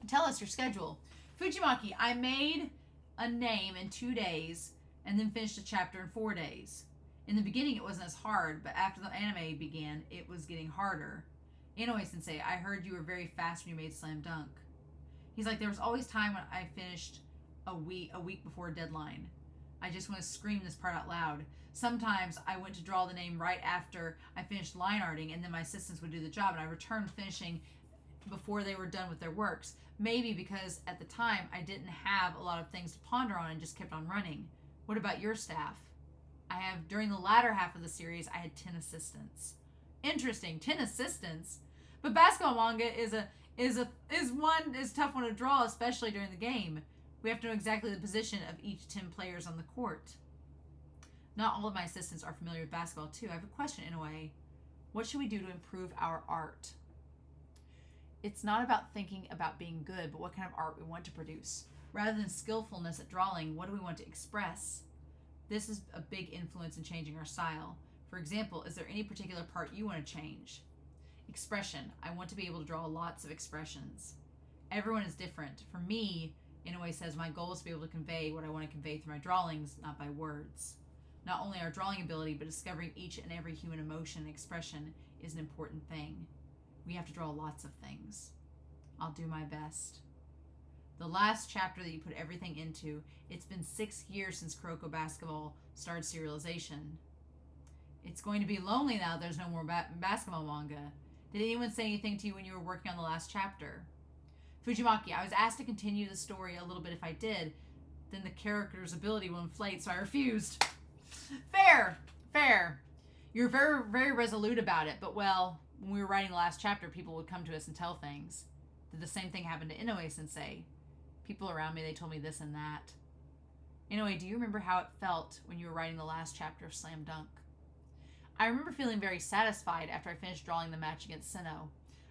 Tell us your schedule. Fujimaki, I made a name in 2 days and then finished a chapter in 4 days. In the beginning, it wasn't as hard, but after the anime began, it was getting harder. Inoue-sensei, I heard you were very fast when you made Slam Dunk. He's like, there was always time when I finished a week before a deadline. I just want to scream this part out loud. Sometimes I went to draw the name right after I finished line arting, and then my assistants would do the job, and I returned finishing before they were done with their works. Maybe because at the time I didn't have a lot of things to ponder on and just kept on running. What about your staff? During the latter half of the series, I had 10 assistants. Interesting, 10 assistants. But basketball manga is a tough one to draw, especially during the game. We have to know exactly the position of each 10 players on the court. Not all of my assistants are familiar with basketball, too. I have a question, Inoue. What should we do to improve our art? It's not about thinking about being good, but what kind of art we want to produce. Rather than skillfulness at drawing, what do we want to express? This is a big influence in changing our style. For example, is there any particular part you want to change? Expression. I want to be able to draw lots of expressions. Everyone is different. For me, Inoue says, my goal is to be able to convey what I want to convey through my drawings, not by words. Not only our drawing ability, but discovering each and every human emotion and expression is an important thing. We have to draw lots of things. I'll do my best. The last chapter that you put everything into, it's been 6 years since Kuroko basketball started serialization. It's going to be lonely now there's no more basketball manga. Did anyone say anything to you when you were working on the last chapter? Fujimaki, I was asked to continue the story a little bit if I did. Then the character's ability will inflate, so I refused. Fair. You're very, very resolute about it, but well, when we were writing the last chapter, people would come to us and tell things. Did the same thing happen to Inoue-sensei? People around me, they told me this and that. Inoue, do you remember how it felt when you were writing the last chapter of Slam Dunk? I remember feeling very satisfied after I finished drawing the match against Sinnoh.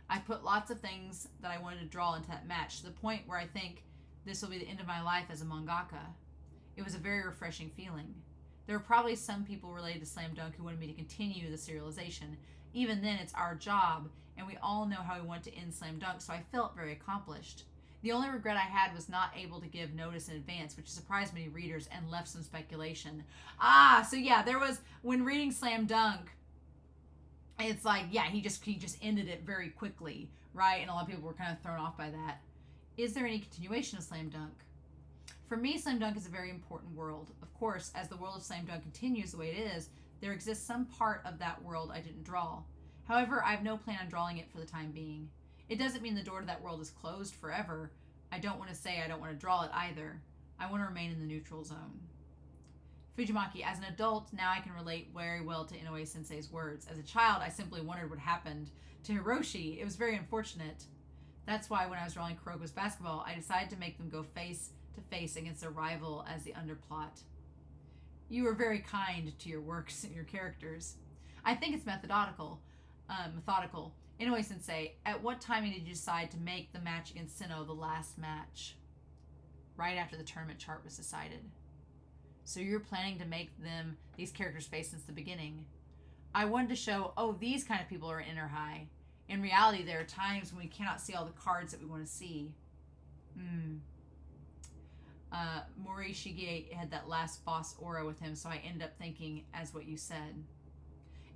I put lots of things that I wanted to draw into that match, to the point where I think this will be the end of my life as a mangaka. It was a very refreshing feeling. There were probably some people related to Slam Dunk who wanted me to continue the serialization. Even then, it's our job, and we all know how we want to end Slam Dunk, so I felt very accomplished. The only regret I had was not able to give notice in advance, which surprised many readers and left some speculation. So yeah, there was, when reading Slam Dunk, it's like, yeah, he just ended it very quickly, right? And a lot of people were kind of thrown off by that. Is there any continuation of Slam Dunk? For me, Slam Dunk is a very important world. Of course, as the world of Slam Dunk continues the way it is, there exists some part of that world I didn't draw. However, I have no plan on drawing it for the time being. It doesn't mean the door to that world is closed forever. I don't want to say I don't want to draw it either. I want to remain in the neutral zone. Fujimaki, as an adult, now I can relate very well to Inoue-sensei's words. As a child, I simply wondered what happened to Hiroshi. It was very unfortunate. That's why when I was drawing Kuroko's basketball, I decided to make them go face to face against their rival as the underplot. You were very kind to your works and your characters. I think it's methodical. Inoue-sensei, at what timing did you decide to make the match against Sinnoh the last match? Right after the tournament chart was decided. So you're planning to make these characters face since the beginning. I wanted to show, these kind of people are in inner high. In reality, there are times when we cannot see all the cards that we want to see. Morishige had that last boss aura with him, so I ended up thinking as what you said.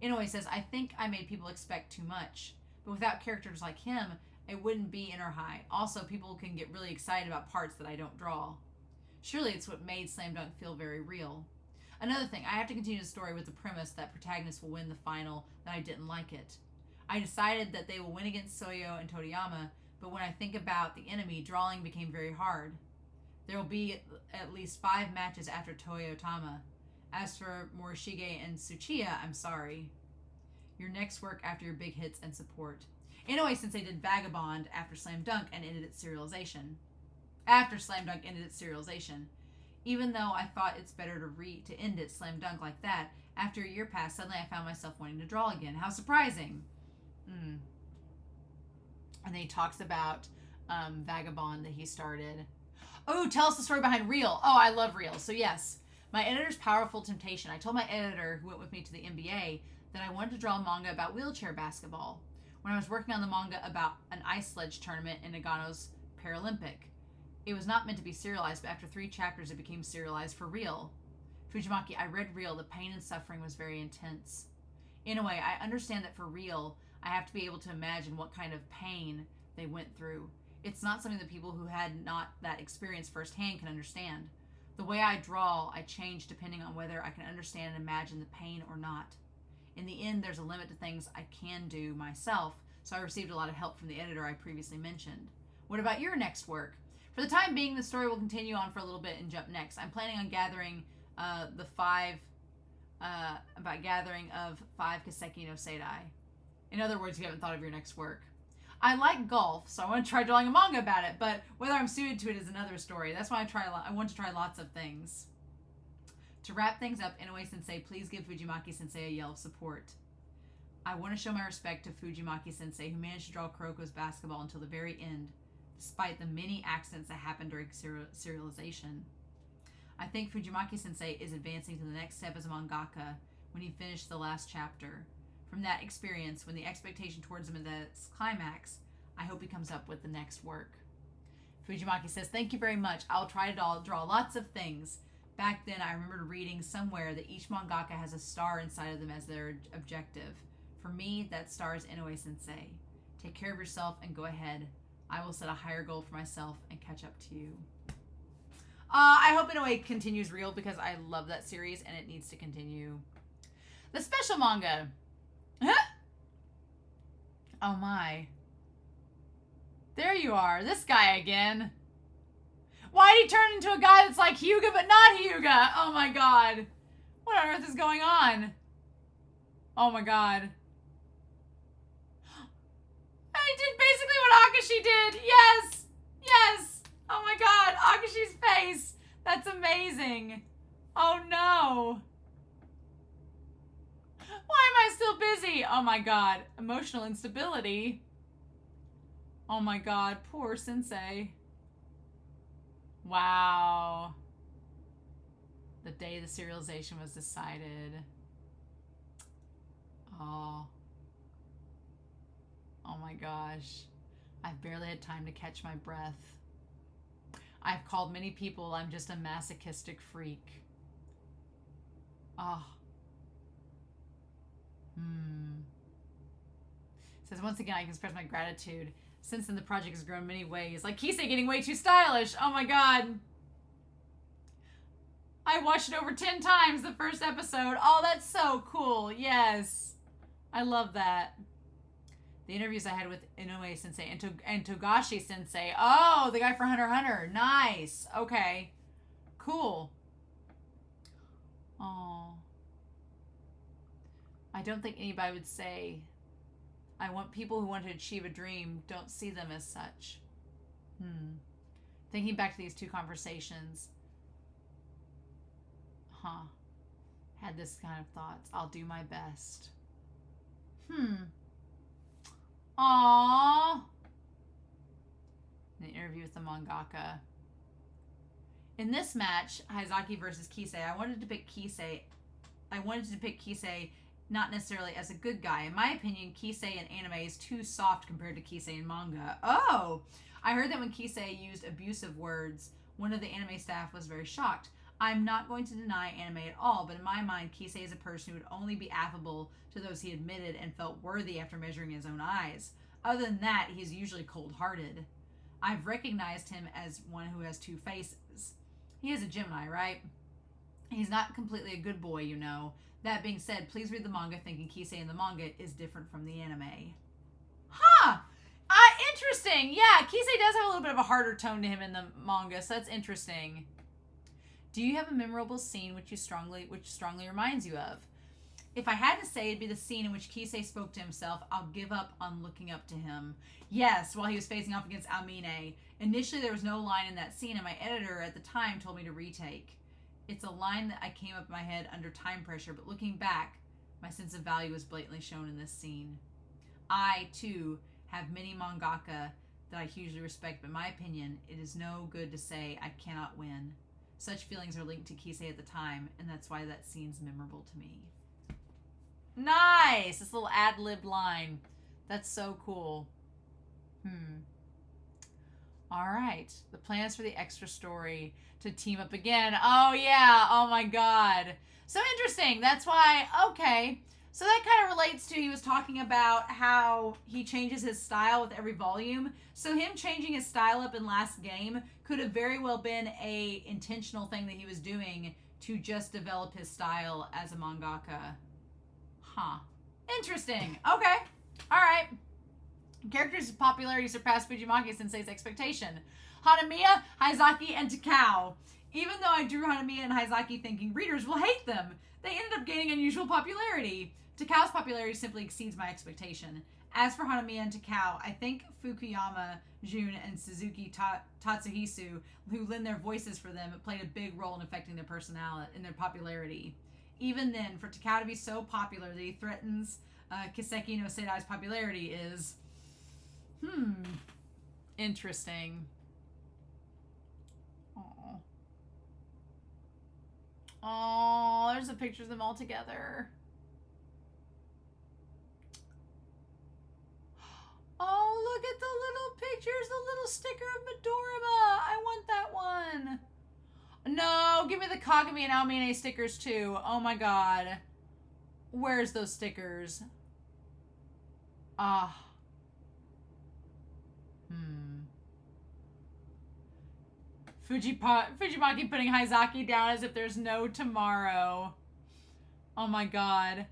Inoue says, I think I made people expect too much. But without characters like him, it wouldn't be inner high. Also, people can get really excited about parts that I don't draw. Surely it's what made Slam Dunk feel very real. Another thing, I have to continue the story with the premise that protagonists will win the final, that I didn't like it. I decided that they will win against Soyo and Toriyama, but when I think about the enemy, drawing became very hard. There will be at least 5 matches after Toyotama. As for Morishige and Tsuchiya, I'm sorry. Your next work after your big hits and support. Inoue-sensei did Vagabond after Slam Dunk and ended its serialization. Even though I thought it's better to end it Slam Dunk like that, after a year passed, suddenly I found myself wanting to draw again. How surprising. And then he talks about Vagabond that he started. Oh, tell us the story behind Reel. Oh, I love Reel. So yes, my editor's powerful temptation. I told my editor, who went with me to the NBA, that I wanted to draw a manga about wheelchair basketball when I was working on the manga about an ice sledge tournament in Nagano's Paralympic. It was not meant to be serialized, but after 3 chapters it became serialized for Reel. Fujimaki, I read Reel. The pain and suffering was very intense. In a way, I understand that for Reel, I have to be able to imagine what kind of pain they went through. It's not something that people who had not that experience firsthand can understand. The way I draw, I change depending on whether I can understand and imagine the pain or not. In the end, there's a limit to things I can do myself, so I received a lot of help from the editor I previously mentioned. What about your next work? For the time being, the story will continue on for a little bit and jump next. I'm planning on gathering the five, about gathering of 5 Kiseki no Seidai. In other words, you haven't thought of your next work. I like golf, so I want to try drawing a manga about it, but whether I'm suited to it is another story. That's why I want to try lots of things. To wrap things up, Inoue-sensei, please give Fujimaki-sensei a yell of support. I want to show my respect to Fujimaki-sensei, who managed to draw Kuroko's basketball until the very end, despite the many accidents that happened during serialization. I think Fujimaki-sensei is advancing to the next step as a mangaka when he finished the last chapter. From that experience, when the expectation towards him is its climax, I hope he comes up with the next work. Fujimaki says, thank you very much. I'll try to draw lots of things. Back then, I remember reading somewhere that each mangaka has a star inside of them as their objective. For me, that star is Inoue-sensei. Take care of yourself and go ahead. I will set a higher goal for myself and catch up to you. I hope Inoue continues real because I love that series and it needs to continue. The special manga. Oh my. There you are. This guy again. Why'd he turn into a guy that's like Hyuga but not Hyuga? Oh my god. What on earth is going on? Oh my god. He did basically what Akashi did. Yes. Yes. Oh my god. Akashi's face. That's amazing. Oh no. Why am I still busy? Oh my god. Emotional instability. Oh my god. Poor sensei. Wow. The day the serialization was decided. Oh. Oh my gosh. I've barely had time to catch my breath. I've called many people I'm just a masochistic freak. Oh. Says, once again, I can express my gratitude. Since then, the project has grown in many ways. Like Kise getting way too stylish. Oh my god. I watched it over 10 times, the first episode. Oh, that's so cool. Yes. I love that. The interviews I had with Inoue-sensei and Togashi-sensei. Oh, the guy for Hunter x Hunter. Nice. Okay. Cool. Oh. I don't think anybody would say, I want people who want to achieve a dream, don't see them as such. Thinking back to these two conversations. Had this kind of thoughts. I'll do my best. Aww. An interview with the mangaka. In this match, Hazaki versus Kise, I wanted to pick Kise not necessarily as a good guy. In my opinion, Kise in anime is too soft compared to Kise in manga. Oh! I heard that when Kise used abusive words, one of the anime staff was very shocked. I'm not going to deny anime at all, but in my mind, Kise is a person who would only be affable to those he admitted and felt worthy after measuring his own eyes. Other than that, he's usually cold-hearted. I've recognized him as one who has two faces. He is a Gemini, right? He's not completely a good boy, you know. That being said, please read the manga thinking Kise in the manga is different from the anime. Interesting. Yeah, Kise does have a little bit of a harder tone to him in the manga, so that's interesting. Do you have a memorable scene which strongly reminds you of? If I had to say, it'd be the scene in which Kise spoke to himself, I'll give up on looking up to him. Yes, while he was facing off against Aomine. Initially, there was no line in that scene, and my editor at the time told me to retake. It's a line that I came up in my head under time pressure, but looking back, my sense of value was blatantly shown in this scene. I, too, have many mangaka that I hugely respect, but in my opinion, it is no good to say I cannot win. Such feelings are linked to Kise at the time, and that's why that scene's memorable to me. Nice! This little ad-lib line. That's so cool. Alright. The plans for the extra story to team up again. Oh, yeah. Oh, my God. So interesting. That's why, okay. So that kind of relates to, he was talking about how he changes his style with every volume. So him changing his style up in last game could have very well been a intentional thing that he was doing to just develop his style as a mangaka. Interesting. Okay. All right. Characters' popularity surpassed Fujimaki Sensei's expectation. Hanamiya, Hazaki, and Takao. Even though I drew Hanamiya and Hyzaki thinking readers will hate them, they ended up gaining unusual popularity. Takao's popularity simply exceeds my expectation. As for Hanamiya and Takao, I think Fukuyama, Jun, and Suzuki Tatsuhisu, who lend their voices for them, played a big role in affecting their personality and their popularity. Even then, for Takao to be so popular that he threatens Kiseki no Seidai's popularity is, interesting. Oh, there's a picture of them all together. Oh, look at the little pictures, the little sticker of Midorima. I want that one. No, give me the Kagami and Aomine stickers too. Oh my god. Where's those stickers? Ah. Fujimaki putting Hyzaki down as if there's no tomorrow. Oh my god.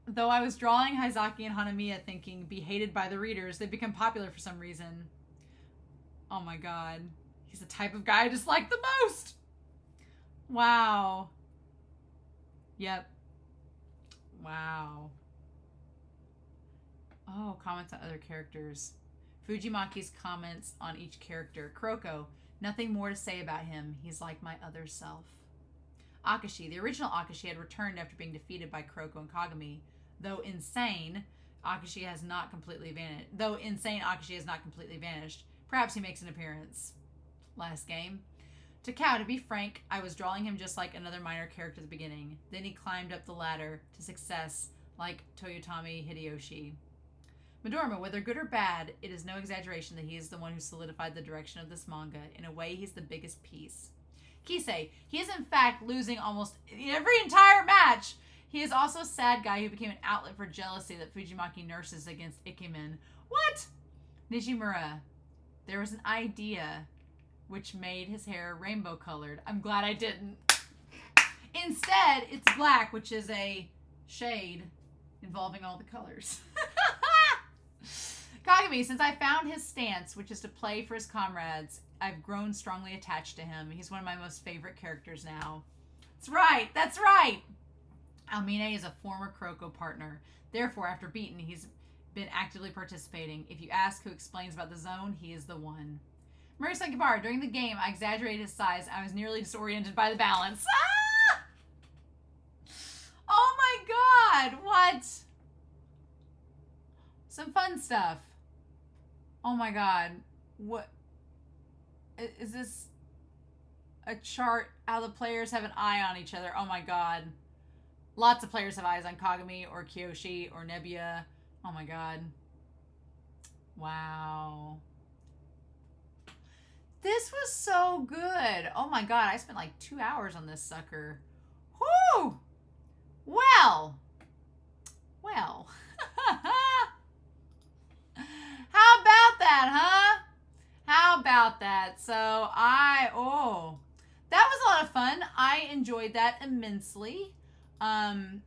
Though I was drawing Hyzaki and Hanamiya thinking, be hated by the readers, they've become popular for some reason. Oh my god. He's the type of guy I dislike the most. Wow. Yep. Wow. Oh, comments on other characters. Fujimaki's comments on each character. Kuroko. Nothing more to say about him. He's like my other self. Akashi. The original Akashi had returned after being defeated by Kuroko and Kagami. Though insane, Akashi has not completely vanished. Perhaps he makes an appearance. Last game. Takao, to be frank, I was drawing him just like another minor character at the beginning. Then he climbed up the ladder to success like Toyotomi Hideyoshi. Midorima, whether good or bad, it is no exaggeration that he is the one who solidified the direction of this manga. In a way, he's the biggest piece. Kise, he is in fact losing almost every entire match. He is also a sad guy who became an outlet for jealousy that Fujimaki nurses against Ikemen. What? Nijimura, there was an idea which made his hair rainbow colored. I'm glad I didn't. Instead, it's black, which is a shade involving all the colors. Kagami, since I found his stance, which is to play for his comrades, I've grown strongly attached to him. He's one of my most favorite characters now. That's right. That's right. Aomine is a former Kuroko partner. Therefore, after beaten, he's been actively participating. If you ask who explains about the zone, he is the one. Murray-san Kibara, during the game, I exaggerated his size. I was nearly disoriented by the balance. Ah! Oh my god! What? Some fun stuff. Oh my god. What? Is this a chart how the players have an eye on each other? Oh my god. Lots of players have eyes on Kagami or Kyoshi or Nebuya. Oh my god. Wow. This was so good. Oh my god, I spent like 2 hours on this sucker. Whoo! Well. How about that, huh? How about that? So that was a lot of fun. I enjoyed that immensely. It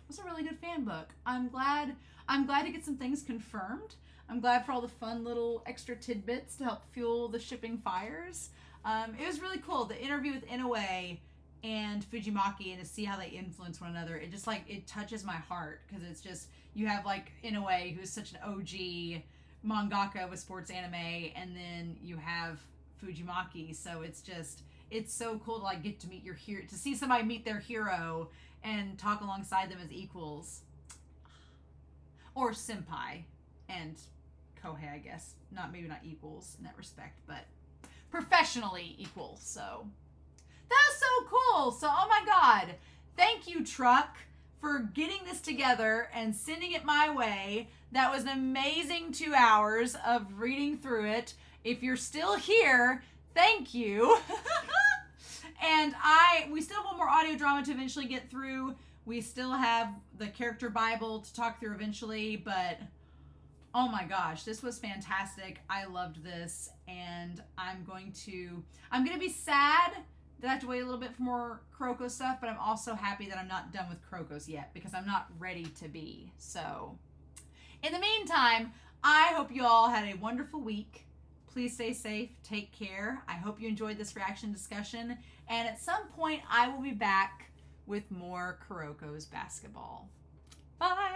was a really good fan book. I'm glad to get some things confirmed. I'm glad for all the fun little extra tidbits to help fuel the shipping fires. It was really cool. The interview with Inoue and Fujimaki, and to see how they influence one another. It just it touches my heart, because it's just, you have like Inoue, who's such an OG mangaka with sports anime, and then you have Fujimaki. So it's so cool to get to meet your hero, to see somebody meet their hero and talk alongside them as equals. Or senpai and kohei, I guess. Maybe not equals in that respect, but professionally equal. So that was so cool. So, oh my god. Thank you, Truck, for getting this together and sending it my way. That was an amazing 2 hours of reading through it. If you're still here, thank you. And we still have one more audio drama to eventually get through. We still have the character Bible to talk through eventually, but oh my gosh, this was fantastic. I loved this, and I'm going to be sad that I have to wait a little bit for more Kuroko stuff, but I'm also happy that I'm not done with Kurokos yet, because I'm not ready to be. So, in the meantime, I hope you all had a wonderful week. Please stay safe. Take care. I hope you enjoyed this reaction discussion. And at some point, I will be back with more Kuroko's basketball. Bye.